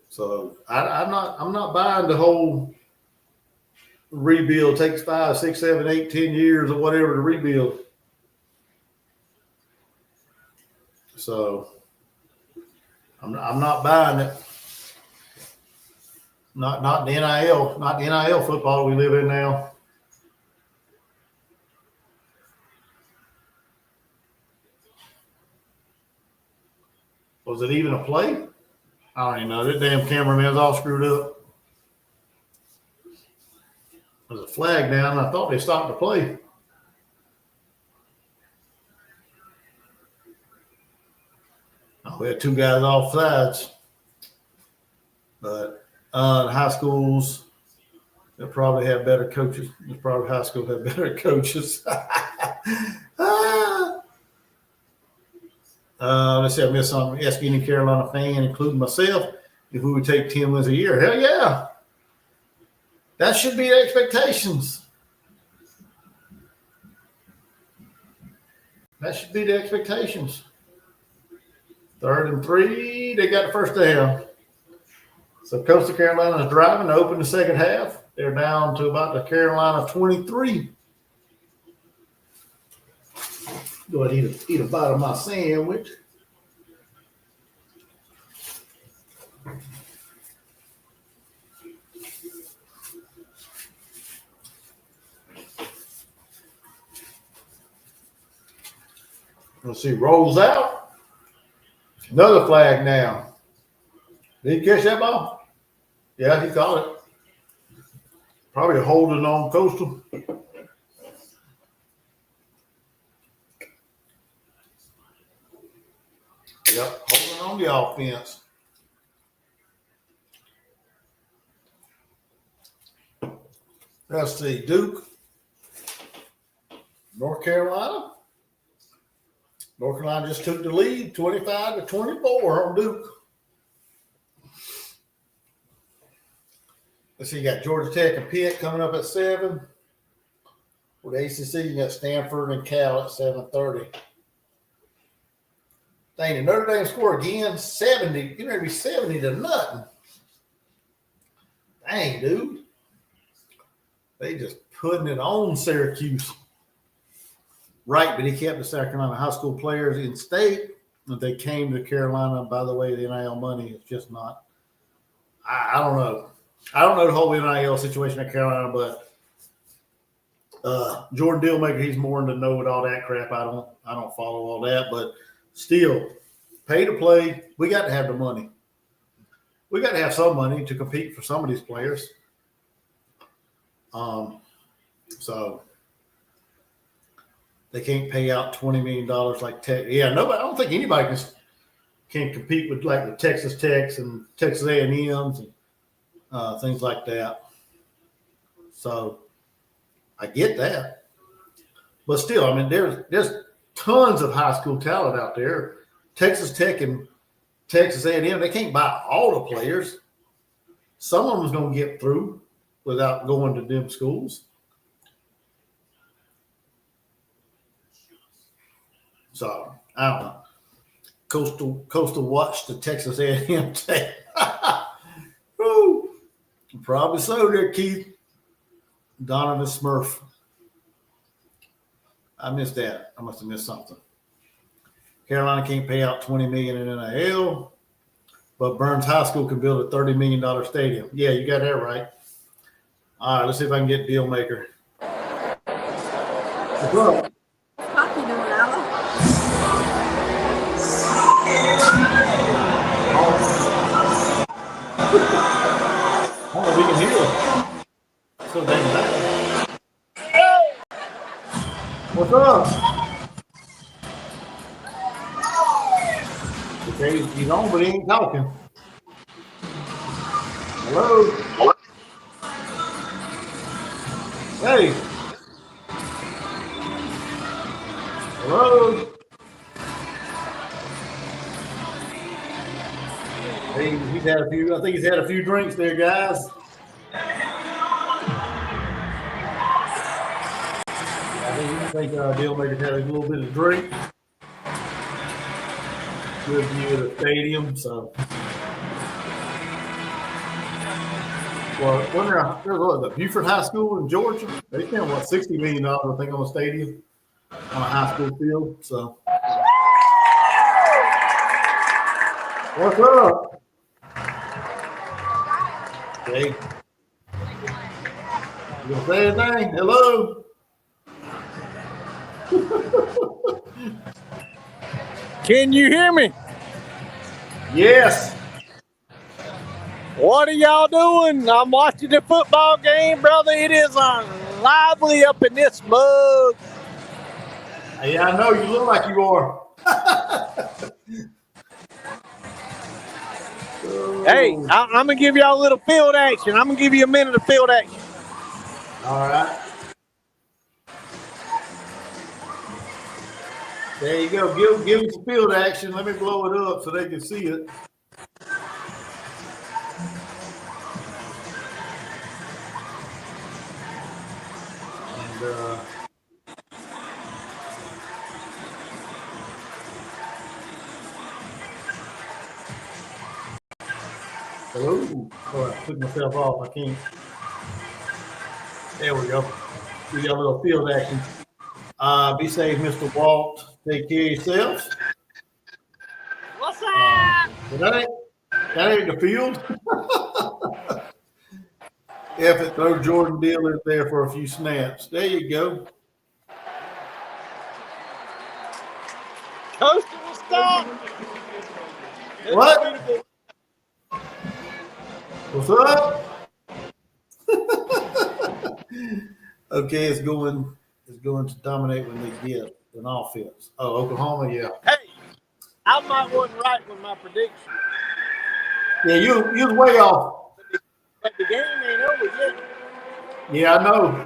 So I'm not buying the whole rebuild takes 5, 6, 7, 8, 10 years or whatever to rebuild. So I'm not buying it. Not the NIL football we live in now. Was it even a play? I don't even know. That damn cameraman's all screwed up. There's a flag down. I thought they stopped the play. Oh, we had 2 guys off sides. But high schools, they'll probably have better coaches. Probably high schools have better coaches. Let's see, I missed something. Ask any Carolina fan, including myself, if we would take 10 wins a year. Hell yeah. That should be the expectations. That should be the expectations. 3rd and 3, they got the first down. So Coastal Carolina is driving to open the second half. They're down to about the Carolina 23. Go ahead and eat a bite of my sandwich. Let's see, rolls out. Another flag now. Did he catch that ball? Yeah, he caught it. Probably holding on Coastal. Yep, holding on the offense. Let's see, Duke, North Carolina. North Carolina just took the lead, 25-24 on Duke. Let's see, you got Georgia Tech and Pitt coming up at 7. With the ACC, you got Stanford and Cal at 7:30. Dang, the Notre Dame score again, 70. You're going to be 70-0. Dang, dude. They just putting it on Syracuse. Right, but he kept the South Carolina high school players in state. If they came to Carolina, by the way, the NIL money is just not. I don't know. I don't know the whole NIL situation at Carolina, but Jordan Dealmaker, he's more in the know with all that crap. I don't follow all that, but still, pay to play. We got to have the money. We got to have some money to compete for some of these players. So they can't pay out $20 million like Tech. Yeah, nobody. I don't think anybody can compete with like the Texas Techs and Texas A&Ms and things like that. So I get that, but still, I mean, there's tons of high school talent out there. Texas Tech and Texas A&M, they can't buy all the players. Some of them's going to get through without going to them schools. So I don't know. Coastal watched the Texas A&M tape. Probably so there, Keith. Donovan Smurf. I missed that. I must have missed something. Carolina can't pay out $20 million in NIL, but Burns High School can build a $30 million stadium. Yeah, you got that right. All right, let's see if I can get Dealmaker. What's up? Cocky doing, Alan? I don't know if we can hear it. So dang loud. What's up? Okay, he's on, but he ain't talking. Hello? Hey. Hello? Hey, he's had a few, I think he's had a few drinks there, guys. I think Dealmaker's had a little bit of drink. Good view of the stadium, so. Well, when there's what, the Buford High School in Georgia, they spent what, $60 million, I think, on a stadium, on a high school field. So, what's up? Okay. You gonna say anything? Hello. Can you hear me? Yes. What are y'all doing? I'm watching the football game, brother. It is lively up in this mug. Hey, I know you look like you are. Hey, I'm going to give y'all a little field action. I'm going to give you a minute of field action. All right. There you go. Give them some field action. Let me blow it up so they can see it. And hello. Oh, I took myself off. I can't. There we go. We got a little field action. Be safe, Mr. Walt. Take care of yourself. What's up? That ain't the field. If it throw Jordan Dillard there for a few snaps. There you go. Coastal will stop. What? What's up? Okay, it's going to dominate when they get an offense. Oh, Oklahoma, yeah. Hey, I might wasn't right with my prediction. Yeah, you was way off. But the game ain't over yet. Yeah, I know.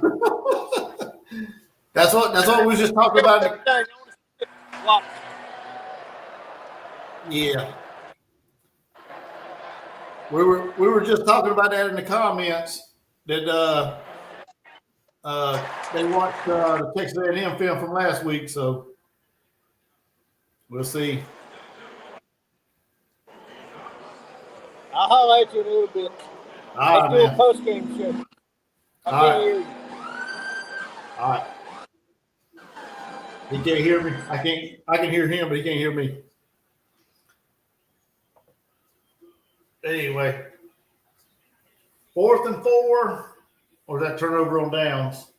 That's what we was just talking about. Yeah. We were just talking about that in the comments that they watched the Texas A&M film from last week, so we'll see. I'll holler at you in a little bit. All Let's right, do man. a post-game show. I can't hear you. All right. He can't hear me. I can hear him, but he can't hear me. Anyway. 4th and 4, or is that turnover on downs?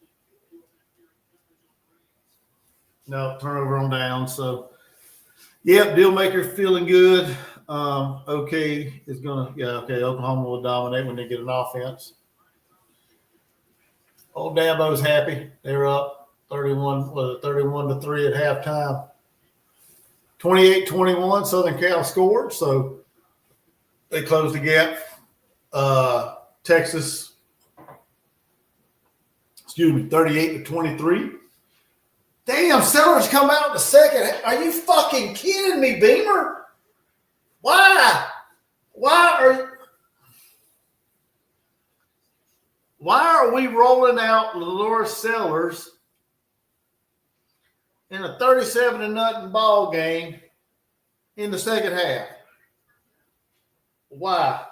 No, turnover on downs. So, yep, Dealmaker's feeling good. Okay, is gonna Oklahoma will dominate when they get an offense. Old Dabo's happy. They're up 31 to 3 at halftime. 28-21, Southern Cal scored, so they closed the gap. Texas, 38-23. Damn, Sellers come out in the second. Are you fucking kidding me, Beamer? Why are we rolling out Lenore Sellers in a 37-0 ball game in the second half? Why?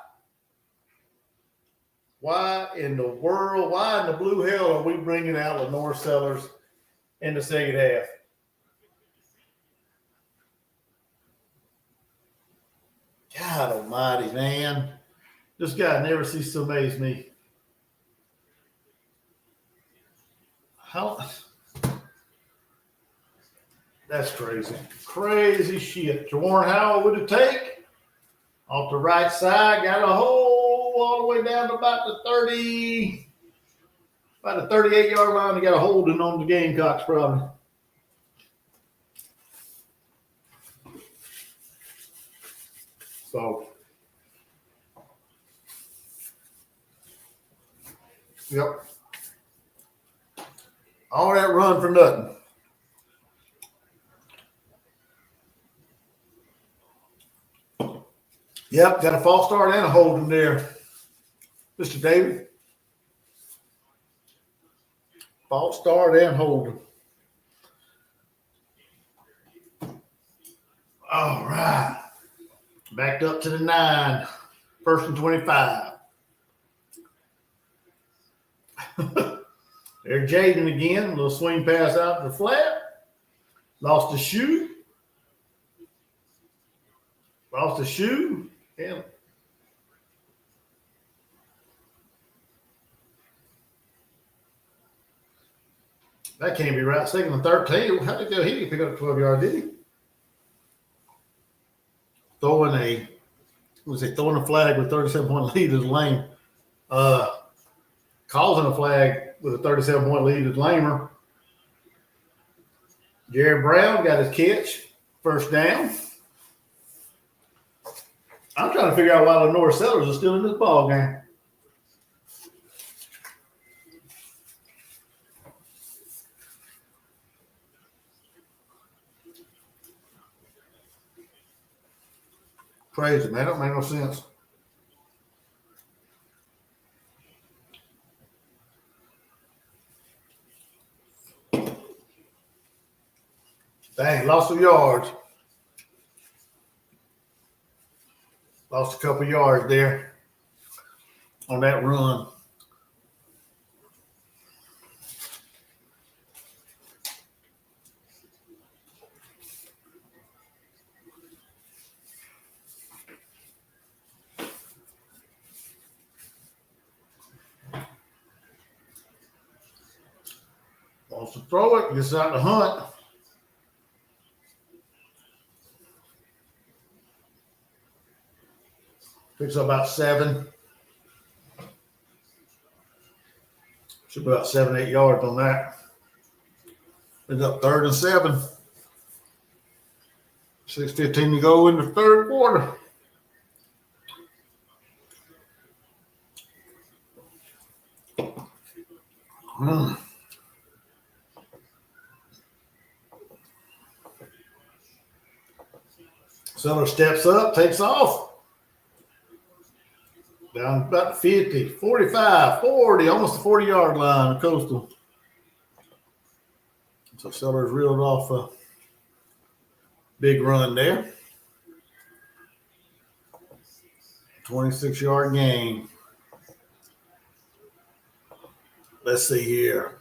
Why in the world? Why in the blue hell are we bringing out Lenore Sellers in the second half? God almighty, man. This guy never ceases to amaze me. How That's crazy. Crazy shit. Jawan Howell with the take. Off the right side, got a hole all the way down to about the 38-yard line. They got a holding on the Gamecocks probably. So, yep. All that run for nothing. Yep, got a false start and a holding there, Mr. David. False start and holding. All right. Backed up to the 9. First and 25. There's Jaden again. A little swing pass out to the flat. Lost the shoe. Yeah. That can't be right. Second and 13. How did he go? He didn't pick up 12 yards, did he? Throwing a flag with 37-point lead is lame. Causing a flag with a 37-point lead is lamer. Jared Brown got his catch. First down. I'm trying to figure out why Lenore Sellers is still in this ball game. Crazy, man. That don't make no sense. Dang, lost some yards. Lost a couple yards there on that run. Wants to throw it, gets out to Hunt. Picks up about 7. Should be about 7, 8 yards on that. It's up 3rd and 7. 6:15 to go in the third quarter. Seller steps up, takes off. Down about 50, 45, 40, almost the 40-yard line of Coastal. So Sellers reeled off a big run there. 26-yard gain. Let's see here.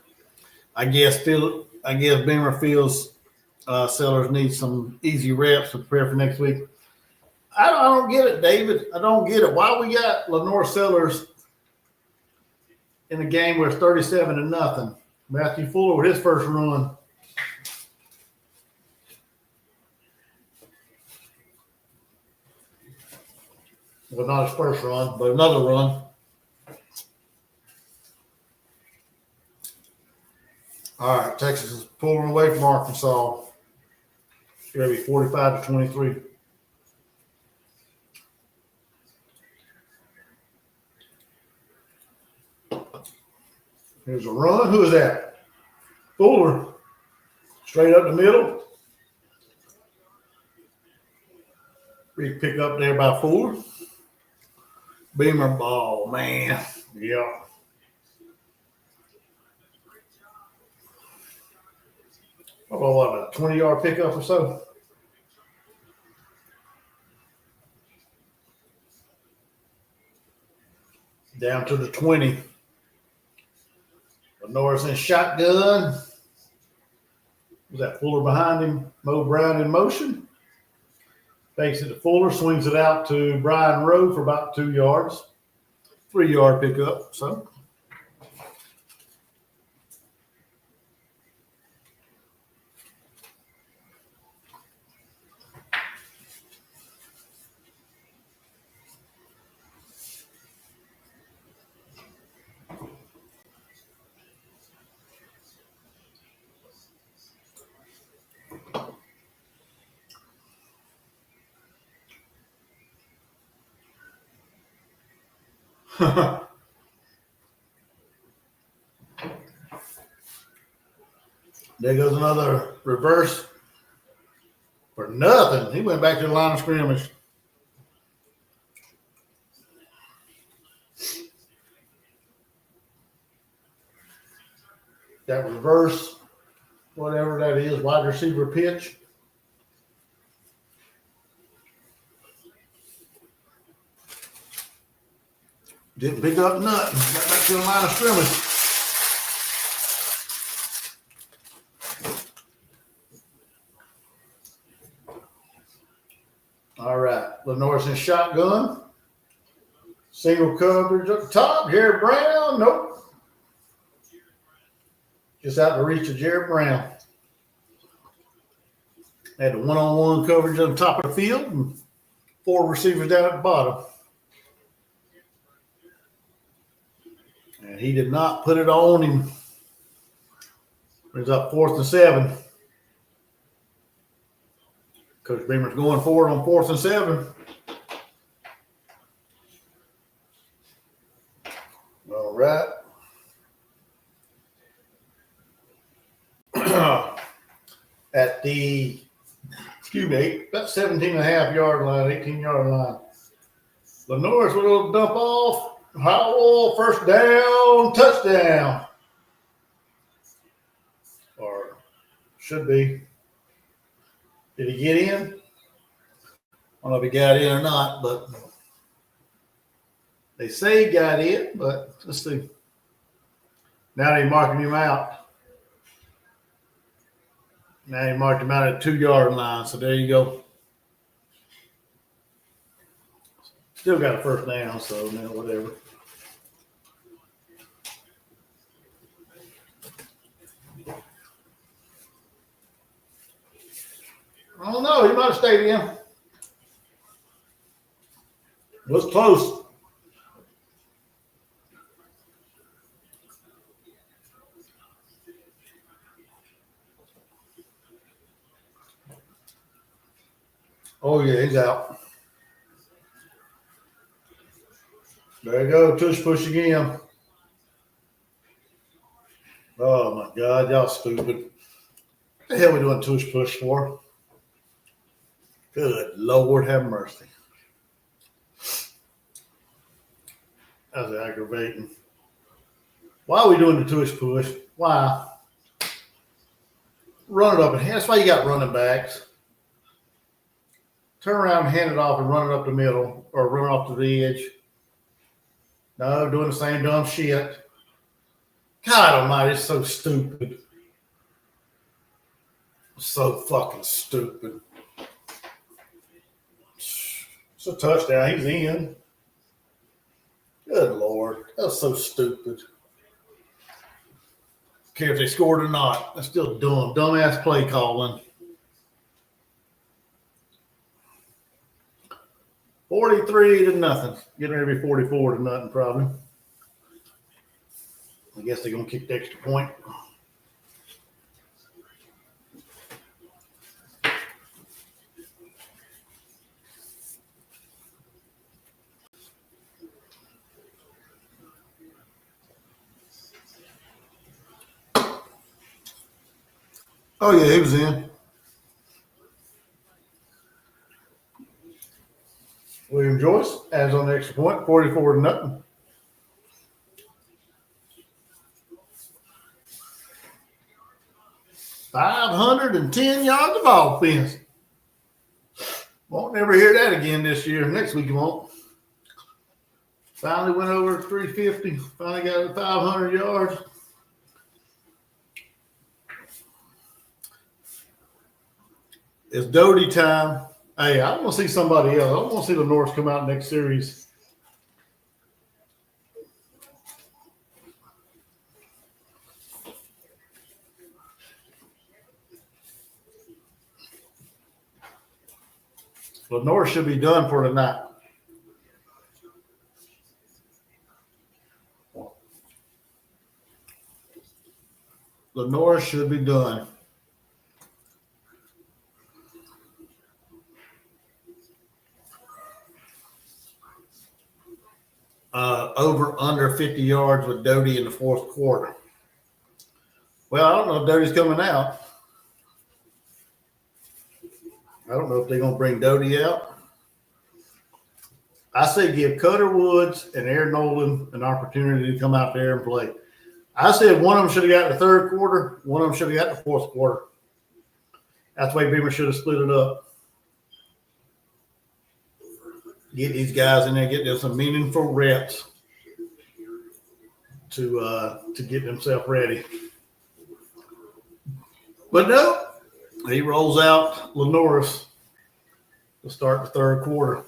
I guess Beamer feels Sellers need some easy reps to prepare for next week. I don't get it, David. I don't get it. Why we got Lenore Sellers in a game where it's 37-0? Matthew Fuller with his first run. Well, not his first run, but another run. All right, Texas is pulling away from Arkansas. It's going to be 45-23. Here's a run. Who is that? Fuller. Straight up the middle. Big pick up there by Fuller. Beamer ball, man. Yeah. What, a 20-yard pickup or so? Down to the 20. Norris in shotgun. Was that Fuller behind him? Mo Brown in motion. Fakes it to Fuller, swings it out to Brian Rowe for about 2 yards. 3-yard pickup. So There goes another reverse for nothing. He went back to the line of scrimmage. That reverse, whatever that is, wide receiver pitch. Didn't pick up nothing. Got back to the line of scrimmage. All right. Lenore's in shotgun. Single coverage up the top. Jared Brown. Nope. Just out the reach of Jared Brown. Had the one-on-one coverage on the top of the field and 4 receivers down at the bottom. And he did not put it on him. It's up 4th and 7. Coach Beamer's going for it on 4th and 7. All right. At the, about 17.5 yard line, 18-yard line. Lenore's with a little dump off. Howell, first down, touchdown. Or should be. Did he get in? I don't know if he got in or not, but they say he got in, but let's see. Now they marking him out. Now he marked him out at 2-yard line, so there you go. Still got a first down, so now whatever. I don't know. He might have stayed in. It was close. Oh, yeah, he's out. There you go. Tush push again. Oh, my God. Y'all stupid. What the hell are we doing tush push for? Good Lord, have mercy. That's aggravating. Why are we doing the tush push? Why? Run it up. And that's why you got running backs. Turn around and hand it off and run it up the middle or run off to the edge. No, doing the same dumb shit. God almighty, it's so stupid. So fucking stupid. It's a touchdown. He's in. Good Lord. That's so stupid. Don't care if they scored or not. That's still dumb. Dumbass play calling. 43 to nothing. Getting ready to be 44 to nothing, probably. I guess they're going to kick the extra point. Oh, yeah, he was in. William Joyce adds on the extra point, 44 to nothing. $510 yards of offense. Won't never hear that again this year. Next week you won't. Finally went over 350. Finally got 500 yards. It's Doty time. Hey, I want to see somebody else. I want to see the North come out next series. Lenore should be done for tonight. Lenore should be done. over under 50 yards with Doty in the fourth quarter. Well, I don't know if Doty's coming out. I don't know if they're going to bring Doty out. I say give Cutter Woods and Aaron Nolan an opportunity to come out there and play. I said one of them should have got the third quarter. One of them should have got the fourth quarter. That's the way Beamer should have split it up. Get these guys in there, get them some meaningful reps to get themselves ready. But no, he rolls out Lenoris to start the third quarter.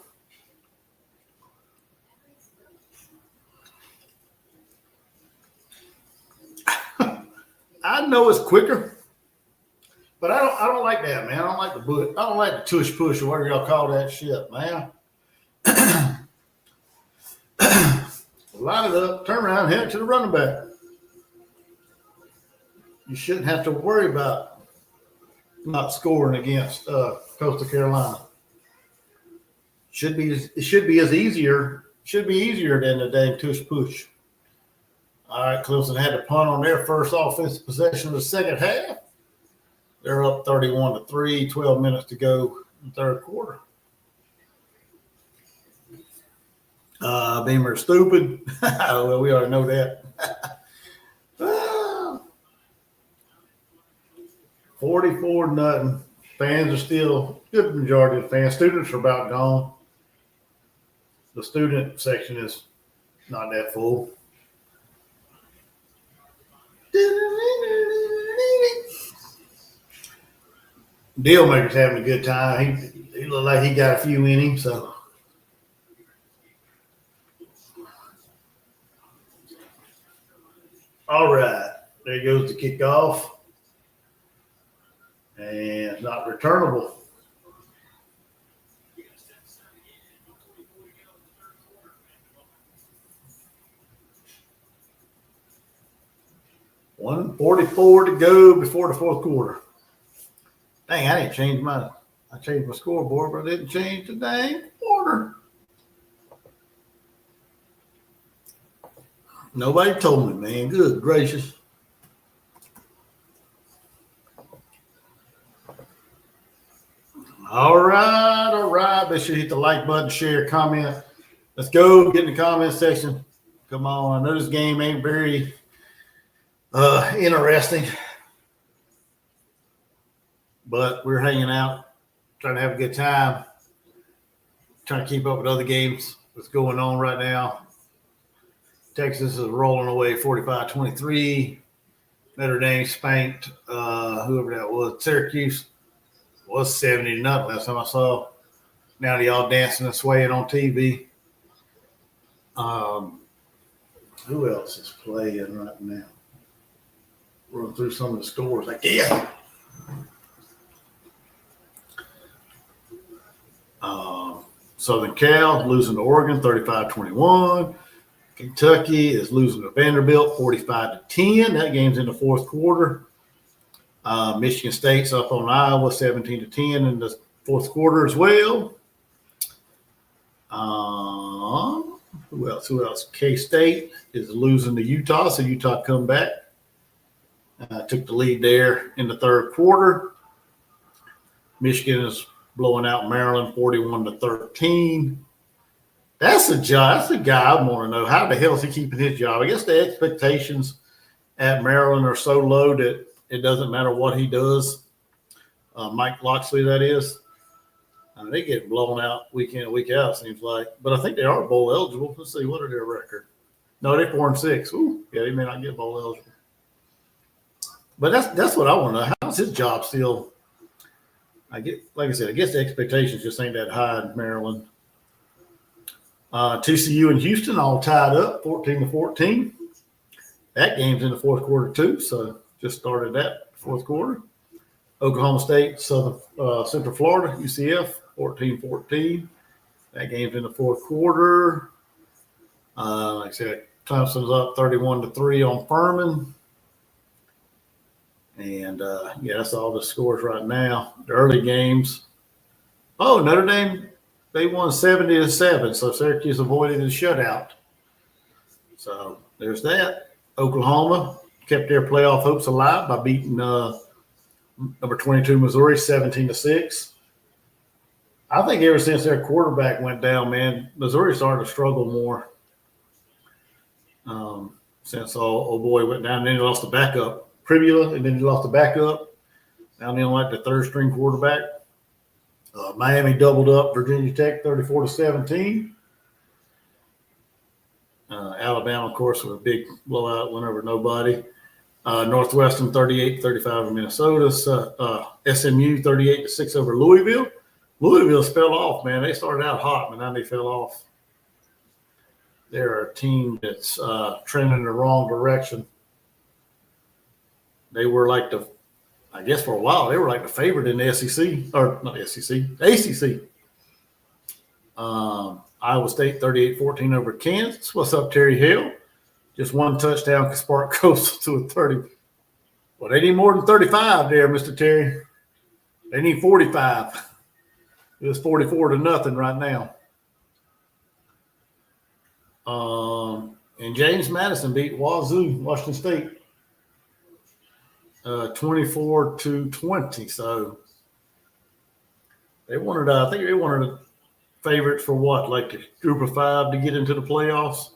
I know it's quicker, but I don't like that, man. I don't like I don't like the tush push or whatever y'all call that shit, man. Line it up, turn around, head to the running back. You shouldn't have to worry about not scoring against Coastal Carolina. It should be easier than the dang tush push. All right, Clemson had to punt on their first offensive possession of the second half. They're up 31-3, 12 minutes to go in the third quarter. Beamer stupid. Well, we already know that. 44-0. Fans are still, good majority of the fans. Students are about gone. The student section is not that full. Dealmaker's having a good time. He looked like he got a few in him, so. All right, there goes the kickoff. And not returnable. $1:44 to go before the fourth quarter. Dang, I changed my scoreboard, but I didn't change the dang quarter. Nobody told me, man. Good gracious. All right. Be sure to hit the like button, share, comment. Let's go. Get in the comment section. Come on. I know this game ain't very interesting, but we're hanging out, trying to have a good time, trying to keep up with other games that's going on right now. Texas is rolling away 45-23. Notre Dame spanked whoever that was. Syracuse was 70-0 last time I saw. Now they all dancing and swaying on TV. Who else is playing right now? Run through some of the scores. Southern Cal losing to Oregon 35-21. Kentucky is losing to Vanderbilt 45-10. That game's in the fourth quarter. Michigan State's up on Iowa 17-10 in the fourth quarter as well. Who else? K-State is losing to Utah, so Utah come back. Took the lead there in the third quarter. Michigan is blowing out Maryland 41-13. That's the guy I want to know. How the hell is he keeping his job? I guess the expectations at Maryland are so low that it doesn't matter what he does. Mike Locksley, that is. They get blown out week in and week out, it seems like. But I think they are bowl eligible. Let's see, what are their record? No, they're 4-6. Ooh, yeah, they may not get bowl eligible. But that's what I want to know. How's his job still? Like I said, I guess the expectations just ain't that high in Maryland. TCU and Houston all tied up 14-14. That game's in the fourth quarter too, so just started that fourth quarter. Oklahoma State, Central Florida, UCF 14-14. That game's in the fourth quarter. Like I said, Clemson's up 31-3 on Furman. And, that's all the scores right now. The early games. Oh, Notre Dame, they won 70-7, so Syracuse avoided a shutout. So there's that. Oklahoma kept their playoff hopes alive by beating number 22 Missouri 17-6. I think ever since their quarterback went down, man, Missouri started to struggle more. Since old boy went down, and then he lost the backup, Pribula, and then he lost the backup. Now they don't like the third string quarterback. Miami doubled up Virginia Tech 34-17. Alabama, of course, with a big blowout, went over nobody. Northwestern 38-35 in Minnesota. SMU 38-6 over Louisville. Louisville fell off, man. They started out hot, but now they fell off. They're a team that's trending in the wrong direction. They were like I guess for a while, they were like the favorite in the SEC, or not the SEC, ACC. Iowa State 38-14 over Kansas. What's up, Terry Hill? Just one touchdown can spark Coastal to a 30. Well, they need more than 35 there, Mr. Terry. They need 45. It was 44-0 right now. And James Madison beat Wazoo, Washington State, 24-20. So they wanted, I think they wanted a favorite for what, like the group of 5 to get into the playoffs.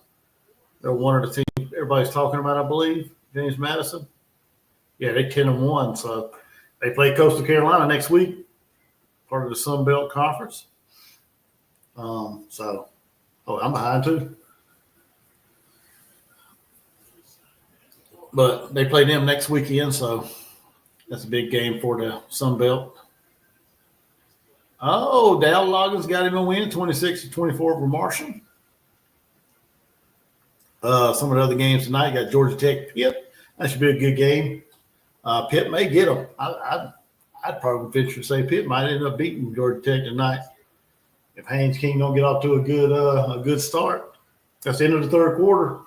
They're one of the teams everybody's talking about, I believe. James Madison. Yeah, they 10-1. So they play Coastal Carolina next week, part of the Sun Belt Conference. I'm behind too. But they play them next weekend, so that's a big game for the Sun Belt. Oh, Dal Loggins got him a win, 26-24 over Marshall. Some of the other games tonight got Georgia Tech, Pitt. That should be a good game. Pitt may get them. I'd probably venture to say Pitt might end up beating Georgia Tech tonight if Haynes King don't get off to a good start. That's the end of the third quarter.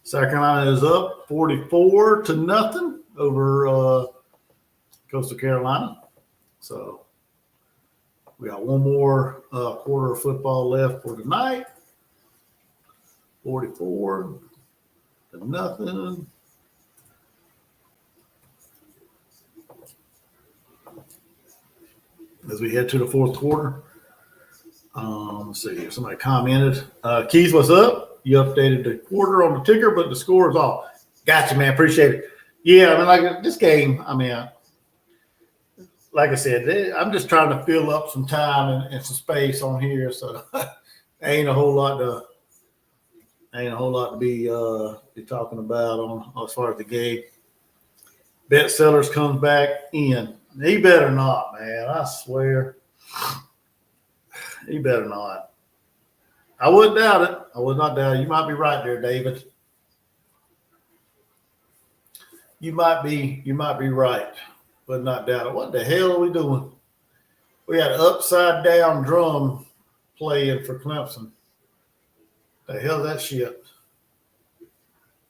South Carolina is up 44-0 over Coastal Carolina. So we got one more quarter of football left for tonight. 44-0. As we head to the fourth quarter. Let's see here. Somebody commented. Keys, what's up? You updated the quarter on the ticker, but the score is off. Gotcha, man. Appreciate it. Yeah, I mean, like this game, like I said, I'm just trying to fill up some time and some space on here. So ain't a whole lot to be talking about on as far as the game. Bet Sellers comes back in. He better not, man. I swear. He better not. I wouldn't doubt it. I would not doubt it. You might be right there, David. You might be right, but not doubt it. What the hell are we doing? We got an upside down drum playing for Clemson. The hell is that shit?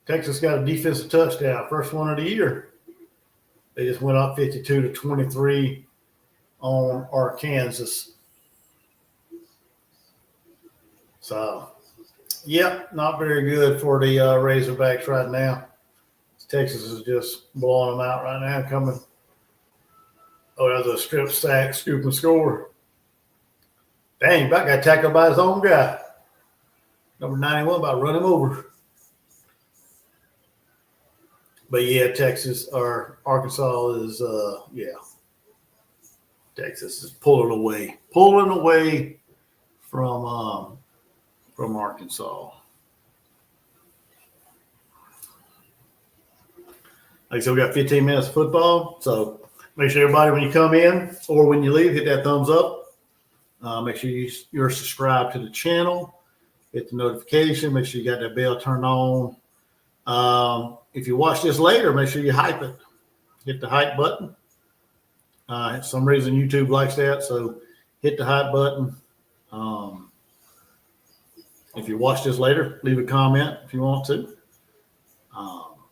Texas got a defensive touchdown, first one of the year. They just went up 52-23 on Arkansas. So, yep, not very good for the Razorbacks right now. Texas is just blowing them out right now. Coming. Oh, that's a strip sack, scoop and score. Dang, about got tackled by his own guy. Number 91, about to run him over. But yeah, Arkansas is, Texas is pulling away from Arkansas. Like I said, we got 15 minutes of football. So make sure everybody, when you come in or when you leave, hit that thumbs up. Make sure you're subscribed to the channel. Hit the notification. Make sure you got that bell turned on. If you watch this later, make sure you hype it. Hit the hype button. For some reason, YouTube likes that, so hit the hype button. If you watch this later, leave a comment if you want to.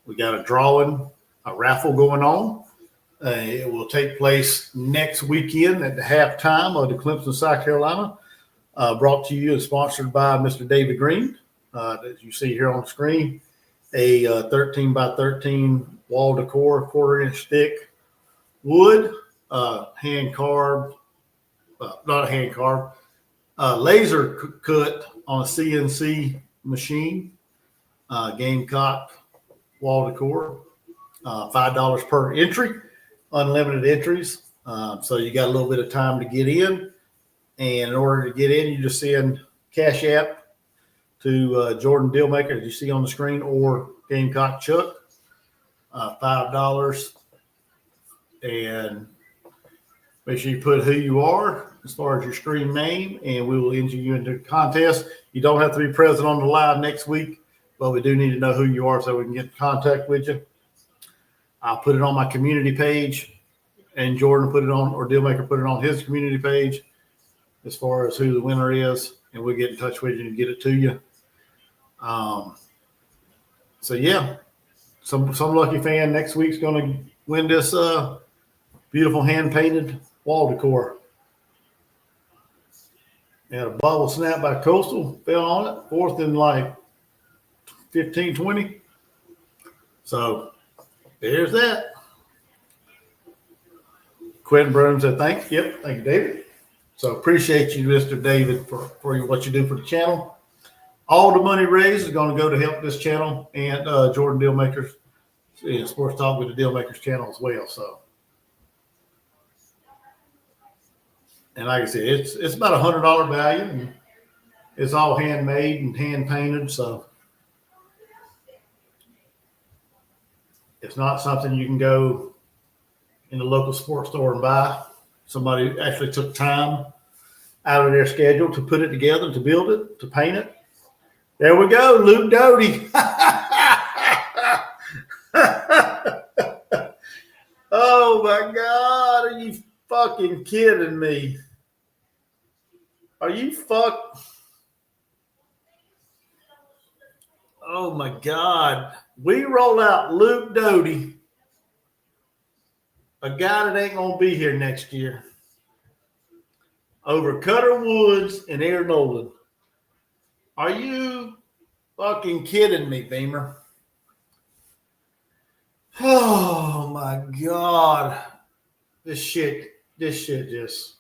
We got a raffle going on. It will take place next weekend at the halftime of the Clemson, South Carolina. Brought to you and sponsored by Mr. David Green. that you see here on the screen. A 13 by 13 wall decor, 1/4-inch thick wood, hand carved, not a hand carved, laser cut on a CNC machine. Gamecock wall decor, $5 per entry, unlimited entries. So you got a little bit of time to get in. And in order to get in, you just send Cash App to Jordan Dealmaker, as you see on the screen, or Gamecock Chuck, $5. And make sure you put who you are as far as your stream name, and we will enter you into the contest. You don't have to be present on the live next week, but we do need to know who you are so we can get in contact with you. I'll put it on my community page, and Jordan put it on, or Dealmaker put it on his community page as far as who the winner is, and we'll get in touch with you and get it to you. So yeah, some lucky fan next week's going to win this beautiful hand-painted wall decor. And a bubble snap by Coastal fell on it, 4th and like 15, 20. So there's that. Quentin Brown said, thank you, David. So appreciate you, Mr. David, for what you do for the channel. All the money raised is going to go to help this channel and Jordan Dealmakers, Sports Talk with the Dealmakers channel as well. So, and like I said, it's about $100 value, and it's all handmade and hand painted. So it's not something you can go in the local sports store and buy. Somebody actually took time out of their schedule to put it together, to build it, to paint it. There we go, Luke Doty. Oh my God, are you fucking kidding me? Are you Oh my God. We roll out Luke Doty, a guy that ain't gonna be here next year, over Cutter Woods and Aaron Nolan. Are you fucking kidding me, Beamer? Oh my God. This shit just,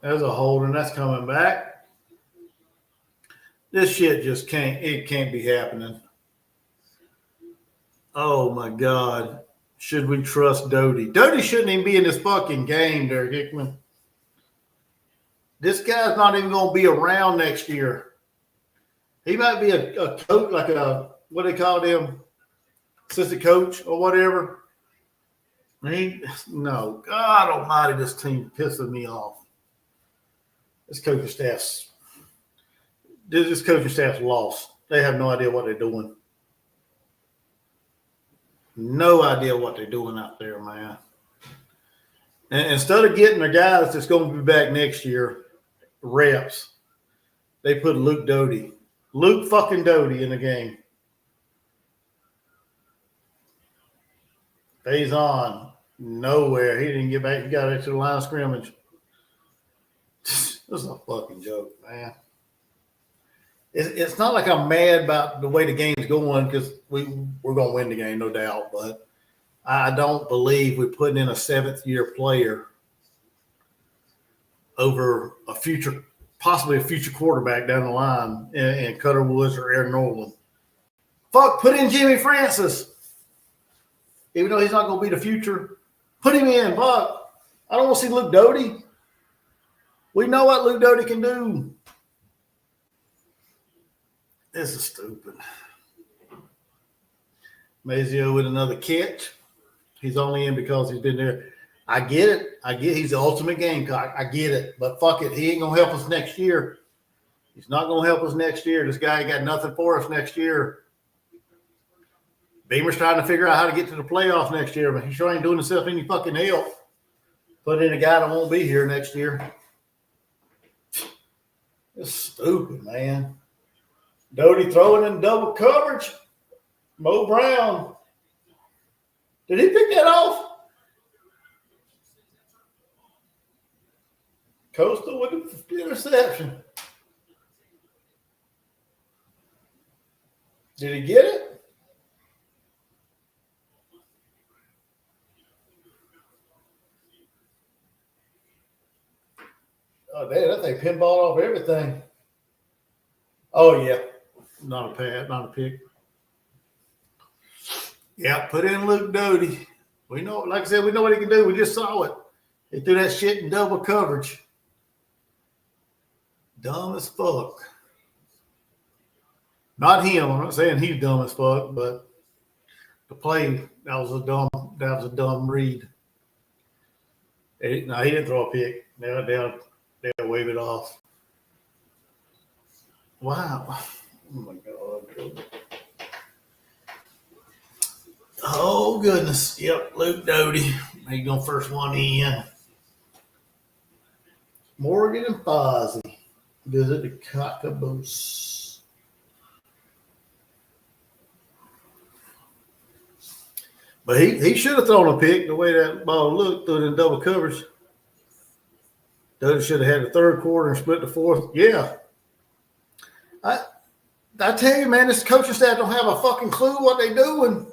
there's a holder that's coming back. This shit just can't be happening. Oh my God. Should we trust Doty? Doty shouldn't even be in this fucking game, Derek Hickman. This guy's not even going to be around next year. He might be a coach, like a, what do they call him? Assistant coach or whatever. No, God almighty, this team pissing me off. This coaching staff's lost. They have no idea what they're doing. No idea what they're doing out there, man. And instead of getting the guys that's going to be back next year, reps, they put Luke fucking Doty in the game. Stays on. Nowhere. He didn't get back. He got into the line of scrimmage. This is a fucking joke, man. It's not like I'm mad about the way the game's going, because we're going to win the game, no doubt. But I don't believe we're putting in a 7th-year player over possibly a future quarterback down the line in Cutter Woods or Aaron Nolan. Fuck, put in Jimmy Francis. Even though he's not going to be the future, put him in. Fuck. I don't want to see Luke Doty. We know what Luke Doty can do. This is stupid. Mazio with another catch. He's only in because he's been there. I get it. He's the ultimate Gamecock. I get it. But fuck it. He ain't going to help us next year. He's not going to help us next year. This guy ain't got nothing for us next year. Beamer's trying to figure out how to get to the playoffs next year, but he sure ain't doing himself any fucking help. Put in a guy that won't be here next year. It's stupid, man. Doty throwing in double coverage. Mo Brown. Did he pick that off? Coastal with the interception. Did he get it? Oh, damn, that thing pinballed off everything. Oh, yeah. Not a pad, not a pick. Yeah, put in Luke Doty. We know, like I said, we know what he can do. We just saw it. He threw that shit in double coverage. Dumb as fuck. Not him. I'm not saying he's dumb as fuck, but the play, that was a dumb read. No, he didn't throw a pick. They'll wave it off. Wow. Oh my God. Oh goodness. Yep, Luke Doty. He's going first one in. Morgan and Fozzie visit the Cockaboose. But he should have thrown a pick the way that ball looked, threw it in double coverage. Doty should have had the third quarter and split the fourth. Yeah. I tell you, man, this coaching staff don't have a fucking clue what they're doing.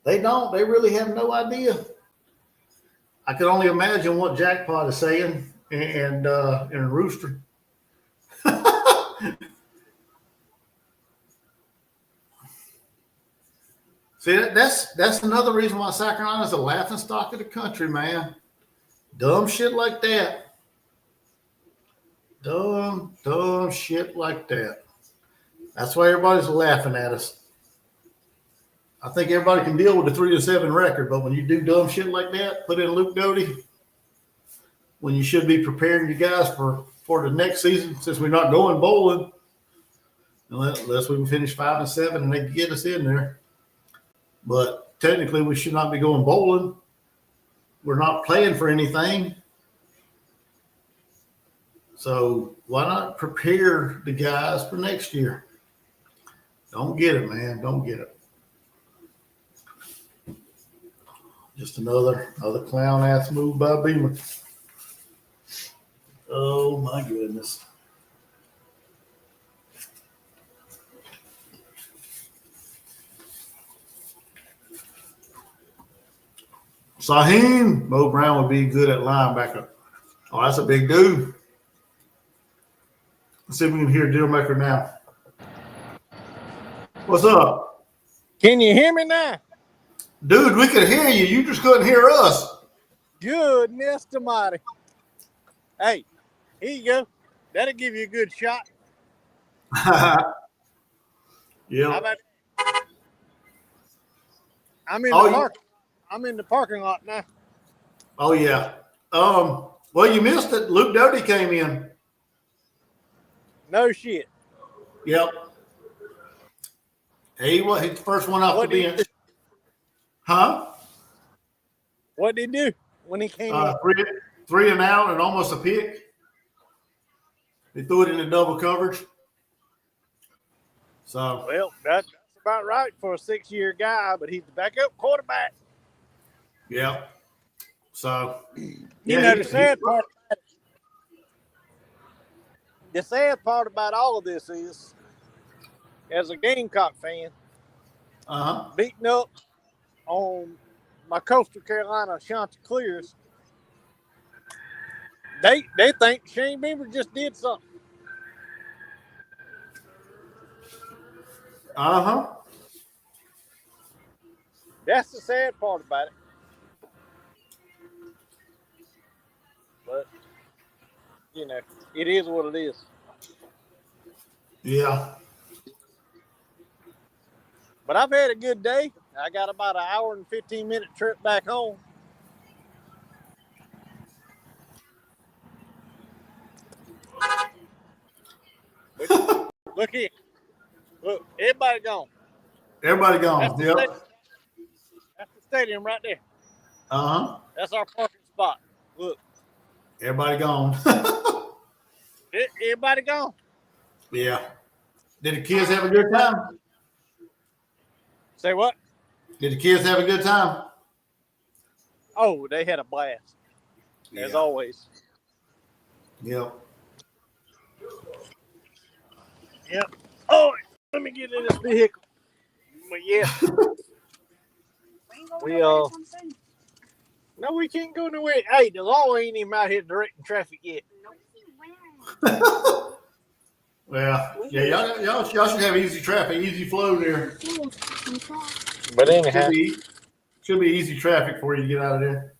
They don't. They really have no idea. I can only imagine what Jackpot is saying and Rooster. See, that's another reason why South Carolina is a laughing stock of the country, man. Dumb shit like that. Dumb shit like that. That's why everybody's laughing at us. I think everybody can deal with the 3-7 record, but when you do dumb shit like that, put in Luke Doty, when you should be preparing you guys for the next season, since we're not going bowling, unless we can finish 5 and 7 and they can get us in there. But technically, we should not be going bowling. We're not playing for anything. So why not prepare the guys for next year? Don't get it, man. Don't get it. Just another clown ass move by Beamer. Oh my goodness. Saheem, Mo Brown would be good at linebacker. Oh, that's a big dude. Let's see if we can hear Dealmaker now. What's up? Can you hear me now? Dude, we could hear you. You just couldn't hear us. Goodness almighty. Hey, here you go. That'll give you a good shot. Yeah. How about I'm in the parking lot now. Oh yeah. Well, you missed it. Luke Doty came in. No shit. Yep. He's the first one off What the did he bench. Huh? What did he do when he came in? Three and out and almost a pick. He threw it in the double coverage. So Well, that's about right for a 6-year guy, but he's the backup quarterback. yeah. So You know, the sad part about all of this is, as a Gamecock fan, beating up on my Coastal Carolina Chanticleers, they think Shane Beamer just did something. That's the sad part about it. But, you know, it is what it is. Yeah. But I've had a good day. I got about an hour and 15-minute trip back home. Look here. Look, everybody gone. Everybody gone. That's the, Yep. that's the stadium right there. That's our parking spot. Look. Everybody gone. Everybody gone. Yeah. Did the kids have a good time? Say what? Did the kids have a good time? Oh, they had a blast. As always. Yep. Yep. Oh, Let me get in this vehicle. But yeah, no, we can't go nowhere. Hey, the law ain't even out here directing traffic yet. Well, yeah, y'all should have easy traffic, easy flow there. But anyhow, Should be easy traffic for you to get out of there.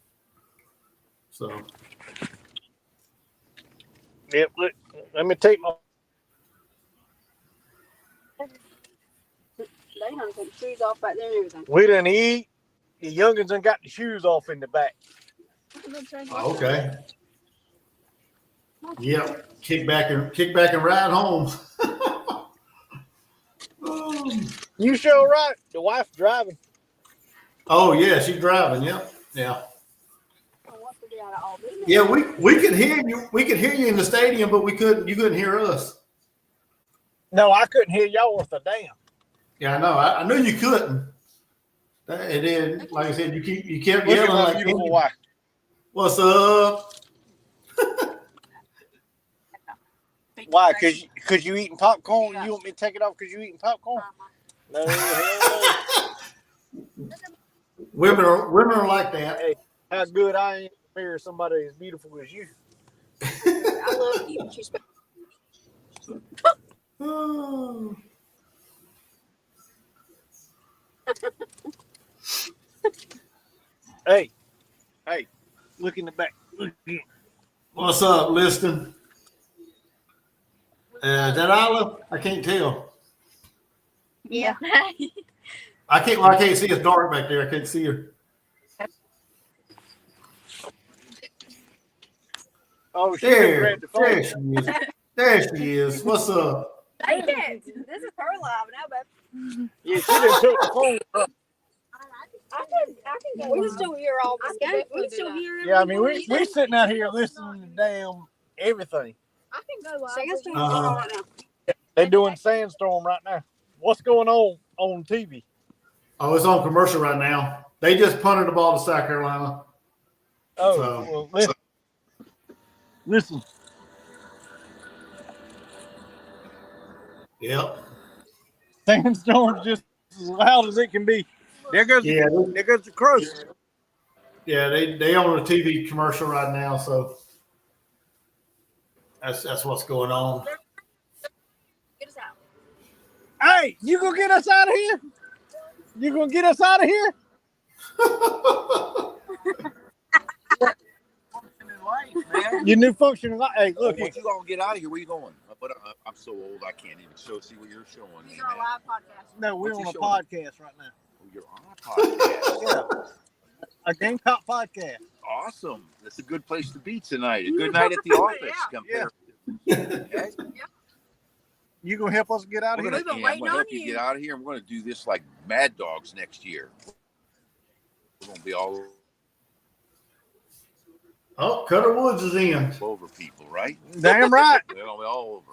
So. yep. Look, let me take my. They done took shoes off back there and everything. We done eat. The youngins done got the shoes off in the back. Okay. Yep. Kick back and ride home. You sure right. The wife's driving. Oh yeah, she's driving. Yep. Yeah. What's the deal out of all this? Yeah, we could hear you. We could hear you in the stadium, but you couldn't hear us. No, I couldn't hear y'all worth a damn. Yeah, I know. I knew you couldn't. And then, like I said, you kept Look at yelling my like, beautiful wife. "What's up?" Why? Cause you eating popcorn? You want me to take it off because you eating popcorn? No, hell no. Women are like that. Hey, how good I am to marry somebody as beautiful as you. I love you. She's Oh. Hey, look in the back. What's up, Liston? Is that Isla? I can't tell. Yeah. I can't see. It's dark back there. I can't see her. Oh, she There grabbed the phone. she is. There she is. What's up? Take it. This is her live now, babe. Yeah, she done took the phone. I can go. We can still hear all this game. We can still hear Yeah, I mean, we sitting out here listening to damn everything. I can go live. So I guess we're Uh-huh. right now. They doing Sandstorm right now. What's going on TV? Oh, it's on commercial right now. They just punted the ball to South Carolina. Oh, So- well, listen. Yep. Sandstorm's just as loud as it can be. There goes the crow. Yeah, they on a TV commercial right now, so that's what's going on. Get us out. Hey, you gonna get us out of here? You gonna get us out of here? Your new functioning light. Hey, look, Once you gonna get out of here, where you going? But I'm so old, I can't even see what you're showing me. These are a live podcast. no, we're on What's a he showing? podcast right now. Oh, you're on a podcast. Yeah, a Gamecock podcast. Awesome. That's a good place to be tonight. A good night at the office. Okay? You gonna help us get out of I'm here? gonna, been I'm waiting gonna on help you you. get out of here. I'm gonna do this like Mad Dogs next year. We're gonna be all Oh, Cutter Woods is in. over people, right? Damn right. We're gonna be all over.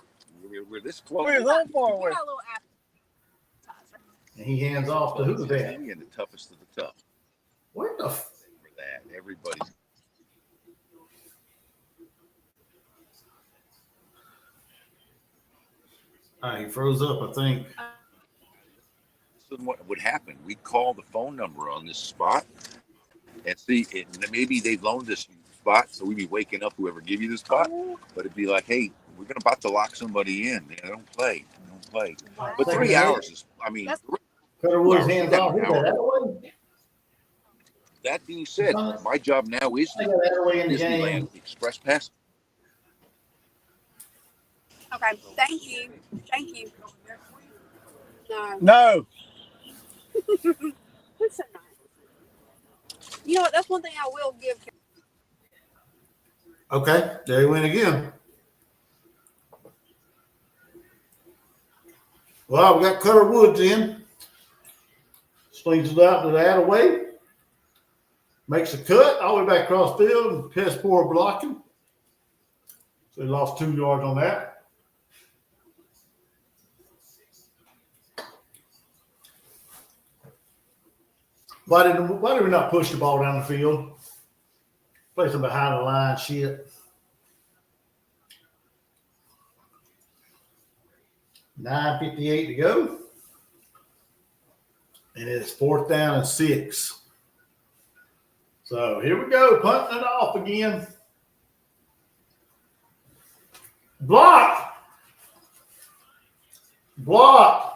We're this close. We're so far away. We got a little appetizer. And he hands off to who's that? And the toughest of the tough. What the? For that, everybody's. He froze up, I think. So what would happen? We'd call the phone number on this spot and see, and maybe they loaned us a spot, so we'd be waking up whoever give you the spot. But it'd be like, hey, we're about to lock somebody in. They don't play. But 3 hours is, I mean, Cutter Woods hands off. Who's that? that being said, my job now is I got Adderley in the game. Disneyland Express Pass. Okay, thank you. Thank you. No. No. That's so nice. You know what? That's one thing I will give. Okay, there he went again. Well, we got Cutter Woods in. Slings it out to the Attaway. Makes a cut all the way back across the field and piss poor blocking. So he lost 2 yards on that. Why did we not push the ball down the field? Play some behind the line shit. 9:58 to go. And it's 4th down and 6. So here we go, punting it off again. Block. Block.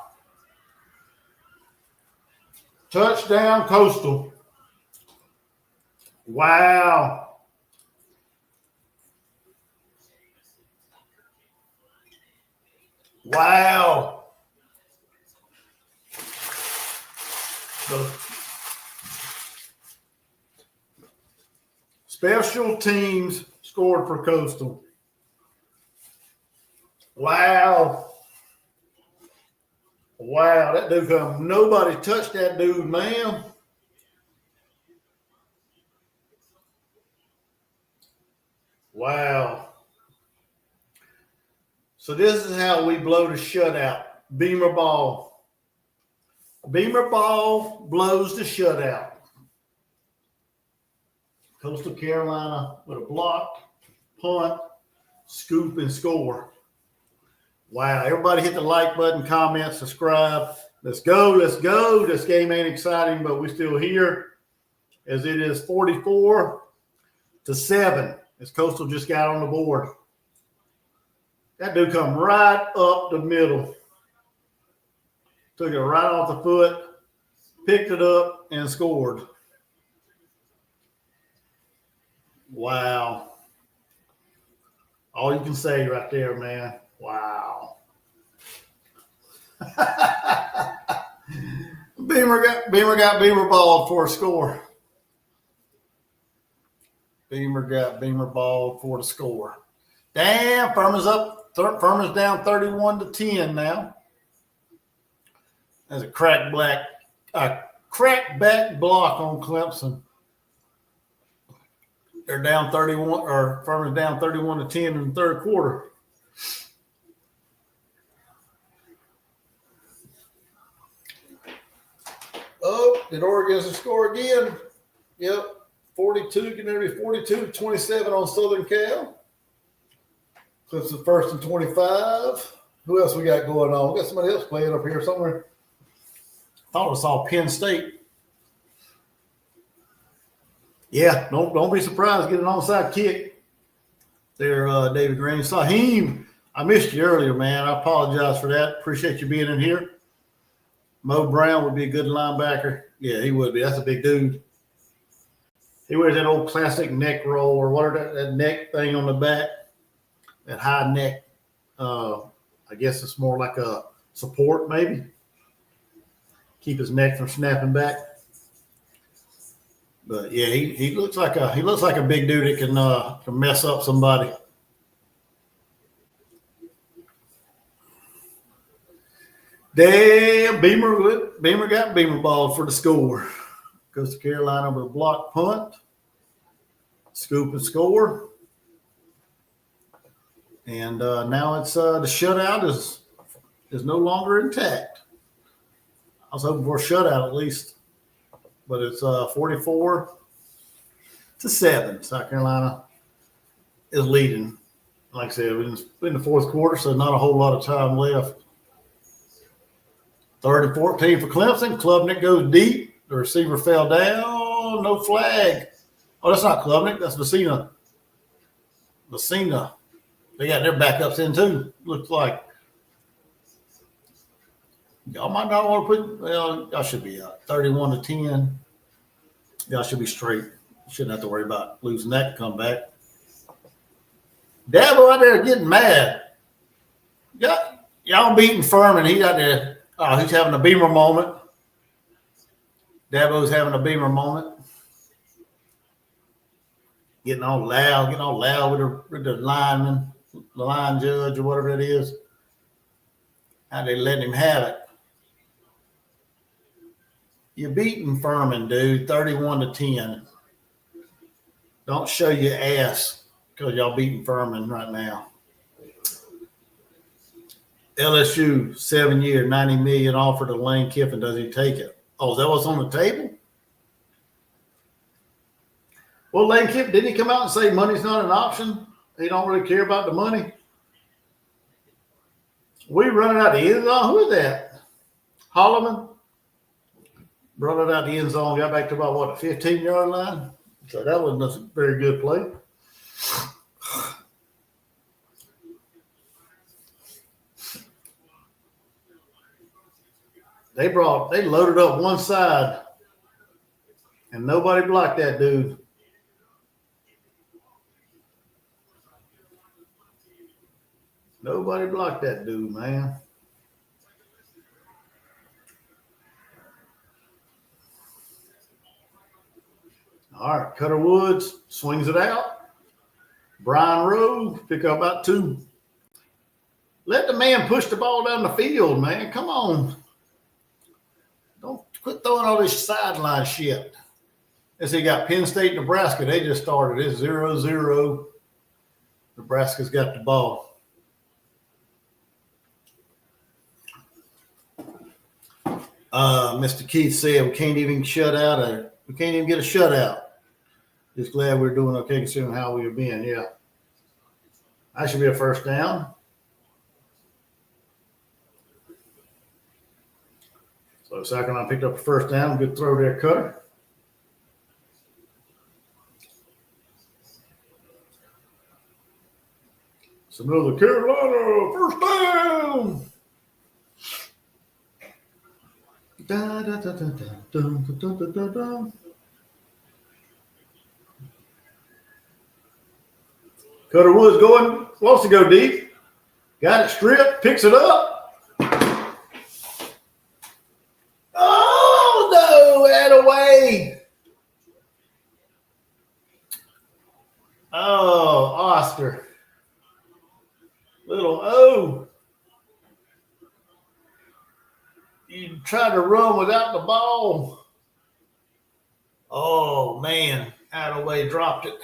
Touchdown, Coastal. Wow. Wow. The special teams scored for Coastal. Wow. Wow, that dude come. Nobody touched that dude, man. Wow. So this is how we blow the shutout. Beamer ball. Beamer ball blows the shutout. Coastal Carolina with a block, punt, scoop, and score. Wow. Everybody hit the like button, comment, subscribe. Let's go. Let's go. This game ain't exciting, but we're still here as it is 44-7 as Coastal just got on the board. That dude come right up the middle. Took it right off the foot, picked it up, and scored. Wow. All you can say right there, man. Wow. Beamer got Beamer balled for a score. Beamer got Beamer balled for the score. Damn, Furman's up. Furman's down 31-10 now. That's a crackback block on Clemson. They're down 31, or Furman's down 31-10 in the third quarter. Oh, did Oregon score again? Yep. 42, can there be 42-27 on Southern Cal? Clemson first and 25. Who else we got going on? We got somebody else playing up here somewhere. Thought I saw Penn State. Yeah, don't be surprised. Get an onside kick there, David Green. Saheem, I missed you earlier, man. I apologize for that. Appreciate you being in here. Mo Brown would be a good linebacker. Yeah, he would be. That's a big dude. He wears that old classic neck roll or whatever, that neck thing on the back, that high neck. I guess it's more like a support, maybe. Keep his neck from snapping back. But yeah, he looks like a big dude that can mess up somebody. Damn, Beamer got Beamer balled for the score. Goes to Carolina with a block punt, scoop and score. And now it's the shutout is no longer intact. I was hoping for a shutout at least, but it's 44-7. South Carolina is leading. Like I said, we're in the fourth quarter, so not a whole lot of time left. 3rd and 14 for Clemson. Klubnik goes deep. The receiver fell down. No flag. Oh, that's not Klubnik. That's Vicina. They got their backups in too. Looks like. Y'all might not want to put. Well, y'all should be 31-10. Y'all should be straight. Shouldn't have to worry about losing that comeback. Dabo out there getting mad. Y'all beating Furman. He out there. Oh, he's having a Beamer moment. Dabo's having a Beamer moment. Getting all loud with the lineman, the line judge, or whatever it is. How they letting him have it. You're beating Furman, dude, 31-10. Don't show your ass because y'all beating Furman right now. LSU, 7-year, $90 million offer to Lane Kiffin. Does he take it? Oh, is that what's on the table? Well, Lane Kiffin, didn't he come out and say money's not an option? He don't really care about the money. We running out the end zone. Who is that? Holloman. Brought it out the end zone. Got back to about what, the 15-yard line. So that wasn't a very good play. They loaded up one side, and nobody blocked that dude. Nobody blocked that dude, man. All right, Cutter Woods swings it out. Brian Rowe pick up about 2. Let the man push the ball down the field, man. Come on. Don't quit throwing all this sideline shit. As he got Penn State, Nebraska, they just started. It's 0-0. Nebraska's got the ball. Mr. Keith said we can't even get a shutout. Just glad we're doing okay considering how we've been. Yeah. That should be a first down. So South Carolina picked up a first down. Good throw there, Cutter. So North Carolina, first down. Da, da, da, da, da, da, da, da, da, da. Cutter Woods wants to go deep. Got it stripped, picks it up. Oh, no, and away. Oh, Oscar. Little O. You tried to run without the ball. Oh, man. Attaway dropped it.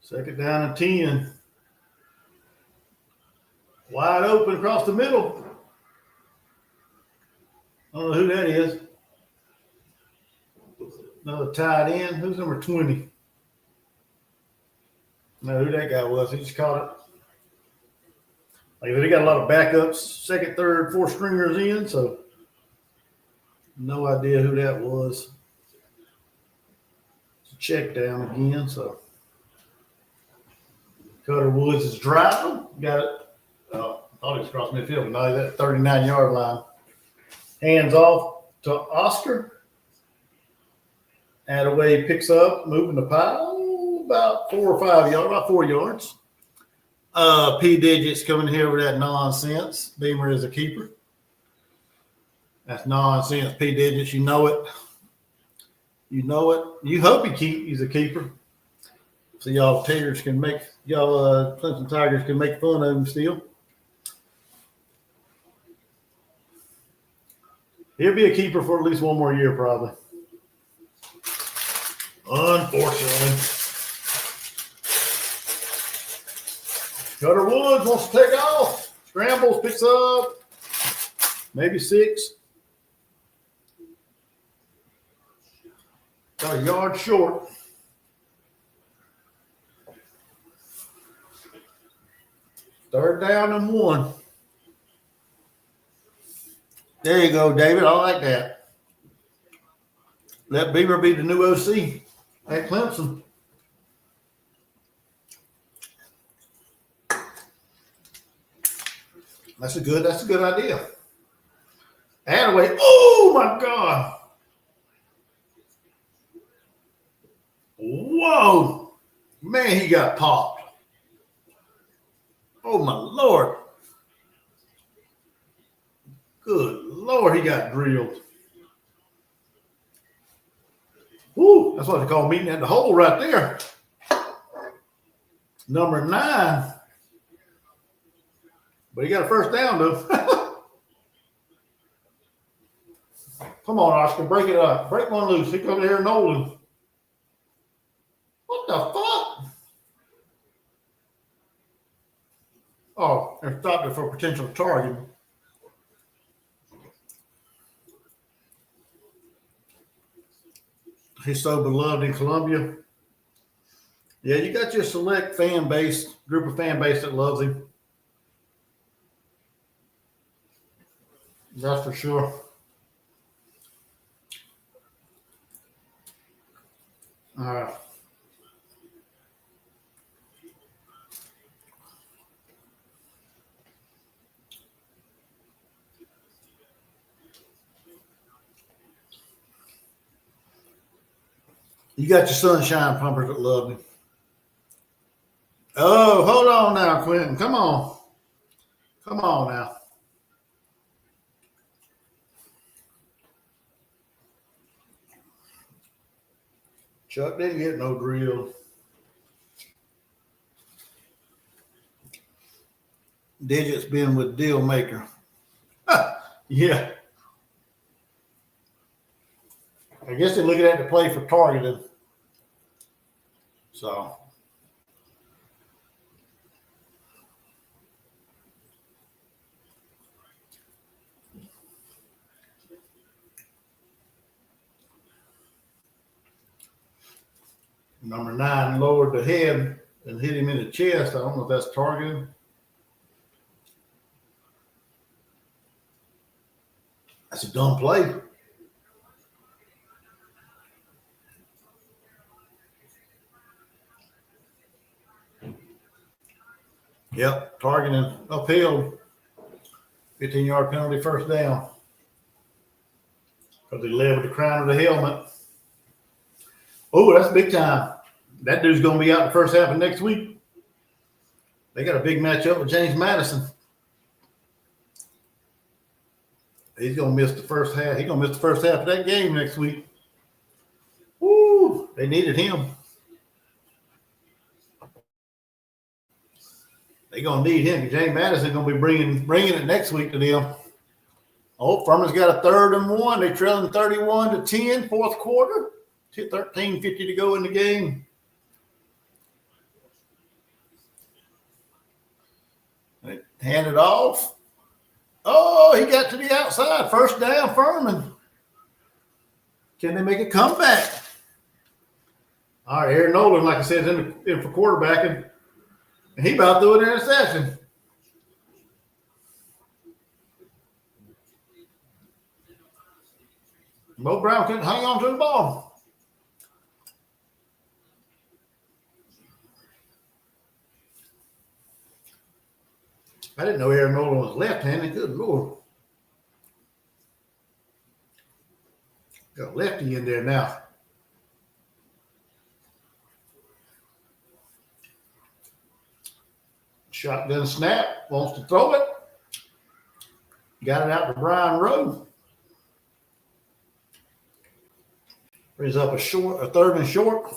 Second down and 10. Wide open across the middle. I don't know who that is. Another tight end. Who's number 20? No, who that guy was. He just caught it. Like, they got a lot of backups, second, third, fourth stringers in, so no idea who that was. It's a check down again, so Cutter Woods is driving. Got it. Thought he was across midfield, but no, that 39-yard line. Hands off to Oscar. Attaway picks up, moving the pile about 4 or 5 yards, about 4 yards. P Digits coming here with that nonsense. Beamer is a keeper. That's nonsense. P Digits, you know it. You know it. You hope he's a keeper. So y'all Tigers can make Clemson Tigers can make fun of him still. He'll be a keeper for at least one more year, probably. Unfortunately. Cutter Woods wants to take off. Scrambles, picks up. Maybe 6. Got a yard short. Third down and 1. There you go, David. I like that. Let Beamer be the new OC at Clemson. That's a good idea. Attaway. Oh my God. Whoa. Man, he got popped. Oh my Lord. Good Lord, he got drilled. Woo, that's what they call meeting at the hole right there. Number 9. But he got a first down, though. Come on, Oscar, break it up. Break one loose. He comes here, Nolan. What the fuck? Oh, they stopped it for potential target. He's so beloved in Columbia. Yeah, you got your select fan base, group of fan base that loves him. That's for sure. All right. You got your sunshine pumpers that love me. Oh, hold on now, Quentin. Come on. Come on now. Chuck didn't get no drill. Digits been with deal maker. Yeah. I guess they're looking at the play for targeting. So. Number 9 lowered the head and hit him in the chest. I don't know if that's targeting. That's a dumb play. Yep, targeting uphill. 15-yard penalty, first down. Because he led with the crown of the helmet. Oh, that's big time. That dude's going to be out the first half of next week. They got a big matchup with James Madison. He's going to miss the first half. He's going to miss the first half of that game next week. Woo! They needed him. They're going to need him. James Madison's going to be bringing it next week to them. Oh, Furman's got a 3rd and 1. They're trailing 31-10, fourth quarter. 13:50 to go in the game. They hand it off. Oh, he got to the outside. First down, Furman. Can they make a comeback? All right, Aaron Nolan, like I said, is in for quarterbacking. And he about threw an interception. Mo Brown couldn't hang on to the ball. I didn't know Aaron Nolan was left-handed. Good Lord. Got a lefty in there now. Shotgun snap. Wants to throw it. Got it out to Brian Rowe. Brings up a 3rd and short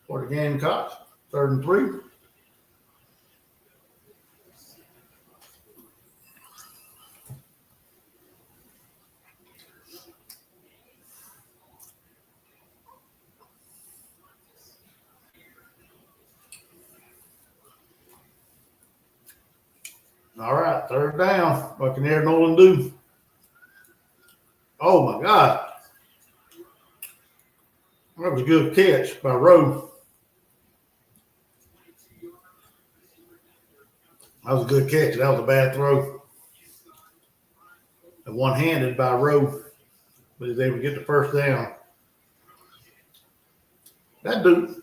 for the Gamecocks. 3rd and 3. All right, 3rd down. What can Aaron Nolan do? Oh, my God. That was a good catch by Rowe. That was a good catch. That was a bad throw. And one-handed by Rowe. But he's able to get the first down. That dude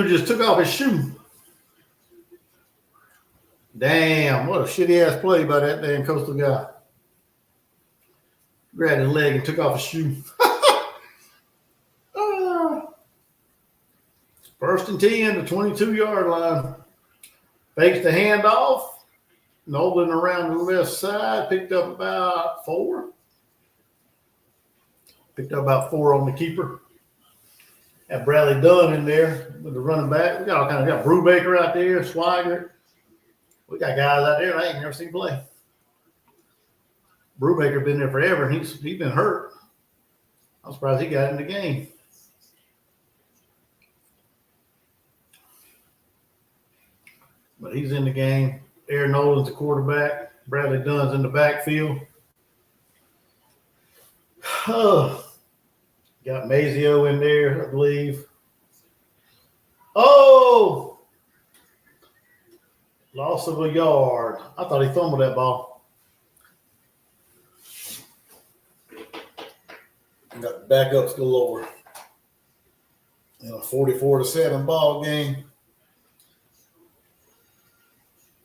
just took off his shoe. Damn, what a shitty-ass play by that damn Coastal guy. Grabbed his leg and took off his shoe. 1st and 10, the 22-yard line. Fakes the handoff. Nolan around the left side. Picked up about 4. Picked up about 4 on the keeper. Have Bradley Dunn in there with the running back. We got Brubaker out there, Swigert. We got guys out there I ain't never seen play. Brubaker been there forever, and he's been hurt. I'm surprised he got in the game. But he's in the game. Aaron Nolan's the quarterback. Bradley Dunn's in the backfield. Got Mazio in there, I believe. Oh, loss of a yard. I thought he fumbled that ball. Got the backups galore. In a 44-7 ball game.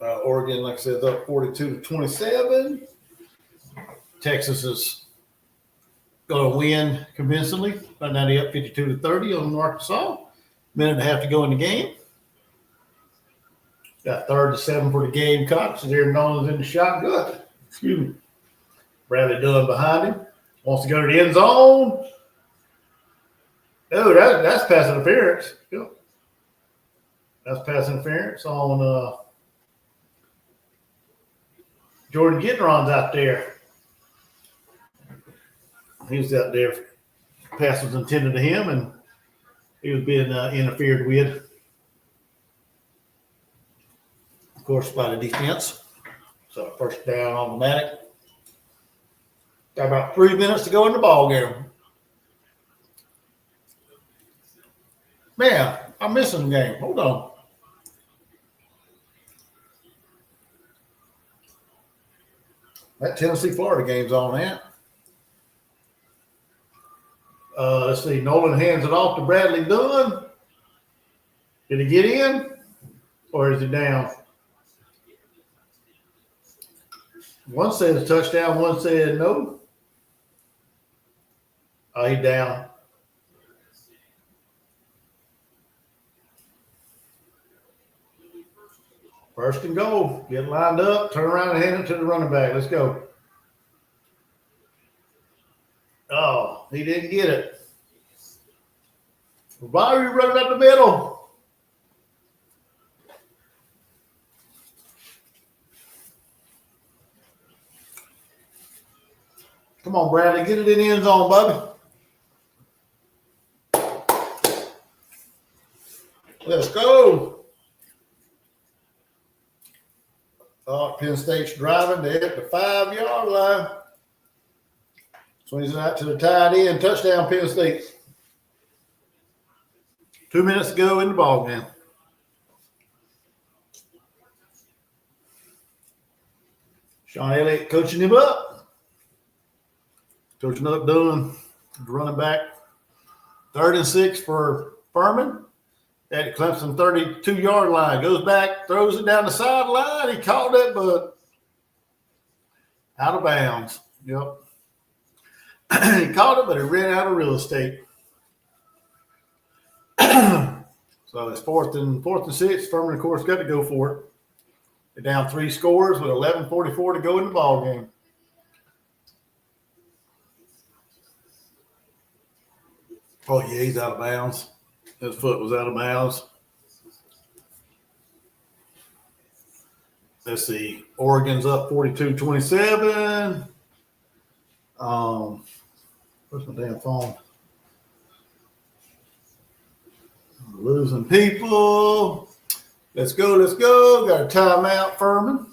Oregon, like I said, is up 42-27. Texas is going to win convincingly. Right now, they're up 52-30 on Arkansas. Minute and a half to go in the game. Got 3rd-7 for the Gamecocks. Aaron Nolan's in the shotgun. Excuse me. Bradley Dunn behind him. Wants to go to the end zone. Oh, that's pass interference. Yep. That's pass interference on Jordan Gitteron's out there. He was out there. Pass was intended to him, and he was being interfered with. Of course, by the defense. So first down automatic. Got about 3 minutes to go in the ball game. Man, I'm missing the game. Hold on. That Tennessee-Florida game's on that. Let's see. Nolan hands it off to Bradley Dunn. Did he get in? Or is he down? One says touchdown, one said no. Oh, he's down. First and goal. Get lined up, turn around and hand it to the running back. Let's go. Oh, he didn't get it. Bobby running up the middle. Come on, Bradley. Get it in the end zone, Bubby. Let's go. Penn State's driving. They're at the 5-yard line. Swings it out to the tight end. Touchdown, Penn State. 2 minutes to go in the ball game. Sean Elliott coaching him up. Coaching up Dunn, the running back. 3rd and 6 for Furman. At the Clemson 32-yard line. Goes back, throws it down the sideline. He caught it, but out of bounds. Yep. He caught it, but he ran out of real estate. So it's 4th and 6. Furman, of course, got to go for it. They're down 3 scores with 11:44 to go in the ball game. Oh, yeah, he's out of bounds. His foot was out of bounds. Let's see. Oregon's up 42-27. Where's my damn phone? I'm losing people. Let's go, let's go. Got a timeout, Furman.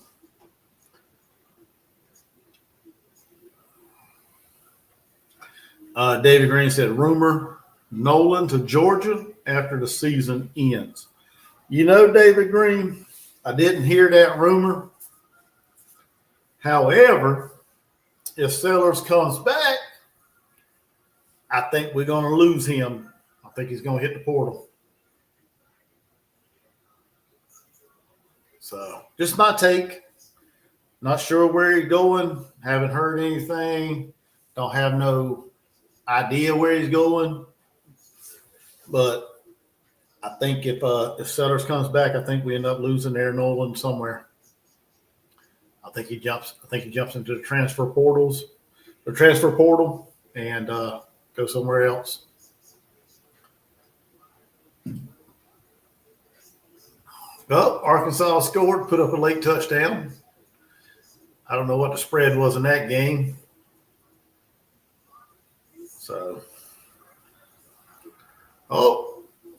David Green said, rumor Nolan to Georgia after the season ends. You know, David Green, I didn't hear that rumor. However, if Sellers comes back, I think we're going to lose him. I think he's going to hit the portal. So, just my take. Not sure where he's going. Haven't heard anything. Don't have no idea where he's going. But I think if Sellers comes back, I think we end up losing Aaron Nolan somewhere. I think he jumps into the transfer portal, and go somewhere else. Well, Arkansas scored, put up a late touchdown. I don't know what the spread was in that game. So,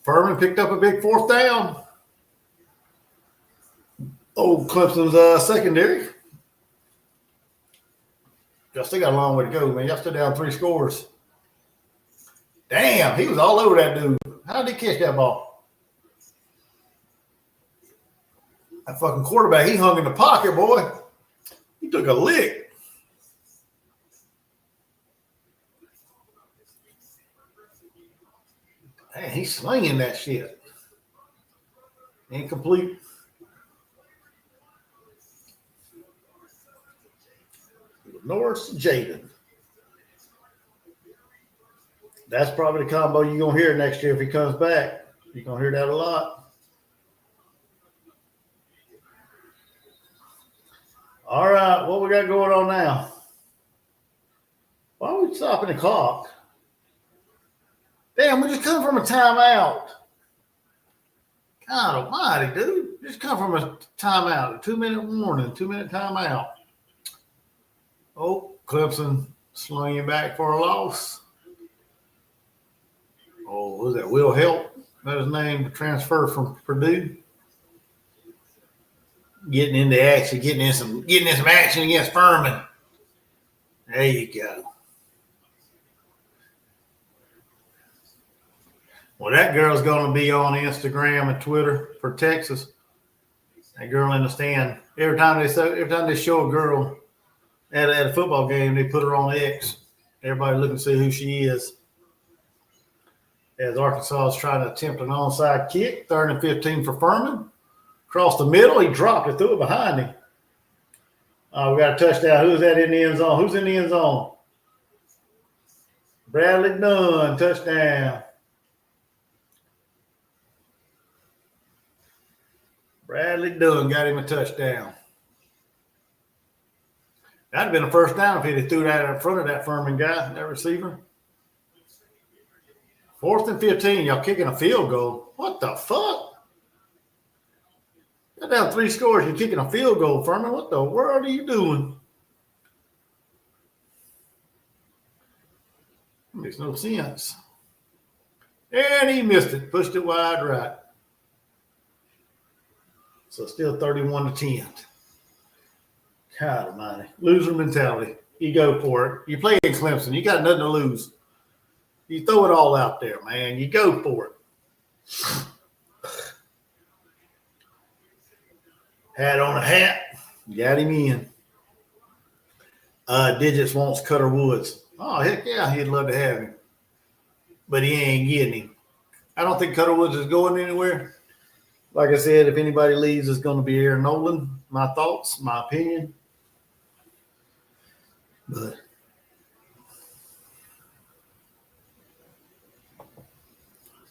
Furman picked up a big 4th down. Old Clemson's secondary. still got a long way to go, man. Y'all still down 3 scores. Damn, he was all over that dude. How did he catch that ball? That fucking quarterback, he hung in the pocket, boy. He took a lick. Man, he's slinging that shit. Incomplete. Norris Jaden. That's probably the combo you're going to hear next year if he comes back. You're going to hear that a lot. All right, what we got going on now? Why are we stopping the clock? Damn, we just come from a timeout. God almighty, dude. Just come from a timeout. A 2-minute warning, 2-minute timeout. Oh, Clemson slinging back for a loss. Oh, who's that? Will Help. That his name, the transfer from Purdue. Getting into action, getting in some action against Furman. There you go. Well, that girl's going to be on Instagram and Twitter for Texas. That girl in the stand. Every time they show a girl at a football game, they put her on X. Everybody looking to see who she is. As Arkansas is trying to attempt an onside kick, 3rd and 15 for Furman. Across the middle, he dropped it, threw it behind him. We got a touchdown. Who's that in the end zone? Who's in the end zone? Bradley Dunn, touchdown. Bradley Dunn got him a touchdown. That'd have been a first down if he'd have threw that in front of that Furman guy, that receiver. 4th and 15, y'all kicking a field goal. What the fuck? You're down 3 scores, you're kicking a field goal, Furman. What the world are you doing? Makes no sense. And he missed it, pushed it wide right. So still 31-10. God almighty. Loser mentality. You go for it. You play in Clemson. You got nothing to lose. You throw it all out there, man. You go for it. Hat on a hat. Got him in. Digits wants Cutter Woods. Oh, heck yeah, he'd love to have him. But he ain't getting him. I don't think Cutter Woods is going anywhere. Like I said, if anybody leaves, it's going to be Aaron Nolan. My thoughts, my opinion. But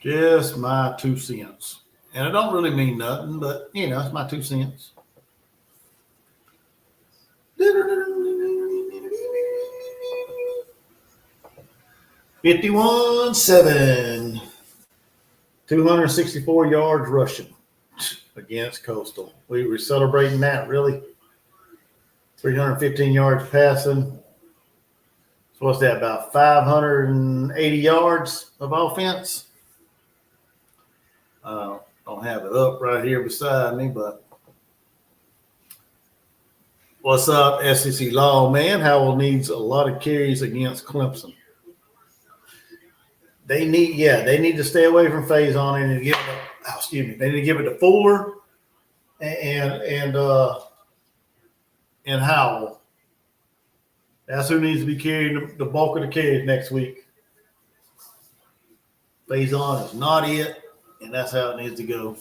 just my 2 cents. And it don't really mean nothing, but, you know, it's my 2 cents. 51-7. 264 yards rushing against Coastal. We were celebrating that, really. 315 yards passing. So what's that, about 580 yards of offense? Don't have it up right here beside me, but what's up, SEC Lawman? Howell needs a lot of carries against Clemson. They need to stay away from Faison and give it. They need to give it to Fuller and Howell. That's who needs to be carrying the bulk of the carries next week. Faison is not it, and that's how it needs to go.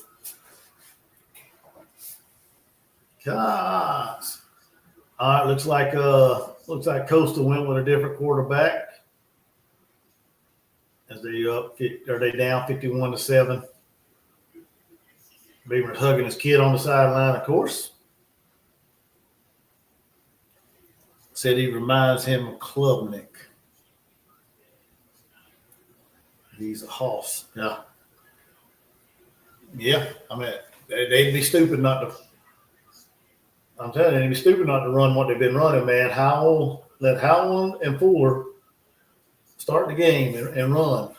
Gosh. All right, looks like Coastal went with a different quarterback. As they down 51-7. Beamer's hugging his kid on the sideline, of course. Said he reminds him of Klubnik. He's a hoss. Yeah. Yeah. I mean, they'd be stupid not to. I'm telling you, they'd be stupid not to run what they've been running, man. Let Howell and Fuller start the game and run.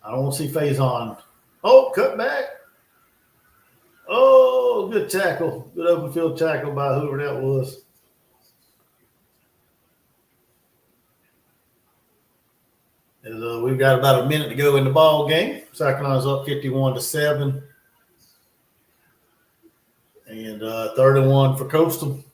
I don't want to see Faison. Oh, cut back. Oh, good tackle. Good open field tackle by whoever that was. we got about a minute to go in the ball game. South Carolina's up 51-7. And 31 for Coastal.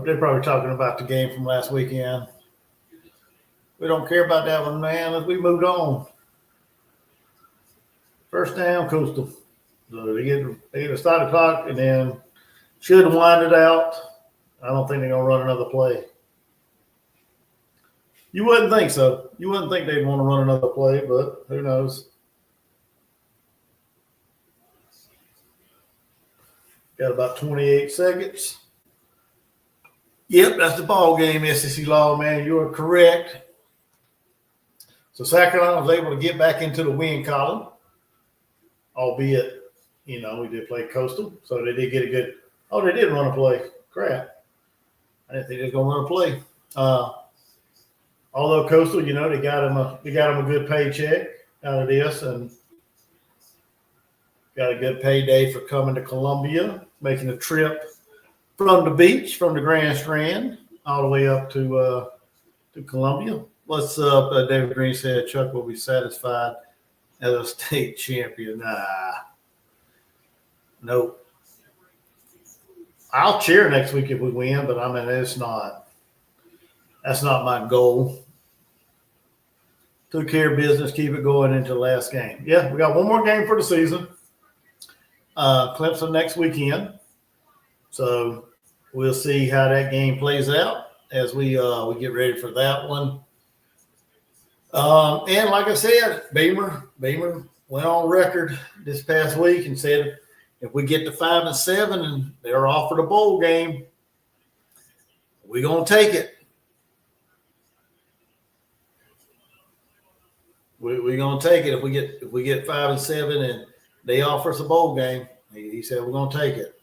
They're probably talking about the game from last weekend. We don't care about that one, man. We moved on. First down, Coastal. So they get a start clock and then should wind it out. I don't think they're going to run another play. You wouldn't think so. You wouldn't think they'd want to run another play, but who knows? Got about 28 seconds. Yep, that's the ball game, SEC Law, man. You are correct. So South Carolina was able to get back into the win column, albeit, we did play Coastal, so they did get a good – they did run a play. Crap. I didn't think they were going to run a play. Although Coastal, they got him a good paycheck out of this and got a good payday for coming to Columbia, making a trip from the beach, from the Grand Strand, all the way up to Columbia. What's up? David Green said Chuck will be satisfied as a state champion. Nah. Nope. I'll cheer next week if we win, but that's not my goal. Took care of business, keep it going into the last game. Yeah, we got one more game for the season. Clemson next weekend. So we'll see how that game plays out as we get ready for that one. And like I said, Beamer went on record this past week and said if we get to 5-7 and they're offered a bowl game, we're gonna take it. We're gonna take it if we get 5-7 and they offer us a bowl game. He said we're gonna take it.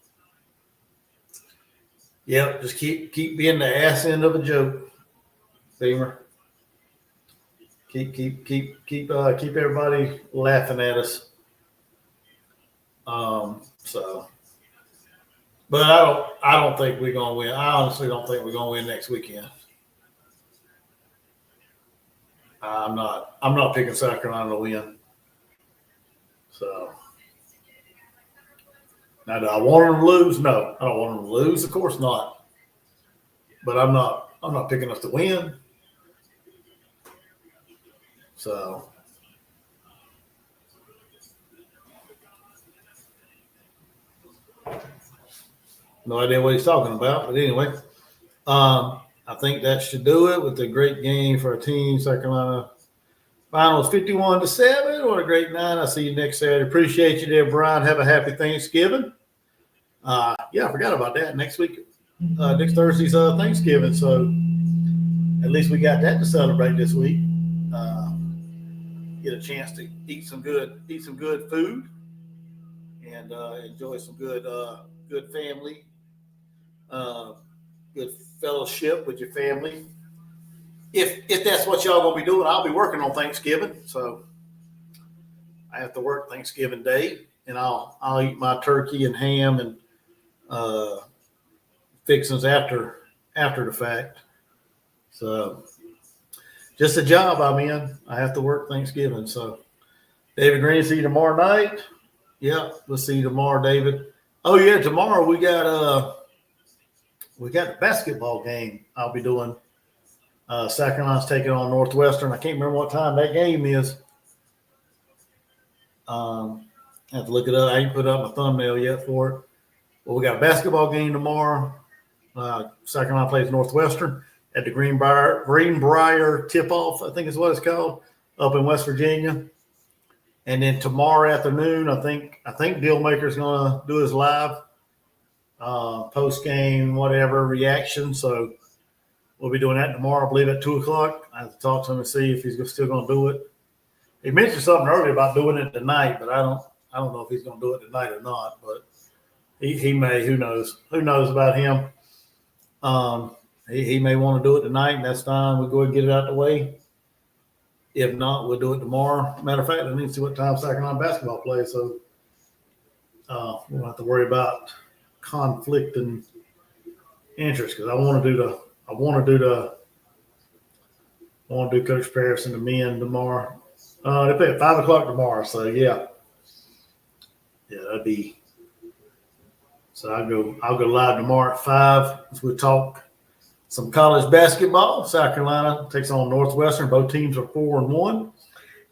Yep, just keep being the ass end of a joke, Beamer. Keep everybody laughing at us. But I don't think we're gonna win. I honestly don't think we're gonna win next weekend. I'm not picking South Carolina to win. So now, do I want them to lose? No, I don't want them to lose. Of course not. But I'm not picking us to win. So no idea what he's talking about. But anyway, I think that should do it with a great game for our team. South Carolina finals 51-7. What a great night. I'll see you next Saturday. Appreciate you there, Brian. Have a happy Thanksgiving. Yeah, I forgot about that. Next week, next Thursday's Thanksgiving. So at least we got that to celebrate this week. Get a chance to eat some good food and enjoy some good family, good fellowship with your family. If that's what y'all gonna be doing, I'll be working on Thanksgiving, so I have to work Thanksgiving Day, and I'll eat my turkey and ham and fixings after the fact. So just a job I'm in. I have to work Thanksgiving. So David Green, see you tomorrow night. Yeah, we'll see you tomorrow, David. Oh yeah, tomorrow we got the basketball game I'll be doing. South Carolina's taking on Northwestern. I can't remember what time that game is. I have to look it up. I ain't put up my thumbnail yet for it. Well, we got a basketball game tomorrow. South Carolina plays Northwestern at the Greenbrier tip-off, I think is what it's called, up in West Virginia. And then tomorrow afternoon, I think Dealmaker's going to do his live post-game, whatever, reaction. So we'll be doing that tomorrow, I believe, at 2 o'clock. I have to talk to him and see if he's still going to do it. He mentioned something earlier about doing it tonight, but I don't know if he's going to do it tonight or not. But he may. Who knows? Who knows about him? He may want to do it tonight, and that's fine. We'll go ahead and get it out the way. If not, we'll do it tomorrow. Matter of fact, I need to see what time South Carolina basketball plays, so we won't have to worry about conflict and interest because I want to do Coach Paris and the men tomorrow. They play at 5:00 tomorrow, so yeah, that'd be. So I'll go live tomorrow at 5 as we talk some college basketball. South Carolina takes on Northwestern. Both teams are 4-1,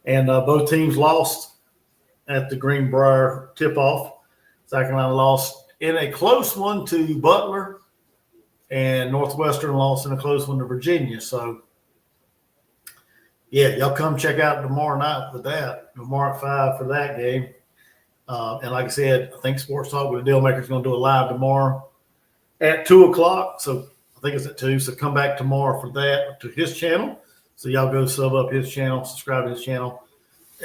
and both teams lost at the Greenbrier tip-off. South Carolina lost in a close one to Butler, and Northwestern lost in a close one to Virginia. So, yeah, y'all come check out tomorrow night for that. Tomorrow at 5 for that game. And like I said, I think Sports Talk with the Dealmaker is going to do a live tomorrow at 2:00. So I think it's at 2. So come back tomorrow for that to his channel. So y'all go sub up his channel, subscribe to his channel,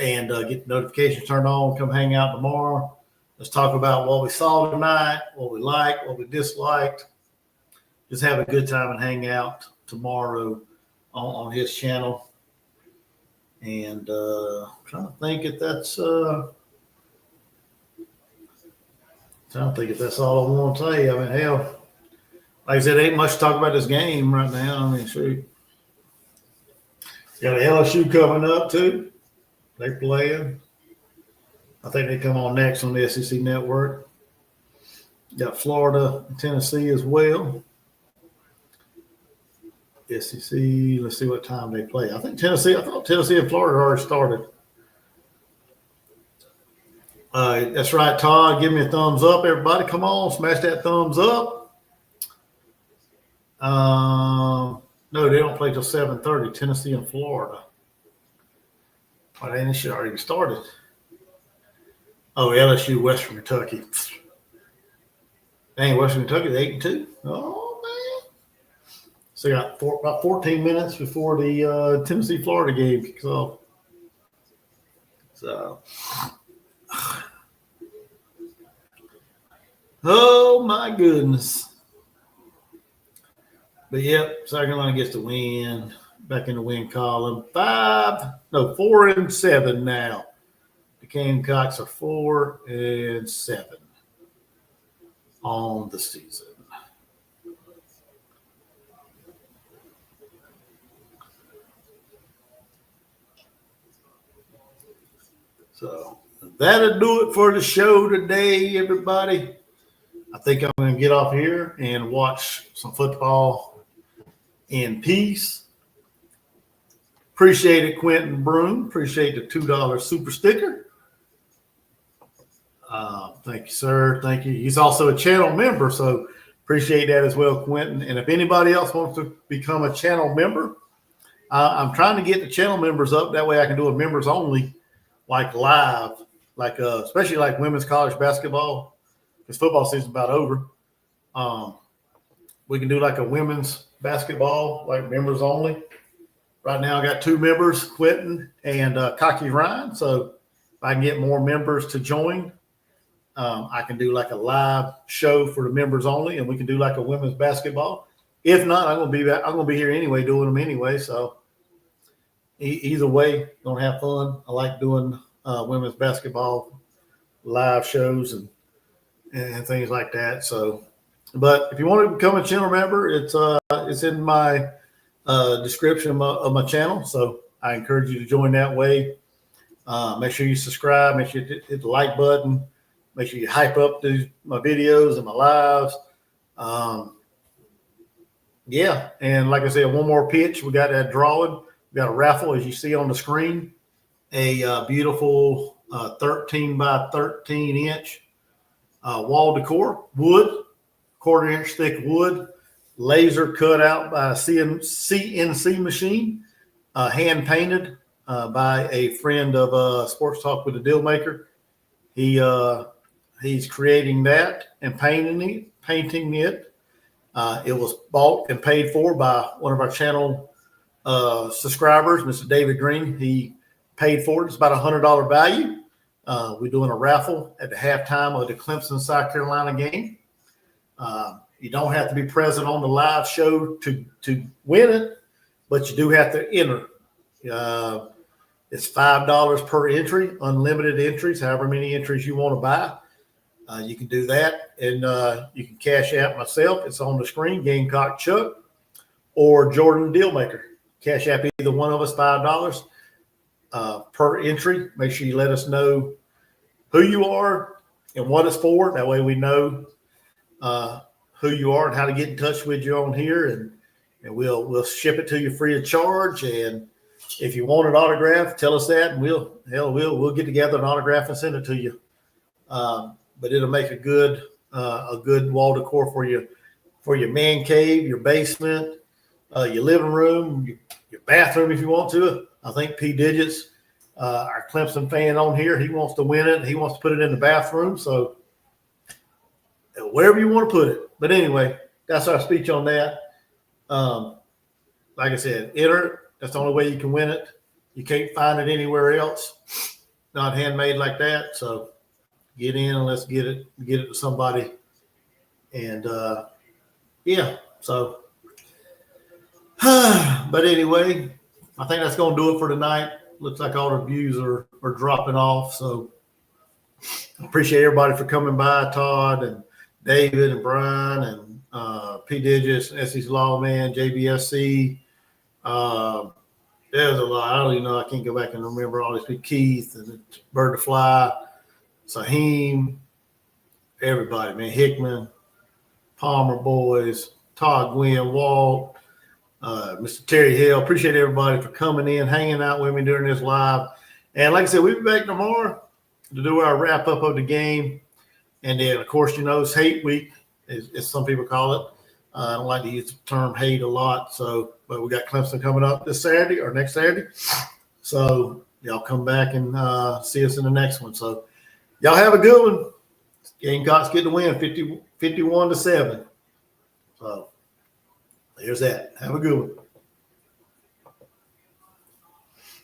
and get the notifications turned on. Come hang out tomorrow. Let's talk about what we saw tonight, what we liked, what we disliked. Just have a good time and hang out tomorrow on his channel. And I'm trying to think if that's all I want to tell you. I mean, hell, like I said, ain't much to talk about this game right now. I mean, shoot. Got LSU coming up too. They playing. I think they come on next on the SEC network. Got Florida and Tennessee as well. SEC, let's see what time they play. I thought Tennessee and Florida already started. That's right, Todd. Give me a thumbs up, everybody. Come on, smash that thumbs up. No, they don't play till 7:30. Tennessee and Florida. Oh, they should already started. Oh, LSU, Western Kentucky. Dang, Western Kentucky, 8-2. Oh man! So got about 14 minutes before the Tennessee-Florida game kicks off. So. Oh my goodness. But yep, South Carolina gets the win. Back in the win column. 4-7 now. The Gamecocks are 4-7 on the season. So that'll do it for the show today, everybody. I think I'm going to get off here and watch some football in peace. Appreciate it, Quentin Broom. Appreciate the $2 super sticker. Thank you, sir. Thank you. He's also a channel member, so appreciate that as well, Quentin. And if anybody else wants to become a channel member, I'm trying to get the channel members up. That way I can do a members only, like live, like especially like women's college basketball, because football season's about over. We can do like a women's basketball, like members only. Right now I got 2 members, Quentin and Cocky Ryan. So if I can get more members to join, I can do like a live show for the members only, and we can do like a women's basketball. If not, I'm gonna be here anyway, doing them anyway. So either way, gonna have fun. I like doing women's basketball live shows and things like that. So, but if you want to become a channel member, it's in my description of my channel. So I encourage you to join that way. Make sure you subscribe. Make sure you hit the like button. Make sure you hype up my videos and my lives. Yeah, and like I said, one more pitch. We got that drawing. We got a raffle, as you see on the screen. A beautiful 13 by 13 inch wall decor, wood, 1/4 inch thick wood, laser cut out by a CNC machine, hand painted by a friend of Sports Talk with the Dealmaker. He's creating that and painting it. It was bought and paid for by one of our channel subscribers, Mr. David Green. He paid for it. It's about $100 value. We're doing a raffle at the halftime of the Clemson, South Carolina game. You don't have to be present on the live show to win it, but you do have to enter. It's $5 per entry, unlimited entries, however many entries you want to buy. You can do that, and you can cash out myself. It's on the screen, Gamecock Chuck or Jordan Dealmaker. Cash app either one of us $5 per entry. Make sure you let us know who you are and what it's for. That way we know who you are and how to get in touch with you on here, and we'll ship it to you free of charge. And if you want an autograph, tell us that, and we'll get together an autograph and send it to you. But it'll make a good wall decor for your man cave, your basement, your living room, your bathroom if you want to. I think P. Digits, our Clemson fan on here, he wants to win it. He wants to put it in the bathroom. So wherever you want to put it. But anyway, that's our speech on that. Like I said, enter it. That's the only way you can win it. You can't find it anywhere else. Not handmade like that. So get in and let's get it to somebody. And yeah, so but anyway, I think that's going to do it for tonight. Looks like all the views are dropping off. So appreciate everybody for coming by, Todd and David and Brian and P. Digits, Essie's Lawman, JBSC. There's a lot. I don't even know. I can't go back and remember all these people. Keith and Bird to Fly, Saheem, everybody, man. Hickman, Palmer Boys, Todd Gwynn, Walt, Mr. Terry Hill. Appreciate everybody for coming in, hanging out with me during this live. And like I said, we'll be back tomorrow to do our wrap up of the game. And then, of course, it's hate week, as some people call it. I don't like to use the term hate a lot. So, but we got Clemson coming up this Saturday or next Saturday. So y'all come back and see us in the next one. So y'all have a good one. Gamecocks get the win 51-7. So there's that. Have a good one.